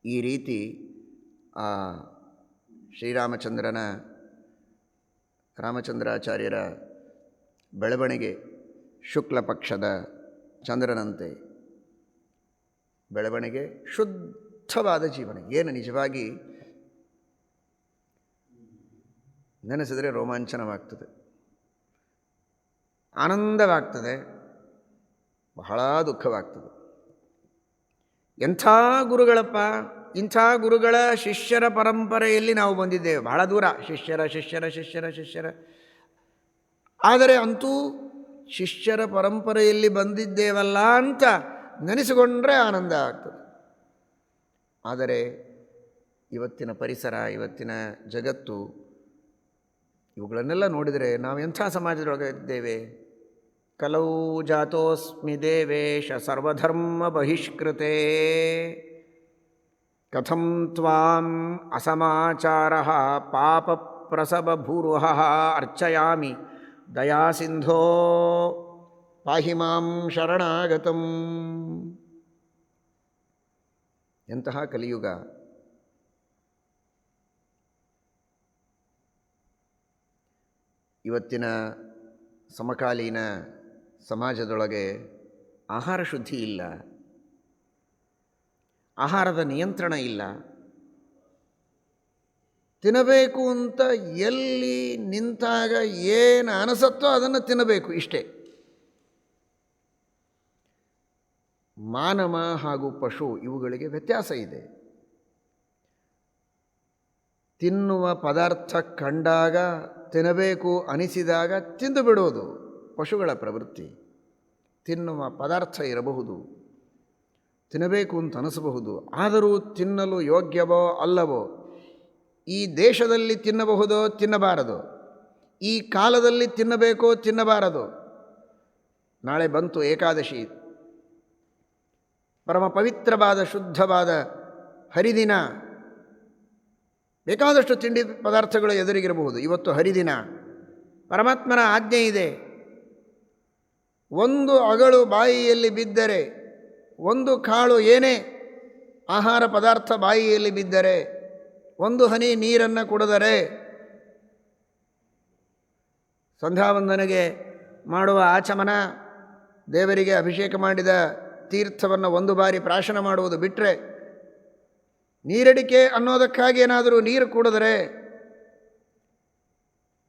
ಈ ರೀತಿ ರಾಮಚಂದ್ರಾಚಾರ್ಯರ ಬೆಳವಣಿಗೆ ಶುಕ್ಲ ಪಕ್ಷದ ಚಂದ್ರನಂತೆ ಬೆಳವಣಿಗೆ, ಶುದ್ಧವಾದ ಜೀವನ. ಏನು ನಿಜವಾಗಿ ನೆನೆಸಿದರೆ ರೋಮಾಂಚನವಾಗ್ತದೆ, ಆನಂದವಾಗ್ತದೆ, ಬಹಳ ದುಃಖವಾಗ್ತದೆ. ಎಂಥ ಗುರುಗಳಪ್ಪ! ಇಂಥ ಗುರುಗಳ ಶಿಷ್ಯರ ಪರಂಪರೆಯಲ್ಲಿ ನಾವು ಬಂದಿದ್ದೇವೆ. ಬಹಳ ದೂರ ಶಿಷ್ಯರ ಆದರೆ ಅಂತೂ ಶಿಷ್ಯರ ಪರಂಪರೆಯಲ್ಲಿ ಬಂದಿದ್ದೇವಲ್ಲ ಅಂತ ನೆನೆಸಿಕೊಂಡ್ರೆ ಆನಂದ ಆಗ್ತದೆ. ಆದರೆ ಇವತ್ತಿನ ಪರಿಸರ, ಇವತ್ತಿನ ಜಗತ್ತು, ಇವುಗಳನ್ನೆಲ್ಲ ನೋಡಿದರೆ ನಾವು ಎಂಥ ಸಮಾಜದೊಳಗೆ ಇದ್ದೇವೆ. ಕಲೌ ಜಾತೋಸ್ಮಿ ದೇವೇಶ ಸರ್ವಧರ್ಮ ಬಹಿಷ್ಕೃತೆ ಕಥಂ ತ್ವಾಂ ಅಸಮಾಚಾರಃ ಪಾಪ ಪ್ರಸವ ಭೂರ್ವಃ ಅರ್ಚಯಾಮಿ ದಯಾಸಿಂಧೋ ಪಾಹಿ ಮಾಂ ಶರಣಾಗತಂ. ಎಂತಹ ಕಲಿಯುಗ! ಇವತ್ತಿನ ಸಮಕಾಲೀನ ಸಮಾಜದೊಳಗೆ ಆಹಾರ ಶುದ್ಧಿ ಇಲ್ಲ, ಆಹಾರದ ನಿಯಂತ್ರಣ ಇಲ್ಲ. ತಿನ್ನಬೇಕು ಅಂತ ಎಲ್ಲಿ ನಿಂತಾಗ ಏನು ಅನಿಸುತ್ತೋ ಅದನ್ನು ತಿನ್ನಬೇಕು, ಇಷ್ಟೇ. ಮಾನವ ಹಾಗೂ ಪಶು ಇವುಗಳಿಗೆ ವ್ಯತ್ಯಾಸ ಇದೆ. ತಿನ್ನುವ ಪದಾರ್ಥ ಕಂಡಾಗ, ತಿನ್ನಬೇಕು ಅನಿಸಿದಾಗ ತಿಂದು ಬಿಡೋದು ಪಶುಗಳ ಪ್ರವೃತ್ತಿ. ತಿನ್ನುವ ಪದಾರ್ಥ ಇರಬಹುದು, ತಿನ್ನಬೇಕು ಅಂತ ಅನಿಸಬಹುದು, ಆದರೂ ತಿನ್ನಲು ಯೋಗ್ಯವೋ ಅಲ್ಲವೋ, ಈ ದೇಶದಲ್ಲಿ ತಿನ್ನಬಹುದೋ ತಿನ್ನಬಾರದು, ಈ ಕಾಲದಲ್ಲಿ ತಿನ್ನಬೇಕೋ ತಿನ್ನಬಾರದು. ನಾಳೆ ಬಂತು ಏಕಾದಶಿ, ಪರಮ ಪವಿತ್ರವಾದ ಶುದ್ಧವಾದ ಹರಿದಿನ. ಬೇಕಾದಷ್ಟು ತಿಂಡಿ ಪದಾರ್ಥಗಳು ಎದುರಿಗಿರಬಹುದು. ಇವತ್ತು ಹರಿದಿನ, ಪರಮಾತ್ಮನ ಆಜ್ಞೆ ಇದೆ. ಒಂದು ಅಗಳು ಬಾಯಿಯಲ್ಲಿ ಬಿದ್ದರೆ, ಒಂದು ಕಾಳು ಏನೇ ಆಹಾರ ಪದಾರ್ಥ ಬಾಯಿಯಲ್ಲಿ ಬಿದ್ದರೆ, ಒಂದು ಹನಿ ನೀರನ್ನು ಕುಡಿದರೆ, ಸಂಧ್ಯಾವಂದನೆಗೆ ಮಾಡುವ ಆಚಮನ, ದೇವರಿಗೆ ಅಭಿಷೇಕ ಮಾಡಿದ ತೀರ್ಥವನ್ನು ಒಂದು ಬಾರಿ ಪ್ರಾಶನ ಮಾಡುವುದು ಬಿಟ್ಟರೆ, ನೀರಡಿಕೆ ಅನ್ನೋದಕ್ಕಾಗಿ ಏನಾದರೂ ನೀರು ಕುಡಿದರೆ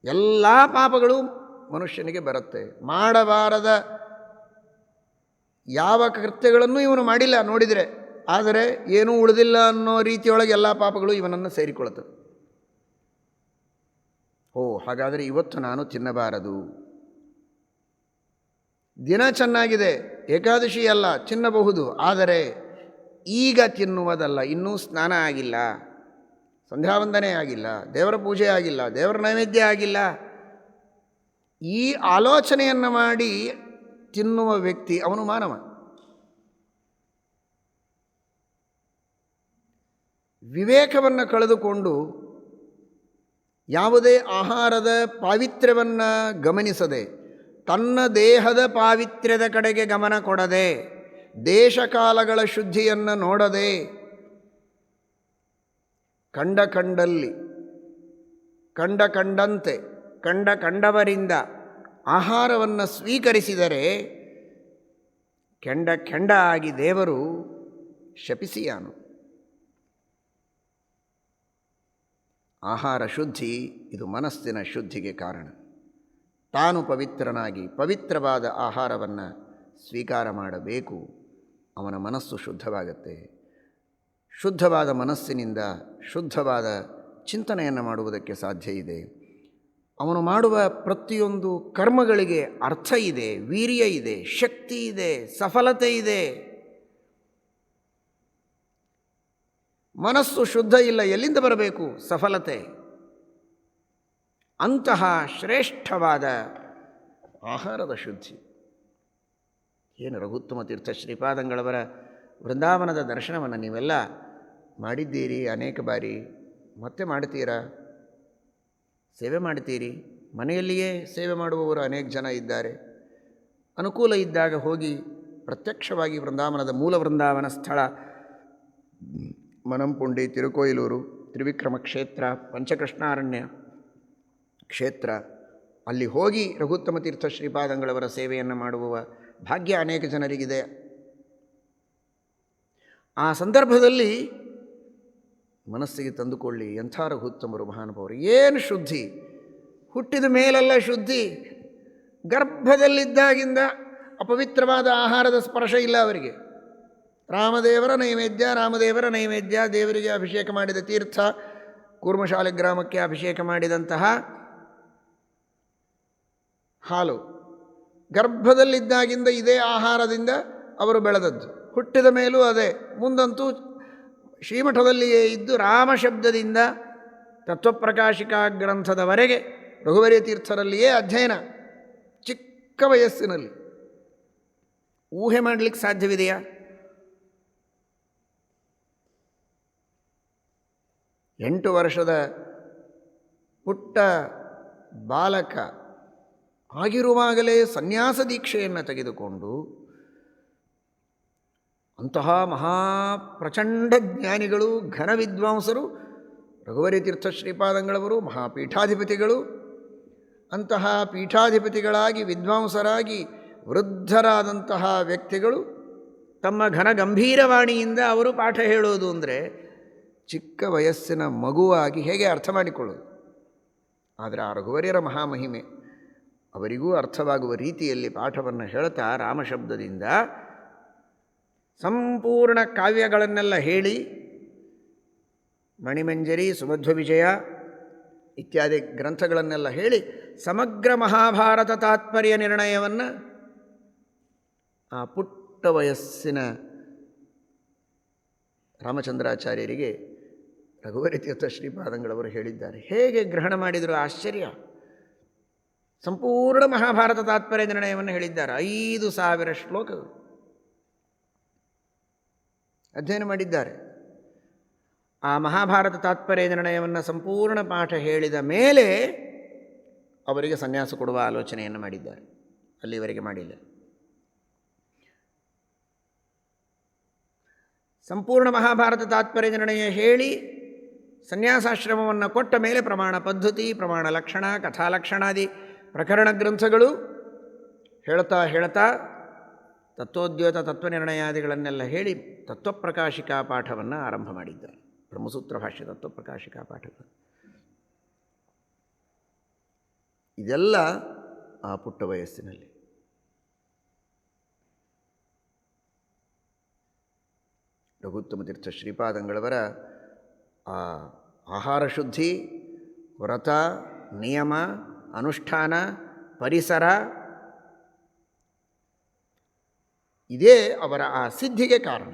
ಎಲ್ಲ ಪಾಪಗಳು ಮನುಷ್ಯನಿಗೆ ಬರುತ್ತೆ. ಮಾಡಬಾರದ ಯಾವ ಕೃತ್ಯಗಳನ್ನು ಇವನು ಮಾಡಿಲ್ಲ ನೋಡಿದರೆ, ಆದರೆ ಏನೂ ಉಳಿದಿಲ್ಲ ಅನ್ನೋ ರೀತಿಯೊಳಗೆ ಎಲ್ಲ ಪಾಪಗಳು ಇವನನ್ನು ಸೇರಿಕೊಳ್ಳುತ್ತವೆ. ಹಾಗಾದರೆ ಇವತ್ತು ನಾನು ತಿನ್ನಬಾರದು. ದಿನ ಚೆನ್ನಾಗಿದೆ, ಏಕಾದಶಿ ಅಲ್ಲ, ತಿನ್ನಬಹುದು, ಆದರೆ ಈಗ ತಿನ್ನುವುದಲ್ಲ. ಇನ್ನೂ ಸ್ನಾನ ಆಗಿಲ್ಲ, ಸಂಧ್ಯಾವಂದನೆ ಆಗಿಲ್ಲ, ದೇವರ ಪೂಜೆ ಆಗಿಲ್ಲ, ದೇವರ ನೈವೇದ್ಯ ಆಗಿಲ್ಲ. ಈ ಆಲೋಚನೆಯನ್ನು ಮಾಡಿ ತಿನ್ನುವ ವ್ಯಕ್ತಿ ಅವನು ಮಾನವ. ವಿವೇಕವನ್ನು ಕಳೆದುಕೊಂಡು ಯಾವುದೇ ಆಹಾರದ ಪಾವಿತ್ರ್ಯವನ್ನು ಗಮನಿಸದೆ, ತನ್ನ ದೇಹದ ಪಾವಿತ್ರ್ಯದ ಕಡೆಗೆ ಗಮನ ಕೊಡದೆ, ದೇಶಕಾಲಗಳ ಶುದ್ಧಿಯನ್ನು ನೋಡದೆ, ಕಂಡಲ್ಲಿ ಕಂಡಂತೆ ಕಂಡವರಿಂದ ಆಹಾರವನ್ನು ಸ್ವೀಕರಿಸಿದರೆ ಕೆಂಡ ಆಗಿ ದೇವರು ಶಪಿಸಿಯಾನು. ಆಹಾರ ಶುದ್ಧಿ ಇದು ಮನಸ್ಸಿನ ಶುದ್ಧಿಗೆ ಕಾರಣ. ತಾನು ಪವಿತ್ರನಾಗಿ ಪವಿತ್ರವಾದ ಆಹಾರವನ್ನು ಸ್ವೀಕಾರ ಮಾಡಬೇಕು. ಅವನ ಮನಸ್ಸು ಶುದ್ಧವಾಗುತ್ತೆ. ಶುದ್ಧವಾದ ಮನಸ್ಸಿನಿಂದ ಶುದ್ಧವಾದ ಚಿಂತನೆಯನ್ನು ಮಾಡುವುದಕ್ಕೆ ಸಾಧ್ಯ ಇದೆ. ಅವನು ಮಾಡುವ ಪ್ರತಿಯೊಂದು ಕರ್ಮಗಳಿಗೆ ಅರ್ಥ ಇದೆ, ವೀರ್ಯ ಇದೆ, ಶಕ್ತಿ ಇದೆ, ಸಫಲತೆ ಇದೆ. ಮನಸ್ಸು ಶುದ್ಧ ಇಲ್ಲ, ಎಲ್ಲಿಂದ ಬರಬೇಕು ಸಫಲತೆ? ಅಂತಹ ಶ್ರೇಷ್ಠವಾದ ಆಹಾರದ ಶುದ್ಧಿ. ಏನು ರಘುತ್ತಮ ತೀರ್ಥ ಶ್ರೀಪಾದಂಗಳವರ ವೃಂದಾವನದ ದರ್ಶನವನ್ನು ನೀವೆಲ್ಲ ಮಾಡಿದ್ದೀರಿ ಅನೇಕ ಬಾರಿ, ಮತ್ತೆ ಮಾಡ್ತೀರಾ, ಸೇವೆ ಮಾಡ್ತೀರಿ. ಮನೆಯಲ್ಲಿಯೇ ಸೇವೆ ಮಾಡುವವರು ಅನೇಕ ಜನ ಇದ್ದಾರೆ. ಅನುಕೂಲ ಇದ್ದಾಗ ಹೋಗಿ ಪ್ರತ್ಯಕ್ಷವಾಗಿ ವೃಂದಾವನದ ಮೂಲ ವೃಂದಾವನ ಸ್ಥಳ ಮನಂಪುಂಡಿ, ತಿರುಕೋಯಿಲೂರು, ತ್ರಿವಿಕ್ರಮ ಕ್ಷೇತ್ರ, ಪಂಚಕೃಷ್ಣಾರಣ್ಯ ಕ್ಷೇತ್ರ, ಅಲ್ಲಿ ಹೋಗಿ ರಘುತ್ತಮ ತೀರ್ಥ ಶ್ರೀಪಾದಂಗಳವರ ಸೇವೆಯನ್ನು ಮಾಡುವ ಭಾಗ್ಯ ಅನೇಕ ಜನರಿಗಿದೆ. ಆ ಸಂದರ್ಭದಲ್ಲಿ ಮನಸ್ಸಿಗೆ ತಂದುಕೊಳ್ಳಿ, ಎಂಥ ರಘುತ್ತಮರು ಮಹಾನುಭಾವರು. ಏನು ಶುದ್ಧಿ! ಹುಟ್ಟಿದ ಮೇಲೆಲ್ಲ ಶುದ್ಧಿ. ಗರ್ಭದಲ್ಲಿದ್ದಾಗಿಂದ ಅಪವಿತ್ರವಾದ ಆಹಾರದ ಸ್ಪರ್ಶ ಇಲ್ಲ ಅವರಿಗೆ. ರಾಮದೇವರ ನೈವೇದ್ಯ, ದೇವರಿಗೆ ಅಭಿಷೇಕ ಮಾಡಿದ ತೀರ್ಥ, ಕೂರ್ಮಶಾಲೆ ಗ್ರಾಮಕ್ಕೆ ಅಭಿಷೇಕ ಮಾಡಿದಂತಹ ಹಾಲು. ಗರ್ಭದಲ್ಲಿದ್ದಾಗಿಂದ ಇದೇ ಆಹಾರದಿಂದ ಅವರು ಬೆಳೆದದ್ದು. ಹುಟ್ಟಿದ ಮೇಲೂ ಅದೇ. ಮುಂದಂತೂ ಶ್ರೀಮಠದಲ್ಲಿಯೇ ಇದ್ದು ರಾಮಶಬ್ದದಿಂದ ತತ್ವಪ್ರಕಾಶಿಕಾ ಗ್ರಂಥದವರೆಗೆ ರಘುವರ್ಯ ತೀರ್ಥರಲ್ಲಿಯೇ ಅಧ್ಯಯನ. ಚಿಕ್ಕ ವಯಸ್ಸಿನಲ್ಲಿ ಊಹೆ ಮಾಡಲಿಕ್ಕೆ ಸಾಧ್ಯವಿದೆಯಾ? ಎಂಟು ವರ್ಷದ ಪುಟ್ಟ ಬಾಲಕ ಆಗಿರುವಾಗಲೇ ಸನ್ಯಾಸ ದೀಕ್ಷೆಯನ್ನು ತೆಗೆದುಕೊಂಡು ಅಂತಹ ಮಹಾಪ್ರಚಂಡ ಜ್ಞಾನಿಗಳು, ಘನ ವಿದ್ವಾಂಸರು, ರಘುವರ್ಯ ತೀರ್ಥ ಶ್ರೀಪಾದಂಗಳವರು ಮಹಾಪೀಠಾಧಿಪತಿಗಳು. ಅಂತಹ ಪೀಠಾಧಿಪತಿಗಳಾಗಿ ವಿದ್ವಾಂಸರಾಗಿ ವೃದ್ಧರಾದಂತಹ ವ್ಯಕ್ತಿಗಳು ತಮ್ಮ ಘನ ಗಂಭೀರವಾಣಿಯಿಂದ ಅವರು ಪಾಠ ಹೇಳೋದು ಅಂದರೆ ಚಿಕ್ಕ ವಯಸ್ಸಿನ ಮಗುವಾಗಿ ಹೇಗೆ ಅರ್ಥ ಮಾಡಿಕೊಳ್ಳೋದು? ಆದರೆ ಆ ರಘುವರ್ಯರ ಮಹಾಮಹಿಮೆ ಅವರಿಗೂ ಅರ್ಥವಾಗುವ ರೀತಿಯಲ್ಲಿ ಪಾಠವನ್ನು ಹೇಳ್ತಾ ರಾಮಶಬ್ದದಿಂದ ಸಂಪೂರ್ಣ ಕಾವ್ಯಗಳನ್ನೆಲ್ಲ ಹೇಳಿ, ಮಣಿಮಂಜರಿ, ಸುಮಧ್ವ ವಿಜಯ ಇತ್ಯಾದಿ ಗ್ರಂಥಗಳನ್ನೆಲ್ಲ ಹೇಳಿ ಸಮಗ್ರ ಮಹಾಭಾರತ ತಾತ್ಪರ್ಯ ನಿರ್ಣಯವನ್ನು ಆ ಪುಟ್ಟ ವಯಸ್ಸಿನ ರಾಮಚಂದ್ರಾಚಾರ್ಯರಿಗೆ ರಘುವರ್ಯ ತೀರ್ಥ ಶ್ರೀಪಾದಂಗಳವರು ಹೇಳಿದ್ದಾರೆ. ಹೇಗೆ ಗ್ರಹಣ ಮಾಡಿದರು? ಆಶ್ಚರ್ಯ. ಸಂಪೂರ್ಣ ಮಹಾಭಾರತ ತಾತ್ಪರ್ಯ ನಿರ್ಣಯವನ್ನು ಹೇಳಿದ್ದಾರೆ. 5,000 ಶ್ಲೋಕಗಳು ಅಧ್ಯಯನ ಮಾಡಿದ್ದಾರೆ. ಆ ಮಹಾಭಾರತ ತಾತ್ಪರ್ಯ ನಿರ್ಣಯವನ್ನು ಸಂಪೂರ್ಣ ಪಾಠ ಹೇಳಿದ ಮೇಲೆ ಅವರಿಗೆ ಸನ್ಯಾಸ ಕೊಡುವ ಆಲೋಚನೆಯನ್ನು ಮಾಡಿದ್ದಾರೆ. ಅಲ್ಲಿವರೆಗೆ ಮಾಡಿಲ್ಲ. ಸಂಪೂರ್ಣ ಮಹಾಭಾರತ ತಾತ್ಪರ್ಯ ನಿರ್ಣಯ ಹೇಳಿ ಸನ್ಯಾಸಾಶ್ರಮವನ್ನು ಕೊಟ್ಟ ಮೇಲೆ ಪ್ರಮಾಣ ಪದ್ಧತಿ, ಪ್ರಮಾಣ ಲಕ್ಷಣ, ಕಥಾಲಕ್ಷಣಾದಿ ಪ್ರಕರಣ ಗ್ರಂಥಗಳು ಹೇಳ್ತಾ ತತ್ವೋದ್ಯೋತ ತತ್ವನಿರ್ಣಯಾದಿಗಳನ್ನೆಲ್ಲ ಹೇಳಿ ತತ್ವಪ್ರಕಾಶಿಕಾ ಪಾಠವನ್ನು ಆರಂಭ ಮಾಡಿದ್ದಾರೆ. ಬ್ರಹ್ಮಸೂತ್ರ ಭಾಷ್ಯ ತತ್ವಪ್ರಕಾಶಿಕಾ ಪಾಠಗಳು. ಇದೆಲ್ಲ ಆ ಪುಟ್ಟ ವಯಸ್ಸಿನಲ್ಲಿ. ರಘುತ್ತಮ ತೀರ್ಥ ಶ್ರೀಪಾದಂಗಳವರ ಆ ಆಹಾರ ಶುದ್ಧಿ, ವ್ರತ, ನಿಯಮ, ಅನುಷ್ಠಾನ, ಪರಿಸರ ಇದೇ ಅವರ ಆ ಸಿದ್ಧಿಗೆ ಕಾರಣ.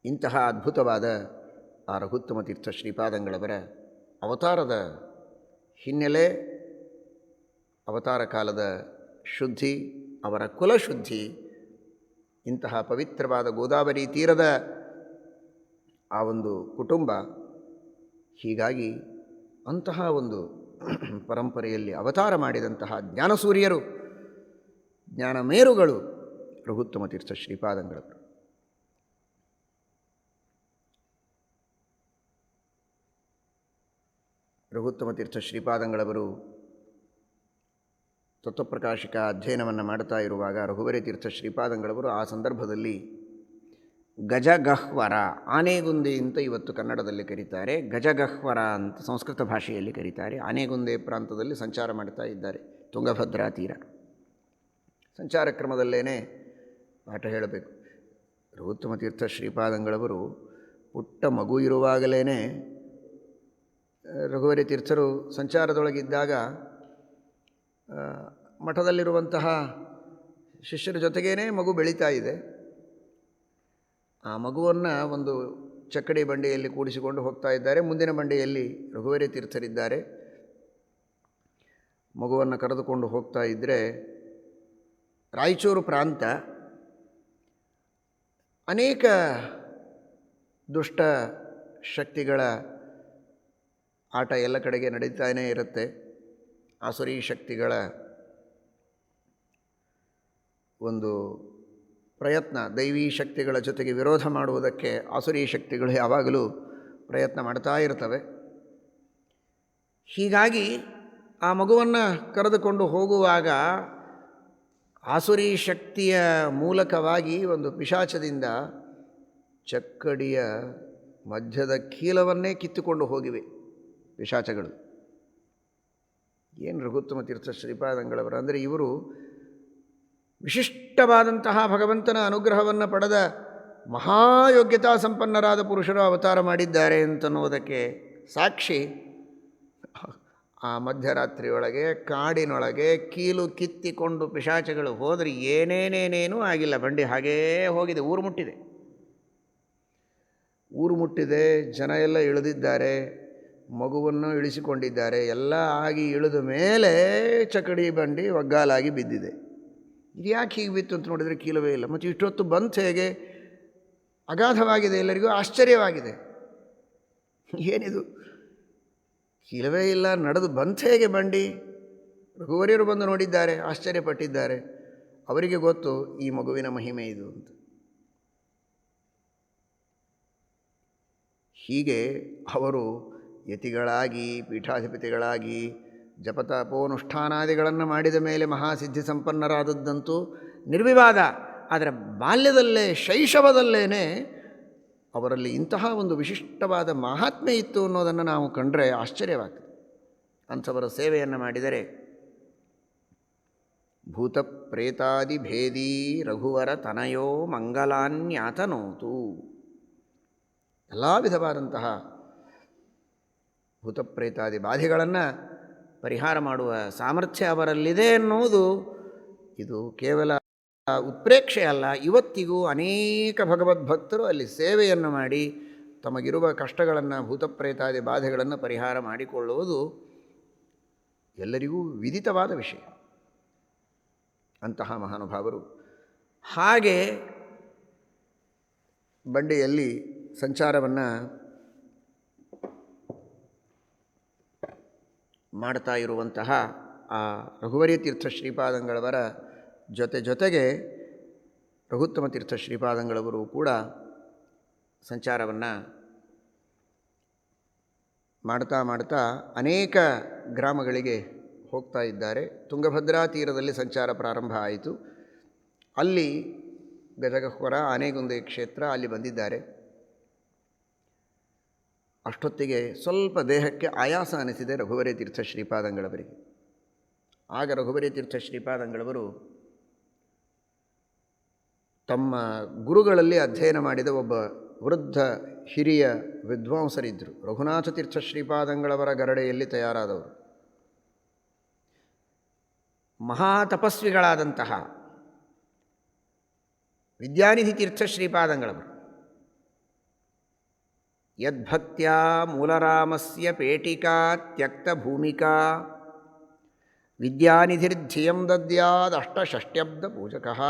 ಇಂತಹ ಅದ್ಭುತವಾದ ಆ ರಘುತ್ತಮ ತೀರ್ಥ ಶ್ರೀಪಾದಂಗಳವರ ಅವತಾರದ ಹಿನ್ನೆಲೆ, ಅವತಾರ ಕಾಲದ ಶುದ್ಧಿ, ಅವರ ಕುಲಶುದ್ಧಿ, ಇಂತಹ ಪವಿತ್ರವಾದ ಗೋದಾವರಿ ತೀರದ ಆ ಒಂದು ಕುಟುಂಬ. ಹೀಗಾಗಿ ಅಂತಹ ಒಂದು ಪರಂಪರೆಯಲ್ಲಿ ಅವತಾರ ಮಾಡಿದಂತಹ ಜ್ಞಾನಸೂರ್ಯರು, ಜ್ಞಾನಮೇರುಗಳು ರಘುತ್ತಮ ತೀರ್ಥ ಶ್ರೀಪಾದಂಗಳವರು. ರಘುತ್ತಮ ತೀರ್ಥ ಶ್ರೀಪಾದಂಗಳವರು ತತ್ವಪ್ರಕಾಶಿಕ ಅಧ್ಯಯನವನ್ನು ಮಾಡ್ತಾ ಇರುವಾಗ ರಘುವರಿ ತೀರ್ಥ ಶ್ರೀಪಾದಂಗಳವರು ಆ ಸಂದರ್ಭದಲ್ಲಿ ಗಜಗಹ್ವರ, ಆನೆಗುಂದಿ ಅಂತ ಇವತ್ತು ಕನ್ನಡದಲ್ಲಿ ಕರೀತಾರೆ, ಗಜಗಹ್ವರ ಅಂತ ಸಂಸ್ಕೃತ ಭಾಷೆಯಲ್ಲಿ ಕರೀತಾರೆ. ಆನೆಗುಂದೆ ಪ್ರಾಂತದಲ್ಲಿ ಸಂಚಾರ ಮಾಡ್ತಾ ಇದ್ದಾರೆ, ತುಂಗಭದ್ರಾ ತೀರ. ಸಂಚಾರ ಕ್ರಮದಲ್ಲೇ ಪಾಠ ಹೇಳಬೇಕು. ರಘುತ್ತಮ ತೀರ್ಥ ಶ್ರೀಪಾದಂಗಳವರು ಪುಟ್ಟ ಮಗು ಇರುವಾಗಲೇ ರಘುವರಿ ತೀರ್ಥರು ಸಂಚಾರದೊಳಗಿದ್ದಾಗ ಮಠದಲ್ಲಿರುವಂತಹ ಶಿಷ್ಯರ ಜೊತೆಗೇ ಮಗು ಬೆಳೀತಾ ಇದೆ. ಆ ಮಗುವನ್ನು ಒಂದು ಚಕ್ಕಡಿ ಬಂಡಿಯಲ್ಲಿ ಕೂಡಿಸಿಕೊಂಡು ಹೋಗ್ತಾ ಇದ್ದಾರೆ. ಮುಂದಿನ ಬಂಡಿಯಲ್ಲಿ ರಘುವರಿ ತೀರ್ಥರಿದ್ದಾರೆ. ಮಗುವನ್ನು ಕರೆದುಕೊಂಡು ಹೋಗ್ತಾ ಇದ್ದರೆ ರಾಯಚೂರು ಪ್ರಾಂತ ಅನೇಕ ದುಷ್ಟ ಶಕ್ತಿಗಳ ಆಟ ಎಲ್ಲ ಕಡೆಗೆ ನಡೀತಾನೇ ಇರುತ್ತೆ. ಆಸುರಿ ಶಕ್ತಿಗಳ ಒಂದು ಪ್ರಯತ್ನ, ದೈವೀ ಶಕ್ತಿಗಳ ಜೊತೆಗೆ ವಿರೋಧ ಮಾಡುವುದಕ್ಕೆ ಆಸುರಿ ಶಕ್ತಿಗಳು ಯಾವಾಗಲೂ ಪ್ರಯತ್ನ ಮಾಡ್ತಾ ಇರ್ತವೆ. ಹೀಗಾಗಿ ಆ ಮಗುವನ್ನು ಕರೆದುಕೊಂಡು ಹೋಗುವಾಗ ಆಸುರಿ ಶಕ್ತಿಯ ಮೂಲಕವಾಗಿ ಒಂದು ಪಿಶಾಚದಿಂದ ಚಕ್ಕಡಿಯ ಮಧ್ಯದ ಕೀಲವನ್ನೇ ಕಿತ್ತುಕೊಂಡು ಹೋಗಿವೆ ಪಿಶಾಚಗಳು. ಏನು ರಘುತ್ತಮ ತೀರ್ಥ ಶ್ರೀಪಾದಂಗಳವರು ಅಂದರೆ ಇವರು ವಿಶಿಷ್ಟವಾದಂತಹ ಭಗವಂತನ ಅನುಗ್ರಹವನ್ನು ಪಡೆದ ಮಹಾಯೋಗ್ಯತಾ ಸಂಪನ್ನರಾದ ಪುರುಷರು ಅವತಾರ ಮಾಡಿದ್ದಾರೆ ಅಂತನ್ನುವುದಕ್ಕೆ ಸಾಕ್ಷಿ ಆ ಮಧ್ಯರಾತ್ರಿಯೊಳಗೆ ಕಾಡಿನೊಳಗೆ ಕೀಲು ಕಿತ್ತಿಕೊಂಡು ಪಿಶಾಚಗಳು ಹೋದರೆ ಏನೇನೇನೇನೂ ಆಗಿಲ್ಲ. ಬಂಡಿ ಹಾಗೇ ಹೋಗಿದೆ. ಊರು ಮುಟ್ಟಿದೆ. ಜನ ಎಲ್ಲ ಇಳಿದಿದ್ದಾರೆ, ಮಗುವನ್ನು ಇಳಿಸಿಕೊಂಡಿದ್ದಾರೆ. ಎಲ್ಲ ಆಗಿ ಇಳಿದ ಮೇಲೆ ಚಕಡಿ ಬಂಡಿ ಒಗ್ಗಾಲಾಗಿ ಬಿದ್ದಿದೆ. ಇದು ಯಾಕೆ ಹೀಗೆ ಬಿತ್ತು ಅಂತ ನೋಡಿದರೆ ಕೀಲವೇ ಇಲ್ಲ. ಮತ್ತು ಇಷ್ಟೊತ್ತು ಬಂತು ಹೇಗೆ? ಅಗಾಧವಾಗಿದೆ. ಎಲ್ಲರಿಗೂ ಆಶ್ಚರ್ಯವಾಗಿದೆ. ಏನಿದು, ಕೀಲವೇ ಇಲ್ಲ, ನಡೆದು ಬಂತು ಹೇಗೆ ಬಂಡಿ? ರಘುವರಿಯರು ಬಂದು ನೋಡಿದ್ದಾರೆ, ಆಶ್ಚರ್ಯಪಟ್ಟಿದ್ದಾರೆ. ಅವರಿಗೆ ಗೊತ್ತು ಈ ಮಗುವಿನ ಮಹಿಮೆ ಇದು ಅಂತ. ಹೀಗೆ ಅವರು ಯತಿಗಳಾಗಿ, ಪೀಠಾಧಿಪತಿಗಳಾಗಿ ಜಪತಪೋನುಷ್ಠಾನಾದಿಗಳನ್ನು ಮಾಡಿದ ಮೇಲೆ ಮಹಾಸಿದ್ಧಿ ಸಂಪನ್ನರಾದದ್ದಂತೂ ನಿರ್ವಿವಾದ. ಆದರೆ ಬಾಲ್ಯದಲ್ಲೇ, ಶೈಶವದಲ್ಲೇ ಅವರಲ್ಲಿ ಇಂತಹ ಒಂದು ವಿಶಿಷ್ಟವಾದ ಮಹಾತ್ಮೆ ಇತ್ತು ಅನ್ನೋದನ್ನು ನಾವು ಕಂಡರೆ ಆಶ್ಚರ್ಯವಾಗ್ತದೆ. ಅಂಥವರ ಸೇವೆಯನ್ನು ಮಾಡಿದರೆ ಭೂತ ಪ್ರೇತಾದಿ ಭೇದೀ ರಘುವರ ತನಯೋ ಮಂಗಲಾನ್ಯಾತನೋತು. ಎಲ್ಲ ವಿಧವಾದಂತಹ ಭೂತಪ್ರೇತಾದಿ ಬಾಧೆಗಳನ್ನು ಪರಿಹಾರ ಮಾಡುವ ಸಾಮರ್ಥ್ಯ ಅವರಲ್ಲಿದೆ ಎನ್ನುವುದು ಇದು ಕೇವಲ ಉತ್ಪ್ರೇಕ್ಷೆ ಅಲ್ಲ. ಇವತ್ತಿಗೂ ಅನೇಕ ಭಗವದ್ಭಕ್ತರು ಅಲ್ಲಿ ಸೇವೆಯನ್ನು ಮಾಡಿ ತಮಗಿರುವ ಕಷ್ಟಗಳನ್ನು, ಭೂತಪ್ರೇತಾದಿ ಬಾಧೆಗಳನ್ನು ಪರಿಹಾರ ಮಾಡಿಕೊಳ್ಳುವುದು ಎಲ್ಲರಿಗೂ ವಿದಿತವಾದ ವಿಷಯ. ಅಂತಹ ಮಹಾನುಭಾವರು ಹಾಗೆ ಬಂಡಿಯಲ್ಲಿ ಸಂಚಾರವನ್ನು ಮಾಡ್ತಾ ಇರುವಂತಹ ಆ ರಘುವರಿ ತೀರ್ಥ ಶ್ರೀಪಾದಂಗಳವರ ಜೊತೆಗೆ ರಘುತ್ತಮ ತೀರ್ಥ ಶ್ರೀಪಾದಂಗಳವರು ಕೂಡ ಸಂಚಾರವನ್ನು ಮಾಡ್ತಾ ಅನೇಕ ಗ್ರಾಮಗಳಿಗೆ ಹೋಗ್ತಾ ಇದ್ದಾರೆ. ತುಂಗಭದ್ರಾ ತೀರದಲ್ಲಿ ಸಂಚಾರ ಪ್ರಾರಂಭ ಆಯಿತು. ಅಲ್ಲಿ ಗಜಗಹ್ವರ, ಆನೆಗುಂದೆ ಕ್ಷೇತ್ರ, ಅಲ್ಲಿ ಬಂದಿದ್ದಾರೆ. ಅಷ್ಟೊತ್ತಿಗೆ ಸ್ವಲ್ಪ ದೇಹಕ್ಕೆ ಆಯಾಸ ಅನಿಸಿದೆ ರಘುವರಿ ತೀರ್ಥ ಶ್ರೀಪಾದಂಗಳವರಿಗೆ. ಆಗ ರಘುವರಿ ತೀರ್ಥ ಶ್ರೀಪಾದಂಗಳವರು ತಮ್ಮ ಗುರುಗಳಲ್ಲಿ ಅಧ್ಯಯನ ಮಾಡಿದ ಒಬ್ಬ ವೃದ್ಧ ಹಿರಿಯ ವಿದ್ವಾಂಸರಿದ್ದರು. ರಘುನಾಥ ತೀರ್ಥ ಶ್ರೀಪಾದಂಗಳವರ ಗರಡೆಯಲ್ಲಿ ತಯಾರಾದವರು, ಮಹಾತಪಸ್ವಿಗಳಾದಂತಹ ವಿದ್ಯಾನಿಧಿ ತೀರ್ಥ ಶ್ರೀಪಾದಂಗಳವರು. ಯದ್ಭಕ್ತ್ಯಾ ಮೂಲರಾಮಸ್ಯ ಪೇಟಿಕಾ ತ್ಯಕ್ತ ಭೂಮಿಕಾ ವಿದ್ಯಾನಿಧಿರ್ಧಿಯಂ ದದ್ಯಾದ್ ಅಷ್ಟಷಷ್ಟ್ಯಬ್ದ ಪೂಜಕಃ.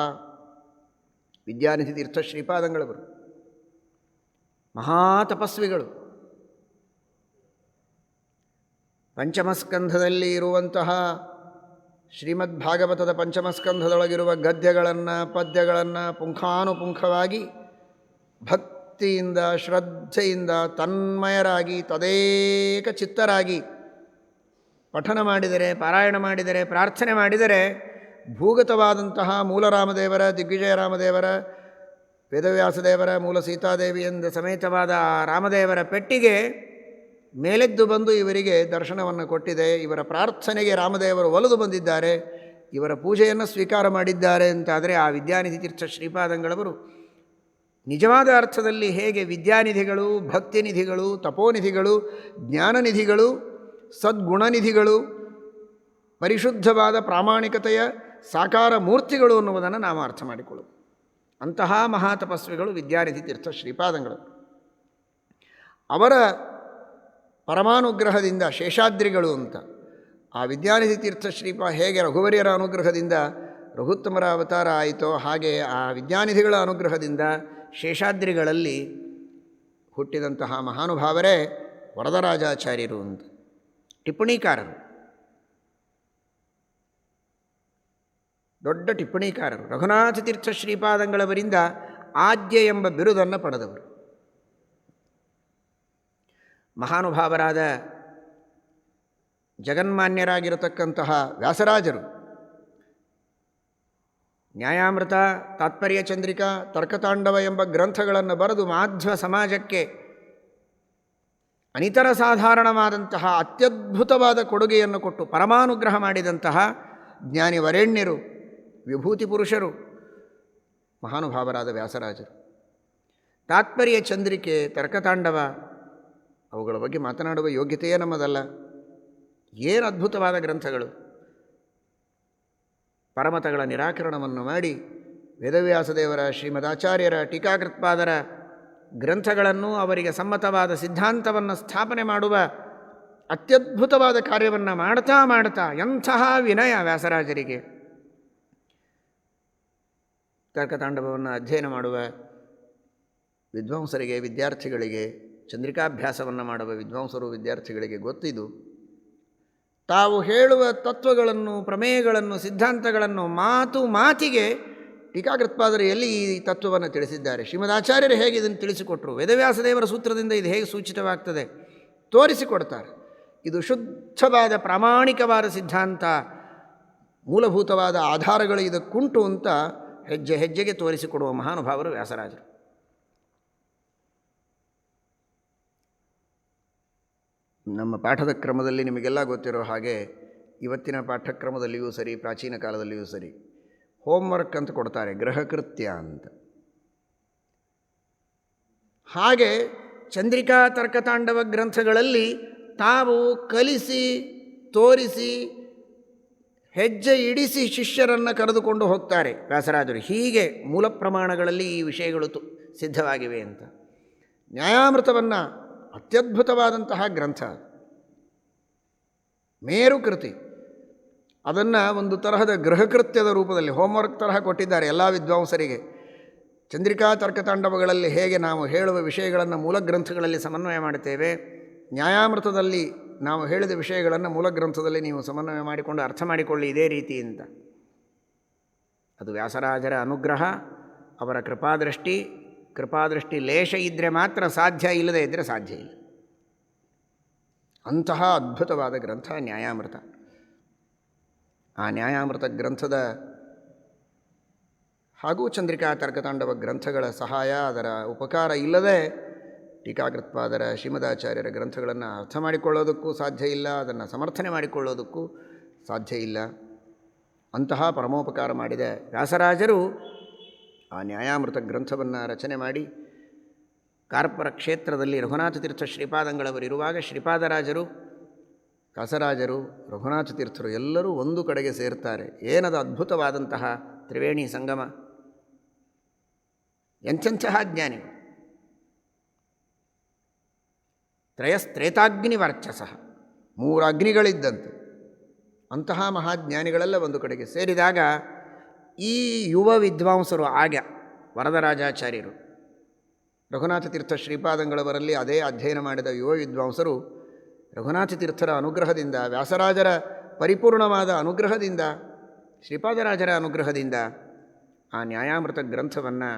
ವಿದ್ಯಾನಿಧಿ ತೀರ್ಥ ಶ್ರೀಪಾದಂಗಳವರು ಮಹಾತಪಸ್ವಿಗಳು. ಪಂಚಮಸ್ಕಂಧದಲ್ಲಿ ಇರುವಂತಹ ಶ್ರೀಮದ್ಭಾಗವತದ ಪಂಚಮಸ್ಕಂಧದೊಳಗಿರುವ ಗದ್ಯಗಳನ್ನು, ಪದ್ಯಗಳನ್ನು ಪುಂಖಾನುಪುಂಖವಾಗಿ ಭಕ್ತಿಯಿಂದ, ಶ್ರದ್ಧೆಯಿಂದ ತನ್ಮಯರಾಗಿ, ತದೇಕ ಚಿತ್ತರಾಗಿ ಪಠನ ಮಾಡಿದರೆ, ಪಾರಾಯಣ ಮಾಡಿದರೆ, ಪ್ರಾರ್ಥನೆ ಮಾಡಿದರೆ ಭೂಗತವಾದಂತಹ ಮೂಲರಾಮದೇವರ, ದಿಗ್ವಿಜಯರಾಮದೇವರ, ವೇದವ್ಯಾಸದೇವರ, ಮೂಲ ಸೀತಾದೇವಿಯಿಂದ ಸಮೇತವಾದ ರಾಮದೇವರ ಪೆಟ್ಟಿಗೆ ಮೇಲೆದ್ದು ಬಂದು ಇವರಿಗೆ ದರ್ಶನವನ್ನು ಕೊಟ್ಟಿದೆ. ಇವರ ಪ್ರಾರ್ಥನೆಗೆ ರಾಮದೇವರು ಒಲಿದು ಬಂದಿದ್ದಾರೆ, ಇವರ ಪೂಜೆಯನ್ನು ಸ್ವೀಕಾರ ಮಾಡಿದ್ದಾರೆ ಅಂತಾದರೆ ಆ ವಿದ್ಯಾನಿಧಿ ತೀರ್ಥ ಶ್ರೀಪಾದಂಗಳವರು ನಿಜವಾದ ಅರ್ಥದಲ್ಲಿ ಹೇಗೆ ವಿದ್ಯಾನಿಧಿಗಳು, ಭಕ್ತಿನಿಧಿಗಳು, ತಪೋನಿಧಿಗಳು, ಜ್ಞಾನನಿಧಿಗಳು, ಸದ್ಗುಣನಿಧಿಗಳು, ಪರಿಶುದ್ಧವಾದ ಪ್ರಾಮಾಣಿಕತೆಯ ಸಾಕಾರ ಮೂರ್ತಿಗಳು ಅನ್ನುವುದನ್ನು ನಾವು ಅರ್ಥ ಮಾಡಿಕೊಳ್ಳೋದು. ಅಂತಹ ಮಹಾತಪಸ್ವಿಗಳು ವಿದ್ಯಾನಿಧಿ ತೀರ್ಥ ಶ್ರೀಪಾದಂಗಳು. ಅವರ ಪರಮಾನುಗ್ರಹದಿಂದ ಶೇಷಾದ್ರಿಗಳು ಅಂತ ಆ ವಿದ್ಯಾನಿಧಿ ತೀರ್ಥ ಹೇಗೆ ರಘುವರಿಯರ ಅನುಗ್ರಹದಿಂದ ರಘುತ್ತಮರ ಅವತಾರ ಆಯಿತೋ ಹಾಗೆ ಆ ವಿದ್ಯಾನಿಧಿಗಳ ಅನುಗ್ರಹದಿಂದ ಶೇಷಾದ್ರಿಗಳಲ್ಲಿ ಹುಟ್ಟಿದಂತಹ ಮಹಾನುಭಾವರೇ ವರದರಾಜಾಚಾರ್ಯರು ಅಂತ ಟಿಪ್ಪಣಿಕಾರರು, ದೊಡ್ಡ ಟಿಪ್ಪಣಿಕಾರರು. ರಘುನಾಥ ತೀರ್ಥ ಶ್ರೀಪಾದಂಗಳವರಿಂದ ಆದ್ಯ ಎಂಬ ಬಿರುದನ್ನು ಪಡೆದವರು. ಮಹಾನುಭಾವರಾದ ಜಗನ್ಮಾನ್ಯರಾಗಿರತಕ್ಕಂತಹ ವ್ಯಾಸರಾಜರು ನ್ಯಾಯಾಮೃತ, ತಾತ್ಪರ್ಯ ಚಂದ್ರಿಕಾ, ತರ್ಕತಾಂಡವ ಎಂಬ ಗ್ರಂಥಗಳನ್ನು ಬರೆದು ಮಾಧ್ವ ಸಮಾಜಕ್ಕೆ ಅನಿತರ ಸಾಧಾರಣವಾದಂತಹ ಅತ್ಯದ್ಭುತವಾದ ಕೊಡುಗೆಯನ್ನು ಕೊಟ್ಟು ಪರಮಾನುಗ್ರಹ ಮಾಡಿದಂತಹ ಜ್ಞಾನಿ ವರೇಣ್ಯರು, ವಿಭೂತಿ ಪುರುಷರು ಮಹಾನುಭಾವರಾದ ವ್ಯಾಸರಾಜರು. ತಾತ್ಪರ್ಯ ಚಂದ್ರಿಕೆ, ತರ್ಕತಾಂಡವ ಅವುಗಳ ಬಗ್ಗೆ ಮಾತನಾಡುವ ಯೋಗ್ಯತೆಯೇ ನಮ್ಮದಲ್ಲ. ಏನು ಅದ್ಭುತವಾದ ಗ್ರಂಥಗಳು! ಪರಮತಗಳ ನಿರಾಕರಣವನ್ನು ಮಾಡಿ ವೇದವ್ಯಾಸದೇವರ, ಶ್ರೀಮದಾಚಾರ್ಯರ, ಟೀಕಾಕೃತ್ಪಾದರ ಗ್ರಂಥಗಳನ್ನು ಅವರಿಗೆ ಸಮ್ಮತವಾದ ಸಿದ್ಧಾಂತವನ್ನು ಸ್ಥಾಪನೆ ಮಾಡುವ ಅತ್ಯದ್ಭುತವಾದ ಕಾರ್ಯವನ್ನು ಮಾಡ್ತಾ ಮಾಡ್ತಾ ಎಂತಹ ವಿನಯ ವ್ಯಾಸರಾಜರಿಗೆ! ತರ್ಕತಾಂಡವವನ್ನು ಅಧ್ಯಯನ ಮಾಡುವ ವಿದ್ವಾಂಸರಿಗೆ, ವಿದ್ಯಾರ್ಥಿಗಳಿಗೆ, ಚಂದ್ರಿಕಾಭ್ಯಾಸವನ್ನು ಮಾಡುವ ವಿದ್ವಾಂಸರು, ವಿದ್ಯಾರ್ಥಿಗಳಿಗೆ ಗೊತ್ತಿದ್ದು ತಾವು ಹೇಳುವ ತತ್ವಗಳನ್ನು, ಪ್ರಮೇಯಗಳನ್ನು, ಸಿದ್ಧಾಂತಗಳನ್ನು ಮಾತಿಗೆ ಟೀಕಾಕೃತ್ಪಾದರು ಎಲ್ಲಿ ಈ ತತ್ವವನ್ನು ತಿಳಿಸಿದ್ದಾರೆ, ಶ್ರೀಮದಾಚಾರ್ಯರು ಹೇಗೆ ಇದನ್ನು ತಿಳಿಸಿಕೊಟ್ಟರು, ವೇದವ್ಯಾಸದೇವರ ಸೂತ್ರದಿಂದ ಇದು ಹೇಗೆ ಸೂಚಿತವಾಗ್ತದೆ ತೋರಿಸಿಕೊಡ್ತಾರೆ. ಇದು ಶುದ್ಧವಾದ ಪ್ರಾಮಾಣಿಕವಾದ ಸಿದ್ಧಾಂತ, ಮೂಲಭೂತವಾದ ಆಧಾರಗಳು ಇದಕ್ಕುಂಟು ಅಂತ ಹೆಜ್ಜೆ ಹೆಜ್ಜೆಗೆ ತೋರಿಸಿಕೊಡುವ ಮಹಾನುಭಾವರು ವ್ಯಾಸರಾಜರು. ನಮ್ಮ ಪಾಠದ ಕ್ರಮದಲ್ಲಿ ನಿಮಗೆಲ್ಲ ಗೊತ್ತಿರೋ ಹಾಗೆ ಇವತ್ತಿನ ಪಾಠಕ್ರಮದಲ್ಲಿಯೂ ಸರಿ, ಪ್ರಾಚೀನ ಕಾಲದಲ್ಲಿಯೂ ಸರಿ, ಹೋಮ್ವರ್ಕ್ ಅಂತ ಕೊಡ್ತಾರೆ, ಗೃಹಕೃತ್ಯ ಅಂತ. ಹಾಗೆ ಚಂದ್ರಿಕಾ, ತರ್ಕತಾಂಡವ ಗ್ರಂಥಗಳಲ್ಲಿ ತಾವು ಕಲಿಸಿ, ತೋರಿಸಿ, ಹೆಜ್ಜೆ ಇಡಿಸಿ ಶಿಷ್ಯರನ್ನು ಕರೆದುಕೊಂಡು ಹೋಗ್ತಾರೆ ವ್ಯಾಸರಾಜರು. ಹೀಗೆ ಮೂಲ ಪ್ರಮಾಣಗಳಲ್ಲಿ ಈ ವಿಷಯಗಳು ಸಿದ್ಧವಾಗಿವೆ ಅಂತ. ನ್ಯಾಯಾಮೃತವನ್ನು ಅತ್ಯದ್ಭುತವಾದಂತಹ ಗ್ರಂಥ, ಮೇರುಕೃತಿ, ಅದನ್ನು ಒಂದು ತರಹದ ಗೃಹಕೃತ್ಯದ ರೂಪದಲ್ಲಿ ಹೋಮ್ವರ್ಕ್ ತರಹ ಕೊಟ್ಟಿದ್ದಾರೆ ಎಲ್ಲ ವಿದ್ವಾಂಸರಿಗೆ. ಚಂದ್ರಿಕಾ, ತರ್ಕತಾಂಡವಗಳಲ್ಲಿ ಹೇಗೆ ನಾವು ಹೇಳುವ ವಿಷಯಗಳನ್ನು ಮೂಲ ಗ್ರಂಥಗಳಲ್ಲಿ ಸಮನ್ವಯ ಮಾಡುತ್ತೇವೆ, ನ್ಯಾಯಾಮೃತದಲ್ಲಿ ನಾವು ಹೇಳಿದ ವಿಷಯಗಳನ್ನು ಮೂಲ ಗ್ರಂಥದಲ್ಲಿ ನೀವು ಸಮನ್ವಯ ಮಾಡಿಕೊಂಡು ಅರ್ಥ ಮಾಡಿಕೊಳ್ಳಿ ಇದೇ ರೀತಿ ಅಂತ. ಅದು ವ್ಯಾಸರಾಜರ ಅನುಗ್ರಹ, ಅವರ ಕೃಪಾದೃಷ್ಟಿ ಲೇಷ ಇದ್ದರೆ ಮಾತ್ರ ಸಾಧ್ಯ, ಇಲ್ಲದೇ ಇದ್ದರೆ ಸಾಧ್ಯ ಇಲ್ಲ. ಅಂತಹ ಅದ್ಭುತವಾದ ಗ್ರಂಥ ನ್ಯಾಯಾಮೃತ. ಆ ನ್ಯಾಯಾಮೃತ ಗ್ರಂಥದ ಹಾಗೂ ಚಂದ್ರಿಕಾ, ತರ್ಕತಾಂಡವ ಗ್ರಂಥಗಳ ಸಹಾಯ, ಅದರ ಉಪಕಾರ ಇಲ್ಲದೆ ಟೀಕಾಕೃತ್ಪಾದರ, ಶ್ರೀಮದಾಚಾರ್ಯರ ಗ್ರಂಥಗಳನ್ನು ಅರ್ಥ ಮಾಡಿಕೊಳ್ಳೋದಕ್ಕೂ ಸಾಧ್ಯ ಇಲ್ಲ, ಅದನ್ನು ಸಮರ್ಥನೆ ಮಾಡಿಕೊಳ್ಳೋದಕ್ಕೂ ಸಾಧ್ಯ ಇಲ್ಲ. ಅಂತಹ ಪರಮೋಪಕಾರ ಮಾಡಿದ ವ್ಯಾಸರಾಜರು ಆ ನ್ಯಾಯಾಮೃತ ಗ್ರಂಥವನ್ನು ರಚನೆ ಮಾಡಿ ಕಾರ್ಪರ ಕ್ಷೇತ್ರದಲ್ಲಿ ರಘುನಾಥ ತೀರ್ಥ ಶ್ರೀಪಾದಂಗಳವರಿರುವಾಗ ಶ್ರೀಪಾದರಾಜರು, ವ್ಯಾಸರಾಜರು, ರಘುನಾಥ ತೀರ್ಥರು ಎಲ್ಲರೂ ಒಂದು ಕಡೆಗೆ ಸೇರ್ತಾರೆ. ಏನದು ಅದ್ಭುತವಾದಂತಹ ತ್ರಿವೇಣಿ ಸಂಗಮ! ಎಂಥೆಂತಹ ಜ್ಞಾನಿಗಳು! ತ್ರಯಸ್ತ್ರೇತಾಗ್ನಿ ವರ್ಚಸ, 3 ಅಗ್ನಿಗಳಿದ್ದಂತೆ ಅಂತಹ ಮಹಾಜ್ಞಾನಿಗಳೆಲ್ಲ ಒಂದು ಕಡೆಗೆ ಸೇರಿದಾಗ ಈ ಯುವ ವಿದ್ವಾಂಸರು, ಆಗ ವರದರಾಜಾಚಾರ್ಯರು, ರಘುನಾಥ ತೀರ್ಥ ಶ್ರೀಪಾದಂಗಳವರಲ್ಲಿ ಅದೇ ಅಧ್ಯಯನ ಮಾಡಿದ ಯುವ ವಿದ್ವಾಂಸರು ರಘುನಾಥ ತೀರ್ಥರ ಅನುಗ್ರಹದಿಂದ, ವ್ಯಾಸರಾಜರ ಪರಿಪೂರ್ಣವಾದ ಅನುಗ್ರಹದಿಂದ, ಶ್ರೀಪಾದರಾಜರ ಅನುಗ್ರಹದಿಂದ ಆ ನ್ಯಾಯಾಮೃತ ಗ್ರಂಥವನ್ನು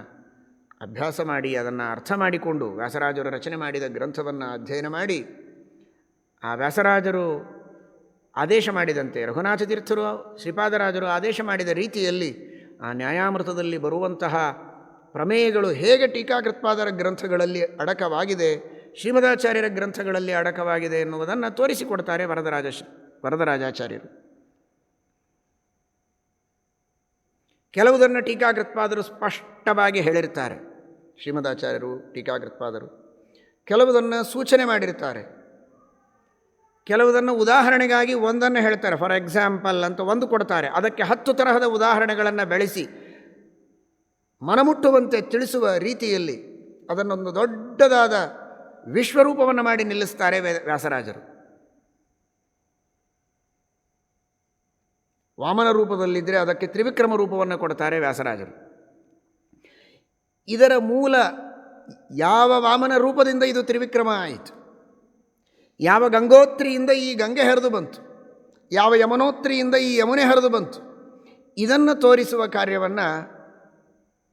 ಅಭ್ಯಾಸ ಮಾಡಿ ಅದನ್ನು ಅರ್ಥ ಮಾಡಿಕೊಂಡು ವ್ಯಾಸರಾಜರು ರಚನೆ ಮಾಡಿದ ಗ್ರಂಥವನ್ನು ಅಧ್ಯಯನ ಮಾಡಿ ಆ ವ್ಯಾಸರಾಜರು ಆದೇಶ ಮಾಡಿದಂತೆ ರಘುನಾಥ ತೀರ್ಥರು ಶ್ರೀಪಾದರಾಜರು ಆದೇಶ ಮಾಡಿದ ರೀತಿಯಲ್ಲಿ ಆ ನ್ಯಾಯಾಮೃತದಲ್ಲಿ ಬರುವಂತಹ ಪ್ರಮೇಯಗಳು ಹೇಗೆ ಟೀಕಾಕೃತ್ಪಾದರ ಗ್ರಂಥಗಳಲ್ಲಿ ಅಡಕವಾಗಿದೆ, ಶ್ರೀಮದಾಚಾರ್ಯರ ಗ್ರಂಥಗಳಲ್ಲಿ ಅಡಕವಾಗಿದೆ ಎನ್ನುವುದನ್ನು ತೋರಿಸಿಕೊಡ್ತಾರೆ ವರದರಾಜಾಚಾರ್ಯರು. ಕೆಲವುದನ್ನು ಟೀಕಾಕೃತ್ಪಾದರು ಸ್ಪಷ್ಟವಾಗಿ ಹೇಳಿರ್ತಾರೆ, ಶ್ರೀಮದಾಚಾರ್ಯರು ಟೀಕಾಕೃತ್ಪಾದರು. ಕೆಲವುದನ್ನು ಸೂಚನೆ ಮಾಡಿರ್ತಾರೆ, ಕೆಲವುದನ್ನು ಉದಾಹರಣೆಗಾಗಿ ಒಂದನ್ನು ಹೇಳ್ತಾರೆ. ಫಾರ್ ಎಕ್ಸಾಂಪಲ್ ಅಂತ ಒಂದು ಕೊಡ್ತಾರೆ, ಅದಕ್ಕೆ 10 ತರಹದ ಉದಾಹರಣೆಗಳನ್ನು ಬೆಳೆಸಿ ಮನಮುಟ್ಟುವಂತೆ ತಿಳಿಸುವ ರೀತಿಯಲ್ಲಿ ಅದನ್ನೊಂದು ದೊಡ್ಡದಾದ ವಿಶ್ವರೂಪವನ್ನು ಮಾಡಿ ನಿಲ್ಲಿಸ್ತಾರೆ ವ್ಯಾಸರಾಜರು. ವಾಮನ ರೂಪದಲ್ಲಿದ್ದರೆ ಅದಕ್ಕೆ ತ್ರಿವಿಕ್ರಮ ರೂಪವನ್ನು ಕೊಡ್ತಾರೆ ವ್ಯಾಸರಾಜರು. ಇದರ ಮೂಲ ಯಾವ ವಾಮನ ರೂಪದಿಂದ ಇದು ತ್ರಿವಿಕ್ರಮ ಆಯಿತು, ಯಾವ ಗಂಗೋತ್ರಿಯಿಂದ ಈ ಗಂಗೆ ಹರಿದು ಬಂತು, ಯಾವ ಯಮನೋತ್ರಿಯಿಂದ ಈ ಯಮುನೆ ಹರಿದು ಬಂತು, ಇದನ್ನು ತೋರಿಸುವ ಕಾರ್ಯವನ್ನು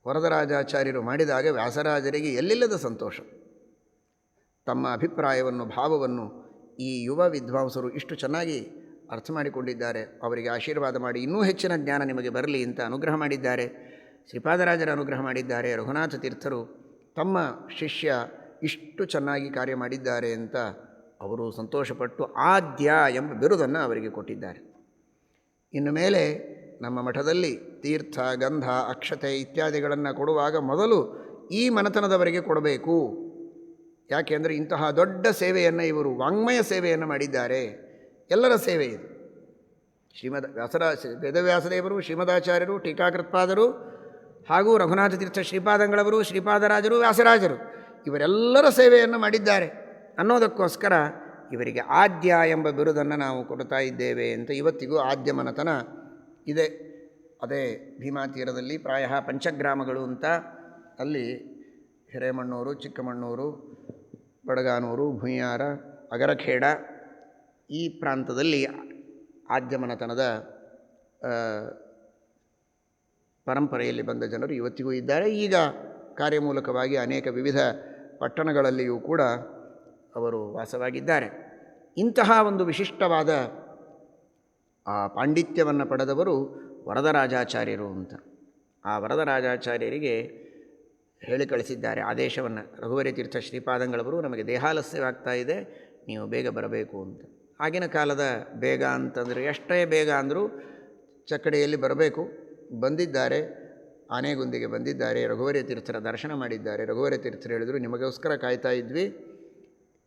ವರದರಾಜಾಚಾರ್ಯರು ಮಾಡಿದಾಗ ವ್ಯಾಸರಾಜರಿಗೆ ಎಲ್ಲಿಲ್ಲದ ಸಂತೋಷ. ತಮ್ಮ ಅಭಿಪ್ರಾಯವನ್ನು, ಭಾವವನ್ನು ಈ ಯುವ ವಿದ್ವಾಂಸರು ಇಷ್ಟು ಚೆನ್ನಾಗಿ ಅರ್ಥ ಮಾಡಿಕೊಂಡಿದ್ದಾರೆ, ಅವರಿಗೆ ಆಶೀರ್ವಾದ ಮಾಡಿ ಇನ್ನೂ ಹೆಚ್ಚಿನ ಜ್ಞಾನ ನಿಮಗೆ ಬರಲಿ ಅಂತ ಅನುಗ್ರಹ ಮಾಡಿದ್ದಾರೆ. ಶ್ರೀಪಾದರಾಜರ ಅನುಗ್ರಹ ಮಾಡಿದ್ದಾರೆ. ರಘುನಾಥ ತೀರ್ಥರು ತಮ್ಮ ಶಿಷ್ಯ ಇಷ್ಟು ಚೆನ್ನಾಗಿ ಕಾರ್ಯ ಮಾಡಿದ್ದಾರೆ ಅಂತ ಅವರು ಸಂತೋಷಪಟ್ಟು ಆದ್ಯ ಎಂಬ ಬಿರುದನ್ನು ಅವರಿಗೆ ಕೊಟ್ಟಿದ್ದಾರೆ. ಇನ್ನು ಮೇಲೆ ನಮ್ಮ ಮಠದಲ್ಲಿ ತೀರ್ಥ, ಗಂಧ, ಅಕ್ಷತೆ ಇತ್ಯಾದಿಗಳನ್ನು ಕೊಡುವಾಗ ಮೊದಲು ಈ ಮನೆತನದವರಿಗೆ ಕೊಡಬೇಕು. ಯಾಕೆಂದರೆ ಇಂತಹ ದೊಡ್ಡ ಸೇವೆಯನ್ನು ಇವರು ವಾಂಗ್ಮಯ ಸೇವೆಯನ್ನು ಮಾಡಿದ್ದಾರೆ. ಎಲ್ಲರ ಸೇವೆ ಇದು. ವೇದವ್ಯಾಸದೇವರು, ಶ್ರೀಮದಾಚಾರ್ಯರು, ಟೀಕಾಕೃತ್ಪಾದರು ಹಾಗೂ ರಘುನಾಥ ತೀರ್ಥ ಶ್ರೀಪಾದಂಗಳವರು, ಶ್ರೀಪಾದರಾಜರು, ವ್ಯಾಸರಾಜರು ಇವರೆಲ್ಲರ ಸೇವೆಯನ್ನು ಮಾಡಿದ್ದಾರೆ ಅನ್ನೋದಕ್ಕೋಸ್ಕರ ಇವರಿಗೆ ಆದ್ಯ ಎಂಬ ಬಿರುದನ್ನು ನಾವು ಕೊಡ್ತಾ ಇದ್ದೇವೆ ಅಂತ ಇವತ್ತಿಗೂ ಆದ್ಯ ಮನತನ ಇದೆ. ಅದೇ ಭೀಮಾ ತೀರದಲ್ಲಿ ಪ್ರಾಯ ಪಂಚಗ್ರಾಮಗಳು ಅಂತ, ಅಲ್ಲಿ ಹಿರೇಮಣ್ಣೂರು, ಚಿಕ್ಕಮಣ್ಣೂರು, ಬಡಗಾನೂರು, ಭುಯ್ಯಾರ, ಅಗರಖೇಡ ಈ ಪ್ರಾಂತದಲ್ಲಿ ಆದ್ಯಮನತನದ ಪರಂಪರೆಯಲ್ಲಿ ಬಂದ ಜನರು ಇವತ್ತಿಗೂ ಇದ್ದಾರೆ. ಈಗ ಕಾರ್ಯಮೂಲಕವಾಗಿ ಅನೇಕ ವಿವಿಧ ಪಟ್ಟಣಗಳಲ್ಲಿಯೂ ಕೂಡ ಅವರು ವಾಸವಾಗಿದ್ದಾರೆ. ಇಂತಹ ಒಂದು ವಿಶಿಷ್ಟವಾದ ಆ ಪಾಂಡಿತ್ಯವನ್ನು ಪಡೆದವರು ವರದರಾಜಾಚಾರ್ಯರು ಅಂತ. ಆ ವರದರಾಜಾಚಾರ್ಯರಿಗೆ ಹೇಳಿ ಕಳಿಸಿದ್ದಾರೆ ಆದೇಶವನ್ನು. ರಘುವರಿ ತೀರ್ಥ ಶ್ರೀಪಾದಂಗಳವರು ನಮಗೆ ದೇಹಾಲಸ್ಯವಾಗ್ತಾ ಇದೆ, ನೀವು ಬೇಗ ಬರಬೇಕು ಅಂತ. ಆಗಿನ ಕಾಲದ ಬೇಗ ಅಂತಂದರೆ ಎಷ್ಟೇ ಬೇಗ ಅಂದರೂ ಚಕ್ಕಡಿಯಲ್ಲಿ ಬರಬೇಕು. ಬಂದಿದ್ದಾರೆ, ಆನೆಗುಂದಿಗೆ ಬಂದಿದ್ದಾರೆ, ರಘುವರಿ ತೀರ್ಥರ ದರ್ಶನ ಮಾಡಿದ್ದಾರೆ. ರಘುವರಿ ತೀರ್ಥರು ಹೇಳಿದರು, ನಿಮಗೋಸ್ಕರ ಕಾಯ್ತಾ ಇದ್ವಿ.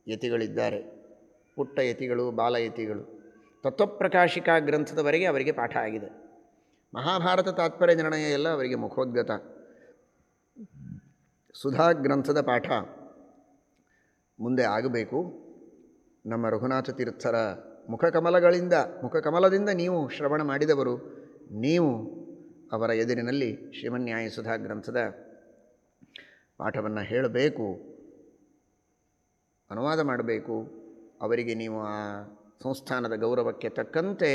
ಯತಿಗಳಿದ್ದಾರೆ, ಪುಟ್ಟ ಯತಿಗಳು, ಬಾಲ ಯತಿಗಳು. ತತ್ವಪ್ರಕಾಶಿಕಾ ಗ್ರಂಥದವರೆಗೆ ಅವರಿಗೆ ಪಾಠ ಆಗಿದೆ. ಮಹಾಭಾರತ ತಾತ್ಪರ್ಯ ನಿರ್ಣಯ ಎಲ್ಲ ಅವರಿಗೆ ಮುಖೋದ್ಗತ. ಸುಧಾ ಗ್ರಂಥದ ಪಾಠ ಮುಂದೆ ಆಗಬೇಕು. ನಮ್ಮ ರಘುನಾಥ ತೀರ್ಥರ ಮುಖಕಮಲದಿಂದ ನೀವು ಶ್ರವಣ ಮಾಡಿದವರು, ನೀವು ಅವರ ಎದುರಿನಲ್ಲಿ ಶ್ರೀಮನ್ಯಾಯ ಸುಧಾ ಗ್ರಂಥದ ಪಾಠವನ್ನು ಹೇಳಬೇಕು, ಅನುವಾದ ಮಾಡಬೇಕು. ಅವರಿಗೆ ನೀವು ಆ ಸಂಸ್ಥಾನದ ಗೌರವಕ್ಕೆ ತಕ್ಕಂತೆ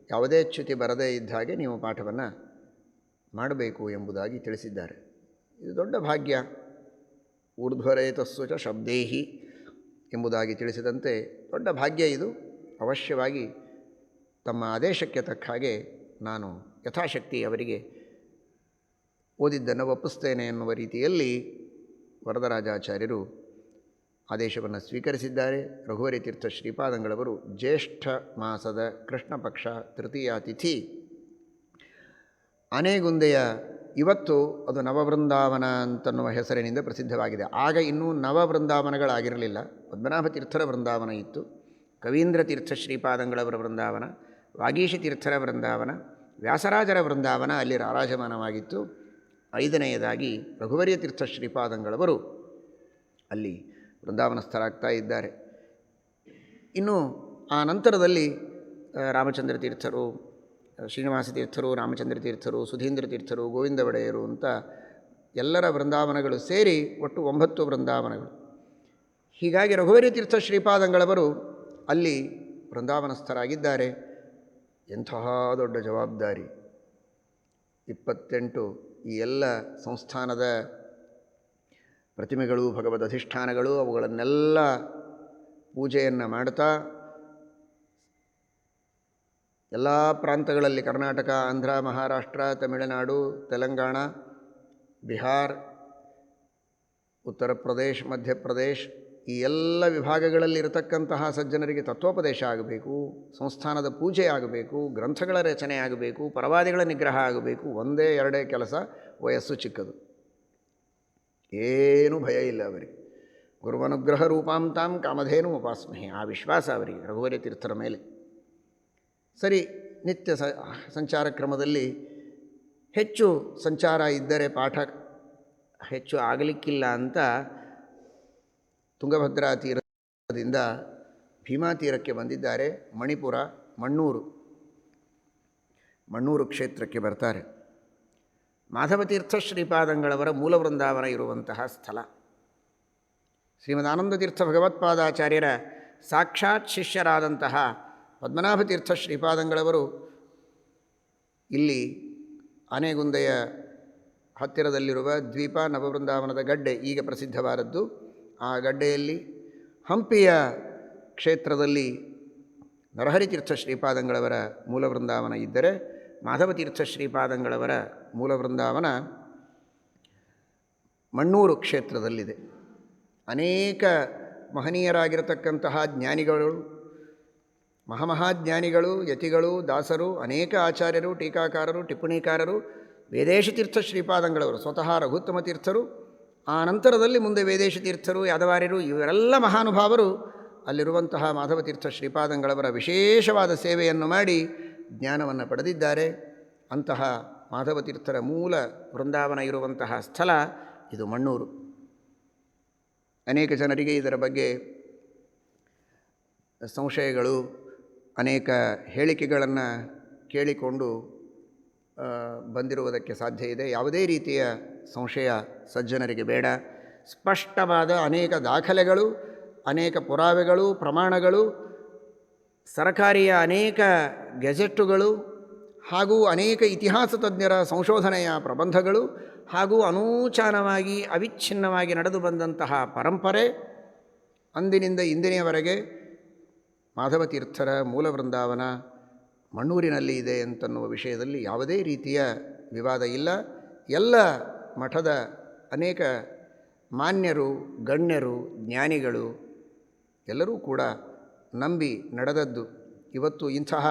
ಯಾವುದೇ ಚ್ಯುತಿ ಬರದೇ ಇದ್ದ ಹಾಗೆ ನೀವು ಪಾಠವನ್ನು ಮಾಡಬೇಕು ಎಂಬುದಾಗಿ ತಿಳಿಸಿದ್ದಾರೆ. ಇದು ದೊಡ್ಡ ಭಾಗ್ಯ. ಊರ್ಧ್ವರೇತಸ್ಸು ಚ ಶಬ್ದೇಹಿ ಎಂಬುದಾಗಿ ತಿಳಿಸಿದಂತೆ ದೊಡ್ಡ ಭಾಗ್ಯ ಇದು. ಅವಶ್ಯವಾಗಿ ತಮ್ಮ ಆದೇಶಕ್ಕೆ ತಕ್ಕ ಹಾಗೆ ನಾನು ಯಥಾಶಕ್ತಿ ಅವರಿಗೆ ಓದಿದ್ದನ್ನು ಒಪ್ಪಿಸ್ತೇನೆ ಎನ್ನುವ ರೀತಿಯಲ್ಲಿ ವರದರಾಜಾಚಾರ್ಯರು ಆದೇಶವನ್ನು ಸ್ವೀಕರಿಸಿದ್ದಾರೆ. ರಘುವರಿ ತೀರ್ಥ ಶ್ರೀಪಾದಂಗಳವರು ಜ್ಯೇಷ್ಠ ಮಾಸದ ಕೃಷ್ಣ ಪಕ್ಷ ತೃತೀಯ ತಿಥಿ ಆನೆಗುಂದೆಯ ಇವತ್ತು ಅದು ನವವೃಂದಾವನ ಅಂತನ್ನುವ ಹೆಸರಿನಿಂದ ಪ್ರಸಿದ್ಧವಾಗಿದೆ. ಆಗ ಇನ್ನೂ ನವವೃಂದಾವನಗಳಾಗಿರಲಿಲ್ಲ. ಪದ್ಮನಾಭ ತೀರ್ಥರ ವೃಂದಾವನ ಇತ್ತು, ಕವೀಂದ್ರ ತೀರ್ಥ ಶ್ರೀಪಾದಂಗಳವರ ವೃಂದಾವನ, ವಾಗೀಶ ತೀರ್ಥರ ವೃಂದಾವನ, ವ್ಯಾಸರಾಜರ ವೃಂದಾವನ ಅಲ್ಲಿ ರಾರಾಜಮಾನವಾಗಿತ್ತು. 5ನೆಯದಾಗಿ ರಘುವರಿಯ ತೀರ್ಥ ಶ್ರೀಪಾದಂಗಳವರು ಅಲ್ಲಿ ವೃಂದಾವನಸ್ಥರಾಗ್ತಾ ಇದ್ದಾರೆ. ಇನ್ನು ಆ ನಂತರದಲ್ಲಿ ರಾಮಚಂದ್ರ ತೀರ್ಥರು, ಶ್ರೀನಿವಾಸ ತೀರ್ಥರು, ರಾಮಚಂದ್ರ ತೀರ್ಥರು, ಸುಧೀಂದ್ರ ತೀರ್ಥರು, ಗೋವಿಂದ ಒಡೆಯರು ಅಂತ ಎಲ್ಲರ ವೃಂದಾವನಗಳು ಸೇರಿ ಒಟ್ಟು 9 ವೃಂದಾವನಗಳು. ಹೀಗಾಗಿ ರಘುವರಿ ತೀರ್ಥ ಶ್ರೀಪಾದಂಗಳವರು ಅಲ್ಲಿ ವೃಂದಾವನಸ್ಥರಾಗಿದ್ದಾರೆ. ಎಂತಹ ದೊಡ್ಡ ಜವಾಬ್ದಾರಿ! 28 ಈ ಎಲ್ಲ ಸಂಸ್ಥಾನದ ಪ್ರತಿಮೆಗಳು, ಭಗವದ್ ಅಧಿಷ್ಠಾನಗಳು, ಅವುಗಳನ್ನೆಲ್ಲ ಪೂಜೆಯನ್ನು ಮಾಡ್ತಾ ಎಲ್ಲ ಪ್ರಾಂತಗಳಲ್ಲಿ ಕರ್ನಾಟಕ, ಆಂಧ್ರ, ಮಹಾರಾಷ್ಟ್ರ, ತಮಿಳುನಾಡು, ತೆಲಂಗಾಣ, ಬಿಹಾರ್, ಉತ್ತರ ಪ್ರದೇಶ್, ಮಧ್ಯಪ್ರದೇಶ್ ಈ ಎಲ್ಲ ವಿಭಾಗಗಳಲ್ಲಿರತಕ್ಕಂತಹ ಸಜ್ಜನರಿಗೆ ತತ್ವೋಪದೇಶ ಆಗಬೇಕು, ಸಂಸ್ಥಾನದ ಪೂಜೆ ಆಗಬೇಕು, ಗ್ರಂಥಗಳ ರಚನೆ ಆಗಬೇಕು, ಪರವಾದಿಗಳ ನಿಗ್ರಹ ಆಗಬೇಕು. ಒಂದೇ ಎರಡೇ ಕೆಲಸ, ವಯಸ್ಸು ಚಿಕ್ಕದು, ಏನೂ ಭಯ ಇಲ್ಲ ಅವರಿಗೆ. ಗುರುವನುಗ್ರಹ ರೂಪಾಂತಾಂ ಕಾಮಧೇನು ಉಪಾಸ್ಮಹೆ, ಆ ವಿಶ್ವಾಸ ಅವರಿಗೆ ರಘುವರ್ಯ ತೀರ್ಥರ ಮೇಲೆ. ಸರಿ, ನಿತ್ಯ ಸಂಚಾರ ಕ್ರಮದಲ್ಲಿ ಹೆಚ್ಚು ಸಂಚಾರ ಇದ್ದರೆ ಪಾಠ ಹೆಚ್ಚು ಆಗಲಿಕ್ಕಿಲ್ಲ ಅಂತ ತುಂಗಭದ್ರಾ ತೀರದಿಂದ ಭೀಮಾ ತೀರಕ್ಕೆ ಬಂದಿದ್ದಾರೆ. ಮಣಿಪುರ ಮಣ್ಣೂರು ಕ್ಷೇತ್ರಕ್ಕೆ ಬರ್ತಾರೆ. ಮಾಧವತೀರ್ಥ ಶ್ರೀಪಾದಂಗಳವರ ಮೂಲ ವೃಂದಾವನ ಇರುವಂತಹ ಸ್ಥಳ. ಶ್ರೀಮದಾನಂದತೀರ್ಥ ಭಗವತ್ಪಾದಾಚಾರ್ಯರ ಸಾಕ್ಷಾತ್ ಶಿಷ್ಯರಾದಂತಹ ಪದ್ಮನಾಭತೀರ್ಥ ಶ್ರೀಪಾದಂಗಳವರು ಇಲ್ಲಿ ಆನೆಗುಂದೆಯ ಹತ್ತಿರದಲ್ಲಿರುವ ದ್ವೀಪ ನವವೃಂದಾವನದ ಗಡ್ಡೆ, ಈಗ ಪ್ರಸಿದ್ಧವಾದದ್ದು. ಆ ಗಡ್ಡೆಯಲ್ಲಿ ಹಂಪಿಯ ಕ್ಷೇತ್ರದಲ್ಲಿ ನರಹರಿತೀರ್ಥ ಶ್ರೀಪಾದಂಗಳವರ ಮೂಲ ವೃಂದಾವನ ಇದ್ದರೆ, ಮಾಧವತೀರ್ಥ ಶ್ರೀಪಾದಂಗಳವರ ಮೂಲ ವೃಂದಾವನ ಮಣ್ಣೂರು ಕ್ಷೇತ್ರದಲ್ಲಿದೆ. ಅನೇಕ ಮಹನೀಯರಾಗಿರತಕ್ಕಂತಹ ಜ್ಞಾನಿಗಳು, ಮಹಾಮಹಾಜ್ಞಾನಿಗಳು, ಯತಿಗಳು, ದಾಸರು, ಅನೇಕ ಆಚಾರ್ಯರು, ಟೀಕಾಕಾರರು, ಟಿಪ್ಪಣಿಕಾರರು, ವೇದೇಶತೀರ್ಥ ಶ್ರೀಪಾದಂಗಳವರು, ಸ್ವತಃ ರಘುತ್ತಮ ತೀರ್ಥರು, ಆ ನಂತರದಲ್ಲಿ ಮುಂದೆ ವೇದೇಶತೀರ್ಥರು, ಯಾದವಾರ್ಯರು, ಇವರೆಲ್ಲ ಮಹಾನುಭಾವರು ಅಲ್ಲಿರುವಂತಹ ಮಾಧವತೀರ್ಥ ಶ್ರೀಪಾದಂಗಳವರ ವಿಶೇಷವಾದ ಸೇವೆಯನ್ನು ಮಾಡಿ ಜ್ಞಾನವನ್ನು ಪಡೆದಿದ್ದಾರೆ. ಅಂತಹ ಮಾಧವತೀರ್ಥರ ಮೂಲ ವೃಂದಾವನ ಇರುವಂತಹ ಸ್ಥಳ ಇದು ಮಣ್ಣೂರು. ಅನೇಕ ಜನರಿಗೆ ಇದರ ಬಗ್ಗೆ ಸಂಶಯಗಳು, ಅನೇಕ ಹೇಳಿಕೆಗಳನ್ನು ಕೇಳಿಕೊಂಡು ಬಂದಿರುವುದಕ್ಕೆ ಸಾಧ್ಯ ಇದೆ. ಯಾವುದೇ ರೀತಿಯ ಸಂಶಯ ಸಜ್ಜನರಿಗೆ ಬೇಡ. ಸ್ಪಷ್ಟವಾದ ಅನೇಕ ದಾಖಲೆಗಳು, ಅನೇಕ ಪುರಾವೆಗಳು, ಪ್ರಮಾಣಗಳು, ಸರಕಾರಿಯ ಅನೇಕ ಗೆಜೆಟ್ಟುಗಳು ಹಾಗೂ ಅನೇಕ ಇತಿಹಾಸ ತಜ್ಞರ ಸಂಶೋಧನೆಯ ಪ್ರಬಂಧಗಳು ಹಾಗೂ ಅನೂಚಾನವಾಗಿ ಅವಿಚ್ಛಿನ್ನವಾಗಿ ನಡೆದು ಬಂದಂತಹ ಪರಂಪರೆ ಅಂದಿನಿಂದ ಇಂದಿನೆಯವರೆಗೆ ಮಾಧವತೀರ್ಥರ ಮೂಲ ವೃಂದಾವನ ಮಣ್ಣೂರಿನಲ್ಲಿ ಇದೆ ಅಂತನ್ನುವ ವಿಷಯದಲ್ಲಿ ಯಾವುದೇ ರೀತಿಯ ವಿವಾದ ಇಲ್ಲ. ಎಲ್ಲ ಮಠದ ಅನೇಕ ಮಾನ್ಯರು, ಗಣ್ಯರು, ಜ್ಞಾನಿಗಳು ಎಲ್ಲರೂ ಕೂಡ ನಂಬಿ ನಡೆದದ್ದು. ಇವತ್ತು ಇಂತಹ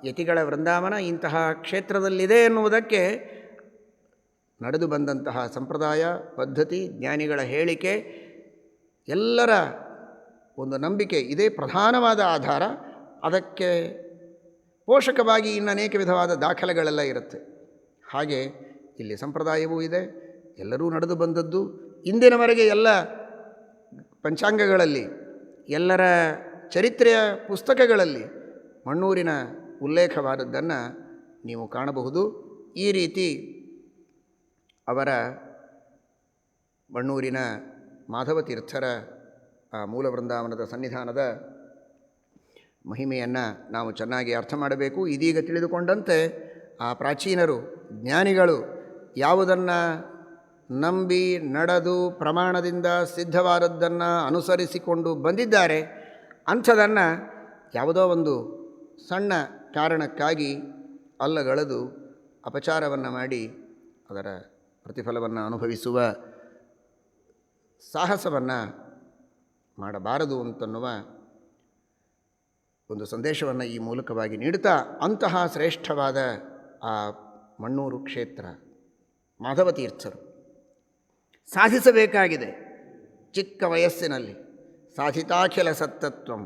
ಯತಿಗಳ ವೃಂದಾವನ ಇಂತಹ ಕ್ಷೇತ್ರದಲ್ಲಿದೆ ಎನ್ನುವುದಕ್ಕೆ ನಡೆದು ಬಂದಂತಹ ಸಂಪ್ರದಾಯ, ಪದ್ಧತಿ, ಜ್ಞಾನಿಗಳ ಹೇಳಿಕೆ, ಎಲ್ಲರ ಒಂದು ನಂಬಿಕೆ ಇದೇ ಪ್ರಧಾನವಾದ ಆಧಾರ. ಅದಕ್ಕೆ ಪೋಷಕವಾಗಿ ಇನ್ನು ಅನೇಕ ವಿಧವಾದ ದಾಖಲೆಗಳೆಲ್ಲ ಇರುತ್ತೆ. ಹಾಗೆ ಇಲ್ಲಿ ಸಂಪ್ರದಾಯವೂ ಇದೆ, ಎಲ್ಲರೂ ನಡೆದು ಬಂದದ್ದು. ಇಂದಿನವರೆಗೆ ಎಲ್ಲ ಪಂಚಾಂಗಗಳಲ್ಲಿ, ಎಲ್ಲರ ಚರಿತ್ರೆಯ ಪುಸ್ತಕಗಳಲ್ಲಿ ಮಣ್ಣೂರಿನ ಉಲ್ಲೇಖವಾದದ್ದನ್ನು ನೀವು ಕಾಣಬಹುದು. ಈ ರೀತಿ ಅವರ ಮಣ್ಣೂರಿನ ಮಾಧವತೀರ್ಥರ ಆ ಮೂಲ ವೃಂದಾವನದ ಸನ್ನಿಧಾನದ ಮಹಿಮೆಯನ್ನು ನಾವು ಚೆನ್ನಾಗಿ ಅರ್ಥ ಮಾಡಬೇಕು. ಇದೀಗ ತಿಳಿದುಕೊಂಡಂತೆ ಆ ಪ್ರಾಚೀನರು, ಜ್ಞಾನಿಗಳು ಯಾವುದನ್ನು ನಂಬಿ ನಡೆದು ಪ್ರಮಾಣದಿಂದ ಸಿದ್ಧವಾದದ್ದನ್ನು ಅನುಸರಿಸಿಕೊಂಡು ಬಂದಿದ್ದಾರೆ, ಅಂಥದನ್ನು ಯಾವುದೋ ಒಂದು ಸಣ್ಣ ಕಾರಣಕ್ಕಾಗಿ ಅಲ್ಲಗಳೆದು ಅಪಚಾರವನ್ನು ಮಾಡಿ ಅದರ ಪ್ರತಿಫಲವನ್ನು ಅನುಭವಿಸುವ ಸಾಹಸವನ್ನು ಮಾಡಬಾರದು ಅಂತನ್ನುವ ಒಂದು ಸಂದೇಶವನ್ನು ಈ ಮೂಲಕವಾಗಿ ನೀಡುತ್ತಾ, ಅಂತಹ ಶ್ರೇಷ್ಠವಾದ ಆ ಮಣ್ಣೂರು ಕ್ಷೇತ್ರ ಮಾಧವತೀರ್ಥರು ಸಾಧಿಸಬೇಕಾಗಿದೆ. ಚಿಕ್ಕ ವಯಸ್ಸಿನಲ್ಲಿ ಸಾಧಿತಾಖಿಲ ಸತ್ತತ್ವಂ,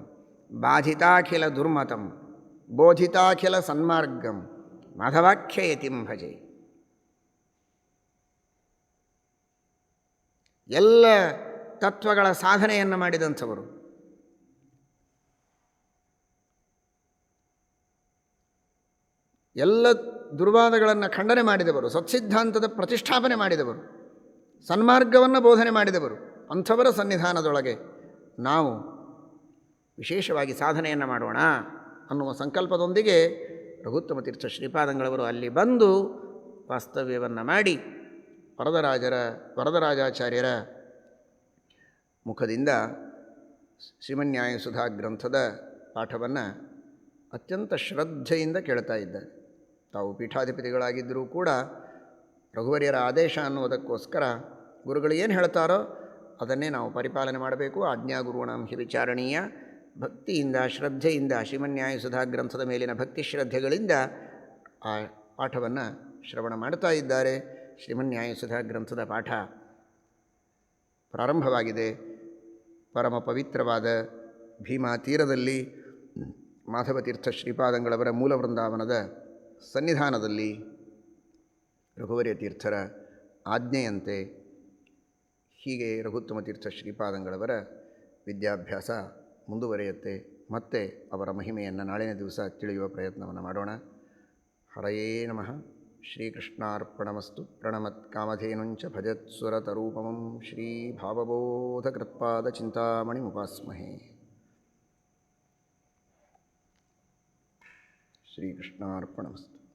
ಬಾಧಿತಾಖಿಲ ದುರ್ಮತಂ, ಬೋಧಿತಾಖಿಲ ಸನ್ಮಾರ್ಗಂ, ಮಾಧವಾಖ್ಯ ಯತಿಂ ಭಜೆ. ಎಲ್ಲ ತತ್ವಗಳ ಸಾಧನೆಯನ್ನು ಮಾಡಿದಂಥವರು, ಎಲ್ಲ ದುರ್ವಾದಗಳನ್ನು ಖಂಡನೆ ಮಾಡಿದವರು, ಸತ್ಸಿದ್ಧಾಂತದ ಪ್ರತಿಷ್ಠಾಪನೆ ಮಾಡಿದವರು, ಸನ್ಮಾರ್ಗವನ್ನು ಬೋಧನೆ ಮಾಡಿದವರು. ಅಂಥವರ ಸನ್ನಿಧಾನದೊಳಗೆ ನಾವು ವಿಶೇಷವಾಗಿ ಸಾಧನೆಯನ್ನು ಮಾಡೋಣ ಅನ್ನುವ ಸಂಕಲ್ಪದೊಂದಿಗೆ ರಘುತ್ತಮ ತೀರ್ಥ ಶ್ರೀಪಾದಂಗಳವರು ಅಲ್ಲಿ ಬಂದು ವಾಸ್ತವ್ಯವನ್ನು ಮಾಡಿ ವರದರಾಜಾಚಾರ್ಯರ ಮುಖದಿಂದ ಶ್ರೀಮನ್ಯಾಯ ಸುಧಾ ಗ್ರಂಥದ ಪಾಠವನ್ನು ಅತ್ಯಂತ ಶ್ರದ್ಧೆಯಿಂದ ಕೇಳ್ತಾ ಇದ್ದಾರೆ. ತಾವು ಪೀಠಾಧಿಪತಿಗಳಾಗಿದ್ದರೂ ಕೂಡ ರಘುವರಿಯರ ಆದೇಶ ಅನ್ನುವುದಕ್ಕೋಸ್ಕರ ಗುರುಗಳು ಏನು ಹೇಳ್ತಾರೋ ಅದನ್ನೇ ನಾವು ಪರಿಪಾಲನೆ ಮಾಡಬೇಕು. ಆಜ್ಞಾಗುರುಣಾಂ ಹಿ ವಿಚಾರಣೀಯ. ಭಕ್ತಿಯಿಂದ ಶ್ರದ್ಧೆಯಿಂದ ಶ್ರೀಮನ್ಯಾಯಸುಧಾ ಗ್ರಂಥದ ಮೇಲಿನ ಭಕ್ತಿ ಶ್ರದ್ಧೆಗಳಿಂದ ಆ ಪಾಠವನ್ನು ಶ್ರವಣ ಮಾಡ್ತಾ ಇದ್ದಾರೆ. ಶ್ರೀಮನ್ಯಾಯಸುಧಾ ಗ್ರಂಥದ ಪಾಠ ಪ್ರಾರಂಭವಾಗಿದೆ. ಪರಮ ಪವಿತ್ರವಾದ ಭೀಮಾ ತೀರದಲ್ಲಿ ಮಾಧವತೀರ್ಥ ಶ್ರೀಪಾದಂಗಳವರ ಮೂಲ ವೃಂದಾವನದ ಸನ್ನಿಧಾನದಲ್ಲಿ ರಘುವರ್ಯ ತೀರ್ಥರ ಆಜ್ಞೆಯಂತೆ ಹೀಗೆ ರಘುತ್ತಮ ತೀರ್ಥ ಶ್ರೀಪಾದಂಗಳವರ ವಿದ್ಯಾಭ್ಯಾಸ ಮುಂದುವರಿಯುತ್ತೆ. ಮತ್ತೆ ಅವರ ಮಹಿಮೆಯನ್ನು ನಾಳಿನ ದಿವಸ ತಿಳಿಯುವ ಪ್ರಯತ್ನವನ್ನು ಮಾಡೋಣ. ಹರಯೇ ನಮಃ. ಶ್ರೀಕೃಷ್ಣಾರ್ಪಣಮಸ್ತು. ಪ್ರಣಮತ್ ಕಾಮಧೇನುಂಚ ಭಜತ್ಸುರತರೂಪಮಂ ಶ್ರೀ ಭಾವಬೋಧಕೃತ್ಪಾದ ಚಿಂತಾಮಣಿಮುಪಾಸ್ಮಹೇ. ಶ್ರೀಕೃಷ್ಣಾರ್ಪಣಮಸ್ತು.